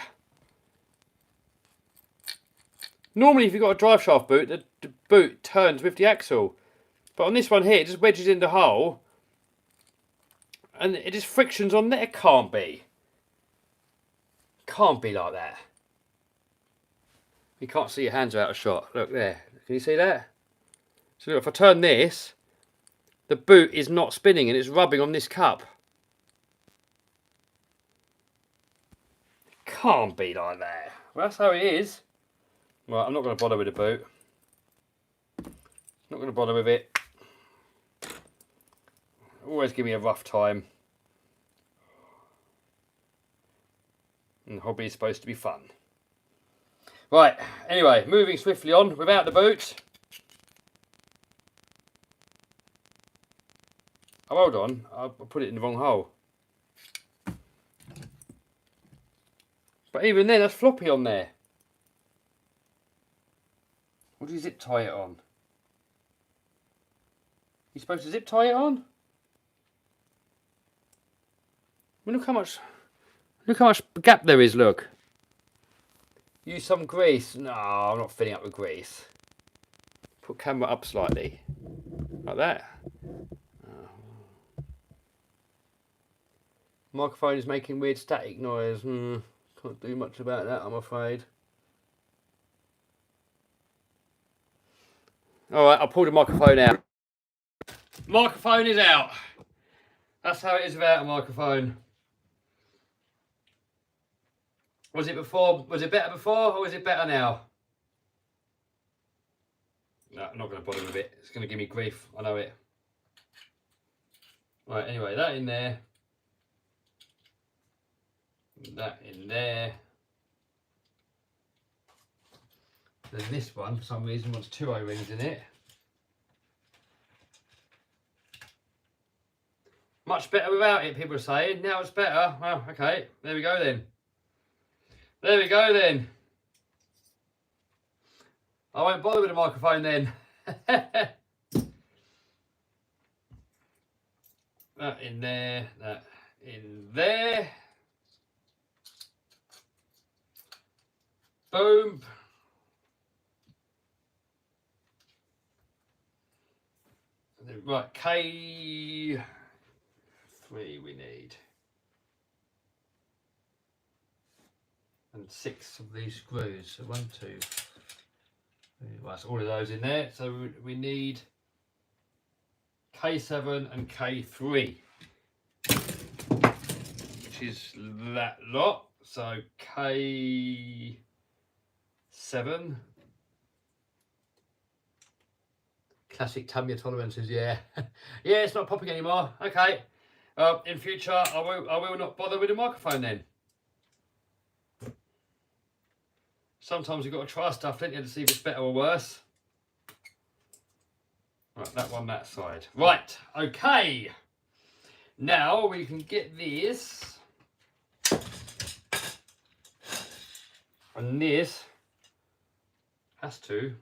Normally, if you've got a drive shaft boot, the boot turns with the axle. But on this one here, it just wedges in the hole. And it just frictions on there. It can't be. Can't be like that. You can't see your hands are out of shot. Look there. Can you see that? So look, if I turn this, the boot is not spinning and it's rubbing on this cup. Can't be like that. Well, that's how it is. Right, I'm not going to bother with the boot. Not going to bother with it. Always give me a rough time. And the hobby is supposed to be fun. Right, anyway, moving swiftly on without the boot. Oh, hold on, I put it in the wrong hole. But even then, that's floppy on there. What do you zip tie it on? You supposed to zip tie it on? I mean, look how much gap there is, look. Use some grease. No, I'm not filling up with grease. Put camera up slightly. Like that. Oh. Microphone is making weird static noise. Can't do much about that, I'm afraid. Alright, I'll pull the microphone out. Microphone is out. That's how it is without a microphone. Was it before? Was it better before, or is it better now? No, I'm not going to bother with it. It's going to give me grief. I know it. Right, anyway, that in there. That in there. Then this one, for some reason, wants 2 O-rings in it. Much better without it, people are saying. Now it's better. Well, okay. There we go then. There we go then. I won't bother with the microphone then. That in there, that in there. Boom. Right, K3 we need. And 6 of these screws. So 1, 2, 3. Well, that's all of those in there. So we need K7 and K3, which is that lot. So K7. Classic Tamiya tolerances, yeah. Yeah, it's not popping anymore. Okay. In future, I will not bother with the microphone then. Sometimes you've got to try stuff, don't you, to see if it's better or worse. Right, that one, that side. Right, okay. Now we can get this. And this has to.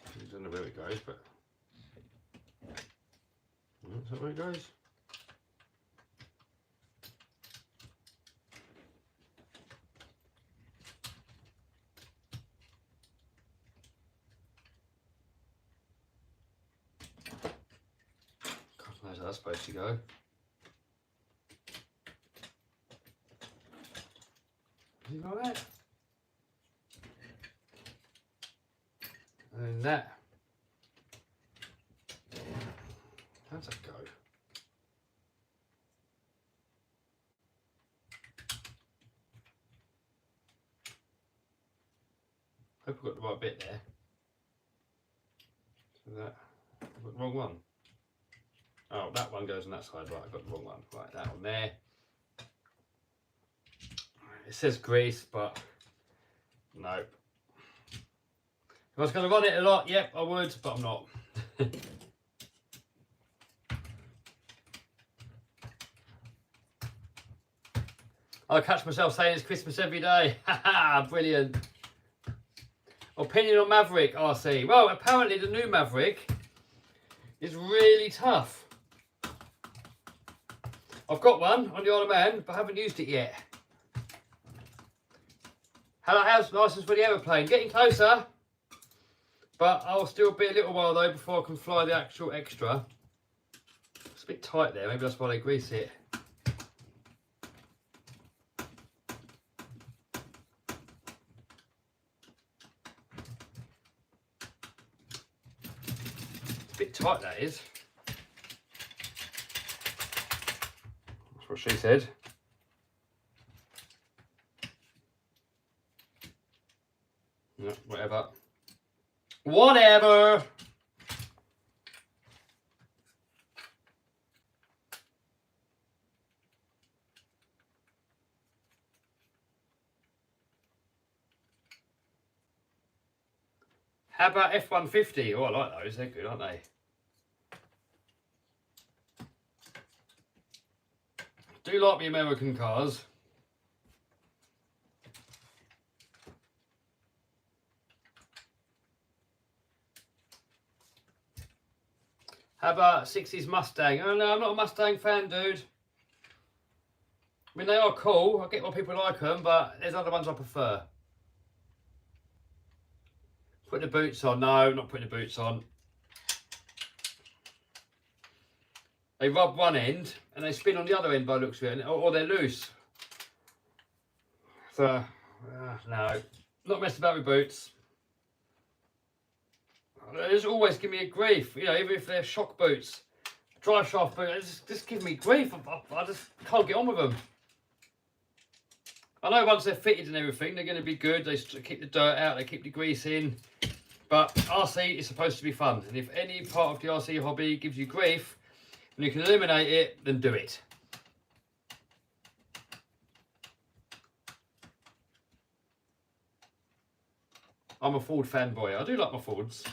I don't know where it goes, but. Is that where it goes? Where's that supposed to go? Is it like that? And that. How's that go? Hope I got the right bit there. So that, I've got the wrong one. Oh, that one goes on that side, right, I got the wrong one. Right, that one there. It says grease, but no. If I was going to run it a lot, yep, I would, but I'm not. I catch myself saying it's Christmas every day. Haha, brilliant. Opinion on Maverick, RC. Well, apparently the new Maverick is really tough. I've got one on the Isle of Man, but I haven't used it yet. How's license for the aeroplane? Getting closer, but I'll still be a little while though before I can fly the actual extra. It's a bit tight there, maybe that's why they grease it. It's a bit tight, that is. That's what she said. No, whatever. Whatever. How about F-150? Oh, I like those. They're good, aren't they? Do like the American cars. How about 60s Mustang? Oh no, I'm not a Mustang fan, dude. I mean, they are cool. I get why people like them, but there's other ones I prefer. Put the boots on. No, not putting the boots on. They rub one end and they spin on the other end by the looks of it, or they're loose. So, no, not messing about with boots. They just always give me a grief, you know, even if they're shock boots, drive shaft boots, just give me grief. I just can't get on with them. I know once they're fitted and everything, they're going to be good. They keep the dirt out, they keep the grease in. But RC is supposed to be fun. And if any part of the RC hobby gives you grief, and you can eliminate it, then do it. I'm a Ford fanboy. I do like my Fords.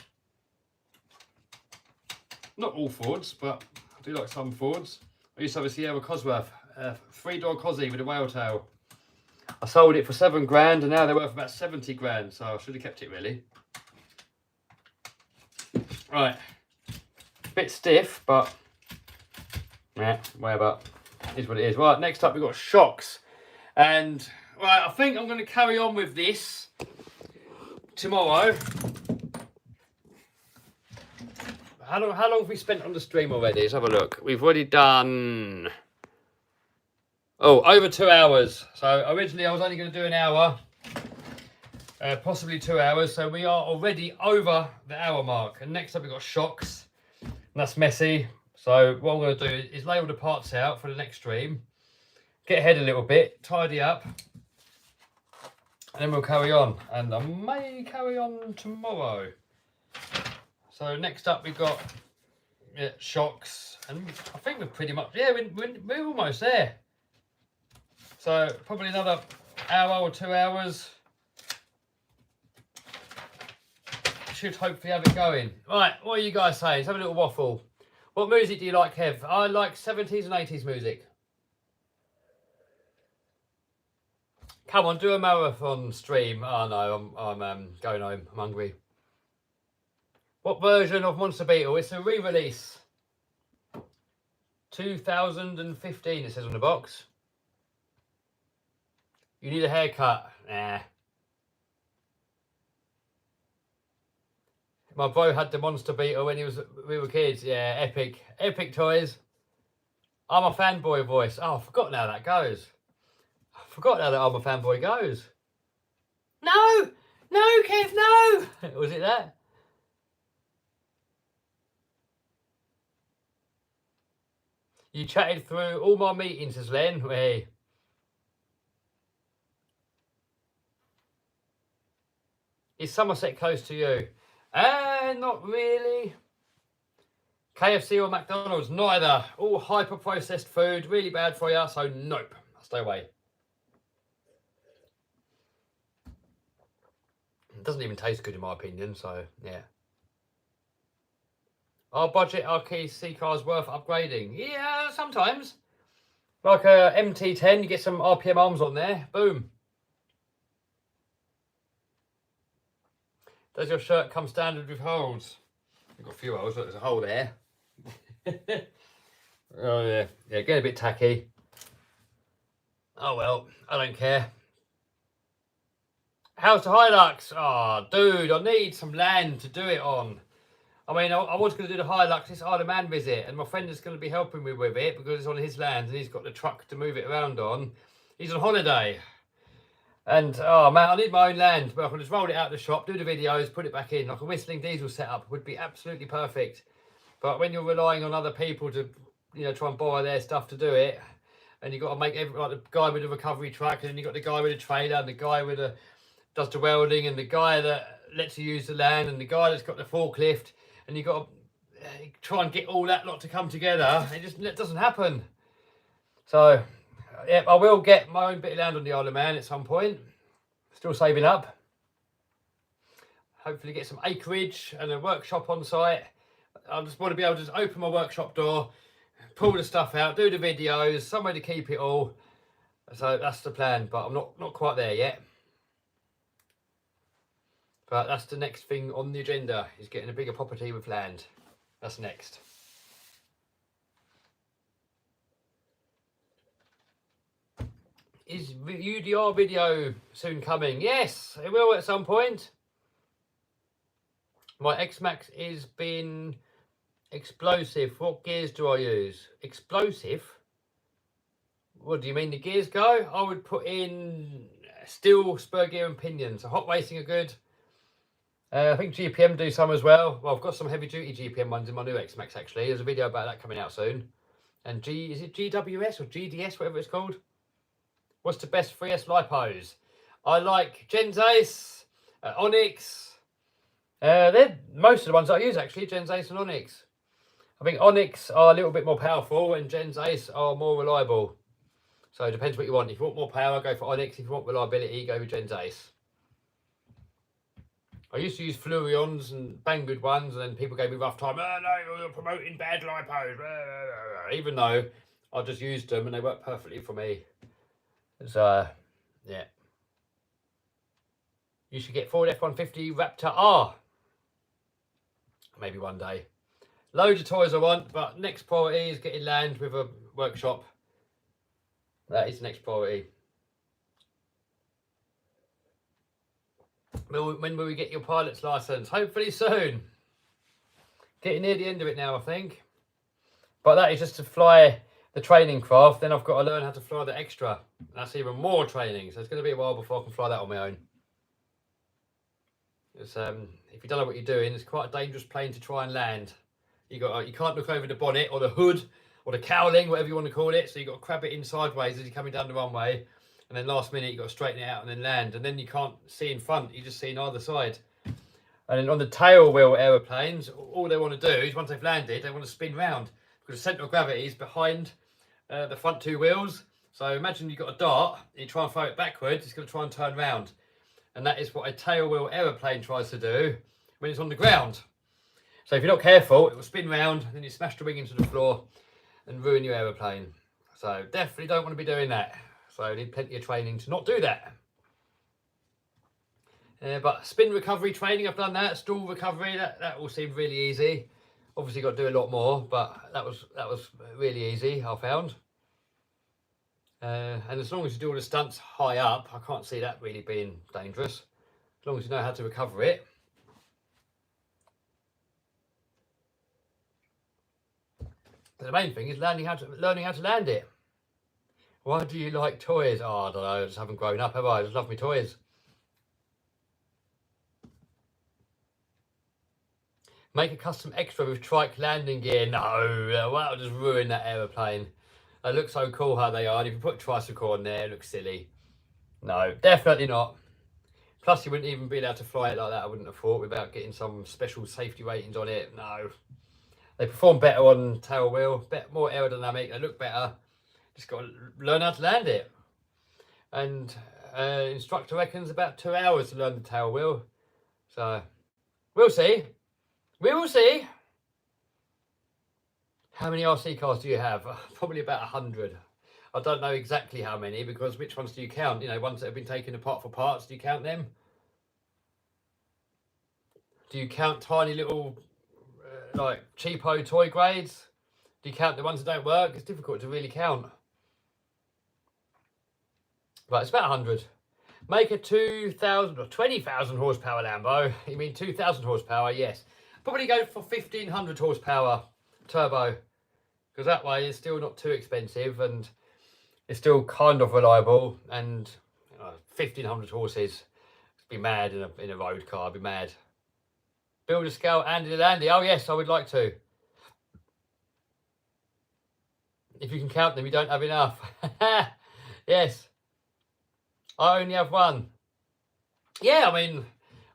Not all Fords, but I do like some Fords. I used to have a Sierra Cosworth, 3-door Cosy with a whale tail. I sold it for 7 grand and now they're worth about 70 grand, so I should have kept it really. Right, bit stiff, but yeah, whatever, is what it is. Right, next up we've got shocks. And right, I think I'm going to carry on with this tomorrow. How long have we spent on the stream already? Let's have a look. We've already done, over 2 hours. So originally I was only going to do an hour, possibly 2 hours. So we are already over the hour mark. And next up we've got shocks. And that's messy. So what I'm going to do is lay all the parts out for the next stream. Get ahead a little bit, tidy up. And then we'll carry on. And I may carry on tomorrow. So next up we've got shocks, and I think we're pretty much, we're almost there. So probably another hour or 2 hours. Should hopefully have it going. Right, what are you guys saying? Let's have a little waffle. What music do you like, Kev? I like 70s and 80s music. Come on, do a marathon stream. Oh no, I'm going home. I'm hungry. What version of Monster Beetle? It's a re-release. 2015, it says on the box. You need a haircut. Nah. My bro had the Monster Beetle when we were kids. Yeah, epic. Epic toys. I'm a fanboy voice. Oh, I forgot how that goes. I forgot how that I'm a fanboy goes. No! No, Kev, no! Was it that? You chatted through all my meetings, says Len. Hey. Is Somerset close to you? Not really. KFC or McDonald's? Neither. All hyper-processed food, really bad for you, so nope. Stay away. It doesn't even taste good in my opinion, so yeah. Our budget, our C car's worth upgrading. Yeah, sometimes. Like a MT10, you get some RPM arms on there. Boom. Does your shirt come standard with holes? You've got a few holes, look, there's a hole there. Oh yeah, getting a bit tacky. Oh well, I don't care. How's the Hilux? Oh, dude, I need some land to do it on. I mean, I was going to do the Hilux this Isle of Man visit, and my friend is going to be helping me with it because it's on his land and he's got the truck to move it around on. He's on holiday. And, oh man, I need my own land, but I can just roll it out of the shop, do the videos, put it back in. Like a whistling diesel setup would be absolutely perfect. But when you're relying on other people to, you know, try and borrow their stuff to do it, and you've got to make like the guy with the recovery truck, and then you've got the guy with the trailer, and the guy with the does the welding, and the guy that lets you use the land, and the guy that's got the forklift, and you've got to try and get all that lot to come together. It doesn't happen. So, yeah, I will get my own bit of land on the Isle of Man at some point. Still saving up. Hopefully get some acreage and a workshop on site. I just want to be able to just open my workshop door, pull the stuff out, do the videos, somewhere to keep it all. So that's the plan, but I'm not quite there yet. But that's the next thing on the agenda, is getting a bigger property with land. That's next. Is UDR video soon coming? Yes, it will at some point. My X-Max is been explosive. What gears do I use? Explosive? What do you mean the gears go? I would put in steel spur gear and pinions. So hot racing are good. I think GPM do some as well. Well, I've got some heavy duty GPM ones in my new X-Max actually. There's a video about that coming out soon. And is it GWS or GDS, whatever it's called? What's the best 3S lipos? I like Genzace, Onyx. They're most of the ones that I use actually, Genzace and Onyx. I think Onyx are a little bit more powerful and Genzace are more reliable. So it depends what you want. If you want more power, go for Onyx. If you want reliability, go with Genzace. I used to use Fluorions and Banggood ones, and then people gave me a rough time. Oh no, you're promoting bad lipos. Even though I just used them and they work perfectly for me. So, yeah. You should get Ford F-150 Raptor R. Maybe one day. Loads of toys I want, but next priority is getting land with a workshop. That is the next priority. When will we get your pilot's license? Hopefully soon. Getting near the end of it now, I think. But that is just to fly the training craft. Then I've got to learn how to fly the extra. That's even more training. So it's going to be a while before I can fly that on my own. It's, if you don't know what you're doing, it's quite a dangerous plane to try and land. You can't look over the bonnet or the hood or the cowling, whatever you want to call it. So you've got to crab it in sideways as you're coming down the runway. And then last minute, you've got to straighten it out and then land. And then you can't see in front. You just see in either side. And then on the tail wheel aeroplanes, all they want to do is once they've landed, they want to spin round. Because the centre of gravity is behind the front two wheels. So imagine you've got a dart, you try and throw it backwards, it's going to try and turn round. And that is what a tail wheel aeroplane tries to do when it's on the ground. So if you're not careful, it will spin round, then you smash the wing into the floor and ruin your aeroplane. So definitely don't want to be doing that. So you need plenty of training to not do that. But spin recovery training, I've done that. Stall recovery, that all seemed really easy. Obviously got to do a lot more, but that was really easy, I found. And as long as you do all the stunts high up, I can't see that really being dangerous. As long as you know how to recover it. But the main thing is learning how to land it. Why do you like toys? Oh, I don't know, I just haven't grown up, have I? I just love my toys. Make a custom extra with trike landing gear. No, that'll just ruin that aeroplane. They look so cool how they are. And if you put a tricycle on there, it looks silly. No, definitely not. Plus, you wouldn't even be able to fly it like that, I wouldn't have thought, without getting some special safety ratings on it. No. They perform better on tail wheel, more aerodynamic, they look better. Just got to learn how to land it. And instructor reckons about 2 hours to learn the tail wheel. So, we'll see. We will see. How many RC cars do you have? Probably about 100. I don't know exactly how many, because which ones do you count? You know, ones that have been taken apart for parts, do you count them? Do you count tiny little, like, cheapo toy grades? Do you count the ones that don't work? It's difficult to really count. Right, it's about 100. Make a 2,000 or 20,000 horsepower Lambo. You mean 2,000 horsepower? Yes. Probably go for 1,500 horsepower turbo, because that way it's still not too expensive and it's still kind of reliable. And 1,500 horses, be mad in a road car. I'd be mad. Build a scale Andy Landy. Oh yes, I would like to. If you can count them, you don't have enough. Yes. I only have one. Yeah, I mean,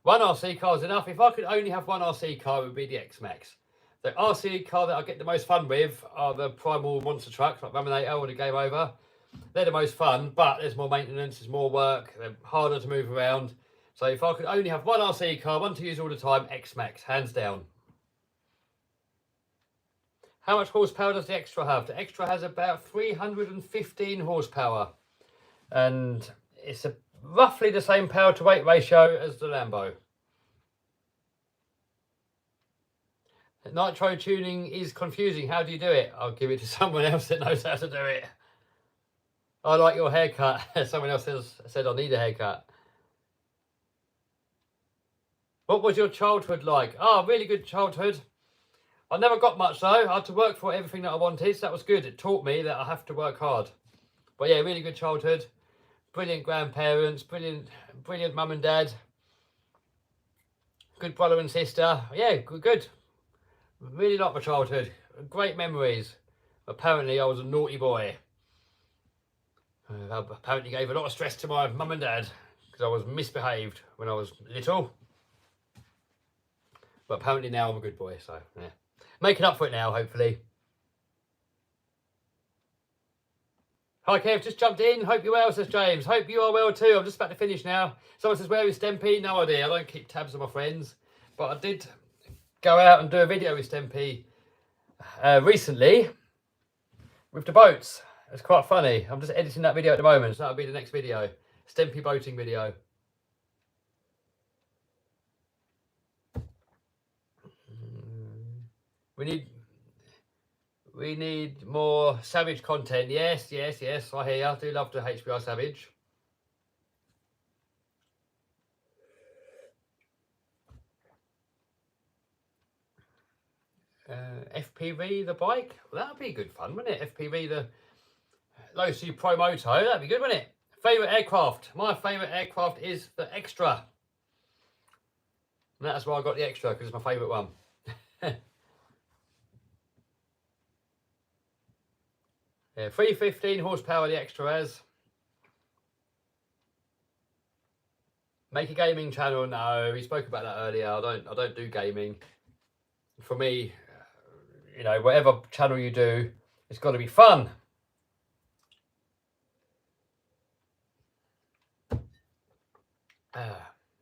one RC car is enough. If I could only have one RC car, it would be the X-Max. The RC car that I get the most fun with are the primal monster trucks, like Raminator or the Game Over. They're the most fun, but there's more maintenance, there's more work, they're harder to move around. So if I could only have one RC car, one to use all the time, X-Max, hands down. How much horsepower does the Extra have? The Extra has about 315 horsepower. And it's roughly the same power to weight ratio as the Lambo. Nitro tuning is confusing. How do you do it? I'll give it to someone else that knows how to do it. I like your haircut. Someone else said I need a haircut. What was your childhood like? Oh, really good childhood. I never got much though. I had to work for everything that I wanted, so that was good. It taught me that I have to work hard. But yeah, really good childhood. Brilliant grandparents, brilliant mum and dad. Good brother and sister. Yeah, good. Really liked my childhood. Great memories. Apparently I was a naughty boy. I apparently gave a lot of stress to my mum and dad because I was misbehaved when I was little. But apparently now I'm a good boy, so yeah. Making up for it now, hopefully. Hi Kev, just jumped in. Hope you're well, says James. Hope you are well too. I'm just about to finish now. Someone says, where is Stempy? No idea. I don't keep tabs on my friends. But I did go out and do a video with Stempy recently with the boats. It's quite funny. I'm just editing that video at the moment, so that'll be the next video. Stempy boating video. We need more Savage content. Yes, I hear you. I do love the HBR Savage. FPV, the bike? Well, that'd be good fun, wouldn't it? FPV, the Losi Pro Moto. That'd be good, wouldn't it? Favourite aircraft? My favourite aircraft is the Extra. And that's why I got the Extra, because it's my favourite one. Yeah, 315 horsepower the Extra has. Make a gaming channel? No, we spoke about that earlier. I don't do gaming. For me, you know, whatever channel you do, it's got to be fun.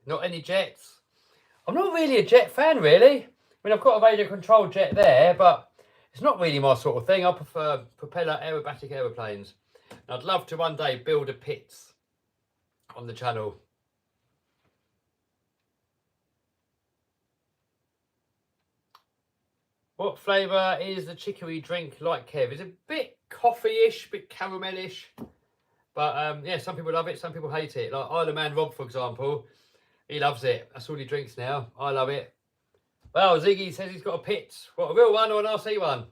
Not any jets. I'm not really a jet fan, really. I mean, I've got a radio controlled jet there, but it's not really my sort of thing. I prefer propeller aerobatic aeroplanes. And I'd love to one day build a Pitts on the channel. What flavour is the chicory drink like, Kev? It's a bit coffee-ish, bit caramelish. But yeah, some people love it, some people hate it. Like Isle of Man Rob, for example, he loves it. That's all he drinks now. I love it. Well, Ziggy says he's got a Pitts. What, a real one or an RC one?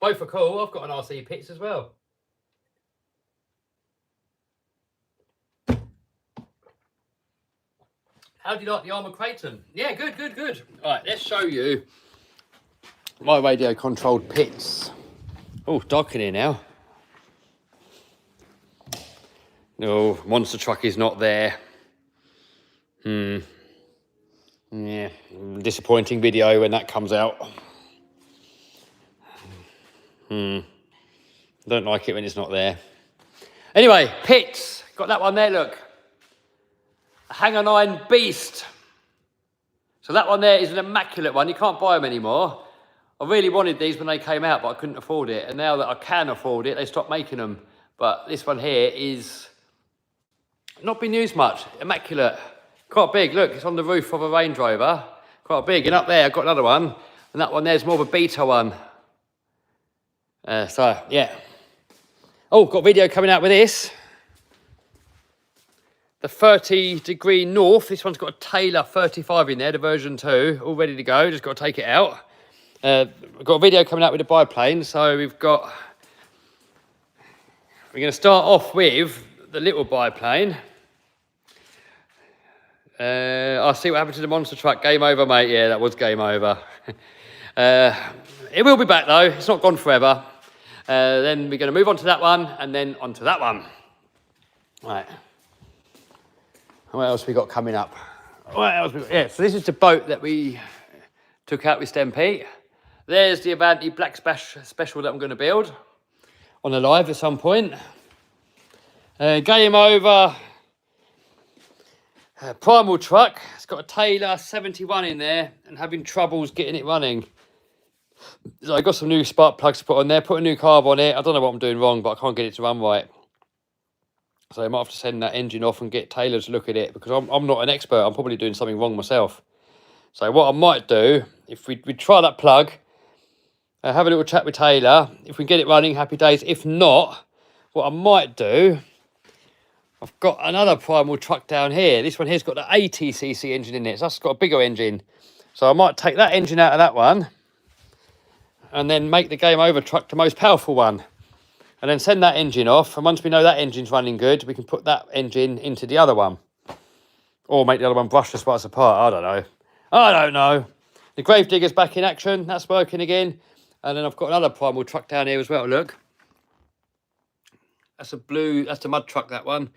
Both are cool. I've got an RC Pitts as well. How do you like the Armour Creighton? Yeah, good, good, good. All right, let's show you my radio-controlled pits. Oh, dark in here now. No, monster truck is not there. Yeah, disappointing video when that comes out. Don't like it when it's not there. Anyway, pits. Got that one there, look. A Hanger 9 Beast. So that one there is an immaculate one. You can't buy them anymore. I really wanted these when they came out, but I couldn't afford it. And now that I can afford it, they stopped making them. But this one here is not been used much. Immaculate. Quite big. Look, it's on the roof of a Range Rover. Quite big. And up there, I've got another one. And that one there's more of a beta one. So, yeah. Oh, got a video coming out with this. The 30 degree north. This one's got a Taylor 35 in there, the version 2. All ready to go. Just got to take it out. I've got a video coming out with the biplane. So we're going to start off with the little biplane. I'll see what happened to the monster truck. Game over, mate. Yeah, that was game over. It will be back though. It's not gone forever. Then we're going to move on to that one and then on to that one. Right. What else we got coming up? What else we got? Yeah, so this is the boat that we took out with Stempy. There's the Avanti Black Special that I'm going to build on the live at some point. Game over. Primal truck. It's got a Taylor 71 in there and having troubles getting it running. So I got some new spark plugs to put on there, put a new carb on it. I don't know what I'm doing wrong, but I can't get it to run right. So I might have to send that engine off and get Taylor to look at it because I'm not an expert. I'm probably doing something wrong myself. So what I might do, if we try that plug, have a little chat with Taylor. If we can get it running, happy days. If not, what I might do, I've got another Primal truck down here. This one here's got the 80cc engine in it. So that's got a bigger engine. So I might take that engine out of that one and then make the Game Over truck the most powerful one. And then send that engine off. And once we know that engine's running good, we can put that engine into the other one. Or make the other one brushless while it's apart. I don't know. The Gravedigger's back in action. That's working again. And then I've got another Primal truck down here as well, look. That's the mud truck, that one.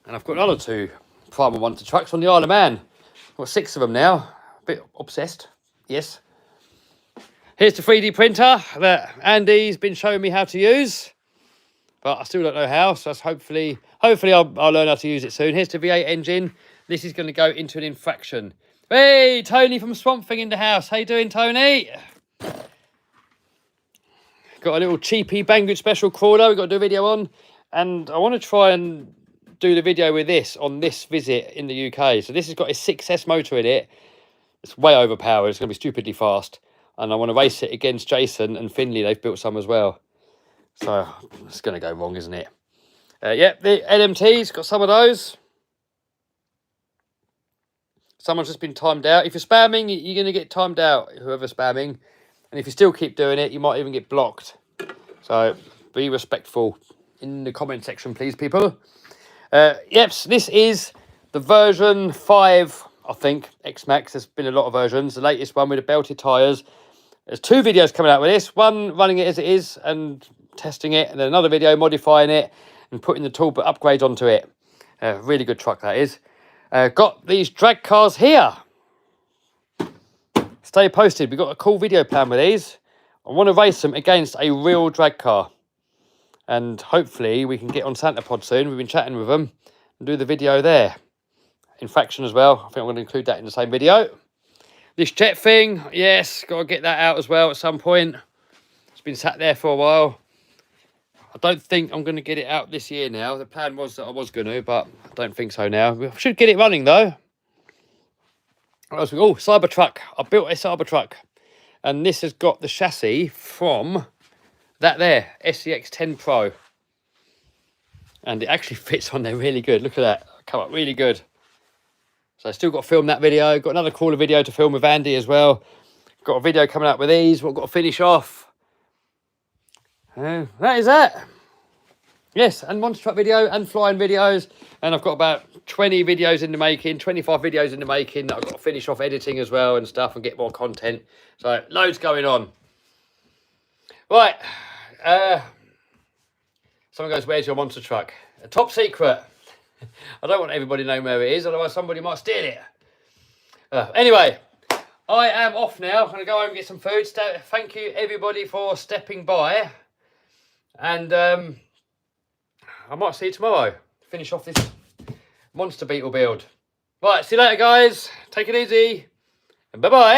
And I've got another 2 Primal Monster trucks on the Isle of Man. I've got 6 of them now. A bit obsessed, yes. Here's the 3D printer that Andy's been showing me how to use. But I still don't know how, so that's hopefully I'll learn how to use it soon. Here's the V8 engine. This is going to go into an infraction. Hey, Tony from Swamp Thing in the house. How you doing, Tony? Got a little cheapy Banggood special crawler we've got to do a video on. And I want to try and do the video with this on this visit in the UK. So this has got a 6S motor in it. It's way overpowered. It's going to be stupidly fast. And I want to race it against Jason and Finley. They've built some as well. So it's going to go wrong, isn't it? Yeah, the LMT's got some of those. Someone's just been timed out. If you're spamming, you're going to get timed out, whoever's spamming. And if you still keep doing it, you might even get blocked. So be respectful in the comment section, please, people. Yep, so this is the version 5, I think, X-Max. There's been a lot of versions. The latest one with the belted tyres. There's 2 videos coming out with this. One running it as it is and testing it. And then another video modifying it and putting the Talbot upgrade onto it. Really good truck, that is. Got these drag cars here. Stay posted. We've got a cool video plan with these. I want to race them against a real drag car. And hopefully we can get on Santa Pod soon. We've been chatting with them and do the video there. Infraction as well. I think I'm going to include that in the same video. This jet thing, yes, got to get that out as well at some point. It's been sat there for a while. I don't think I'm going to get it out this year now. The plan was that I was going to, but I don't think so now. We should get it running though. What else we got? Oh, Cybertruck. I built a Cybertruck. And this has got the chassis from that there, SCX 10 Pro. And it actually fits on there really good. Look at that. Come up really good. So I still got to film that video. Got another crawler video to film with Andy as well. Got a video coming up with these. What I've got to finish off. That is that. Yes, and monster truck video and flying videos. And I've got about 20 videos in the making, 25 videos in the making that I've got to finish off editing as well and stuff and get more content. So loads going on. Right. Someone goes, where's your monster truck? A top secret. I don't want everybody to know where it is, otherwise somebody might steal it. Anyway, I am off now. I'm going to go home and get some food. Thank you, everybody, for stepping by. And I might see you tomorrow. Finish off this monster beetle build. Right, see you later, guys. Take it easy. And bye-bye.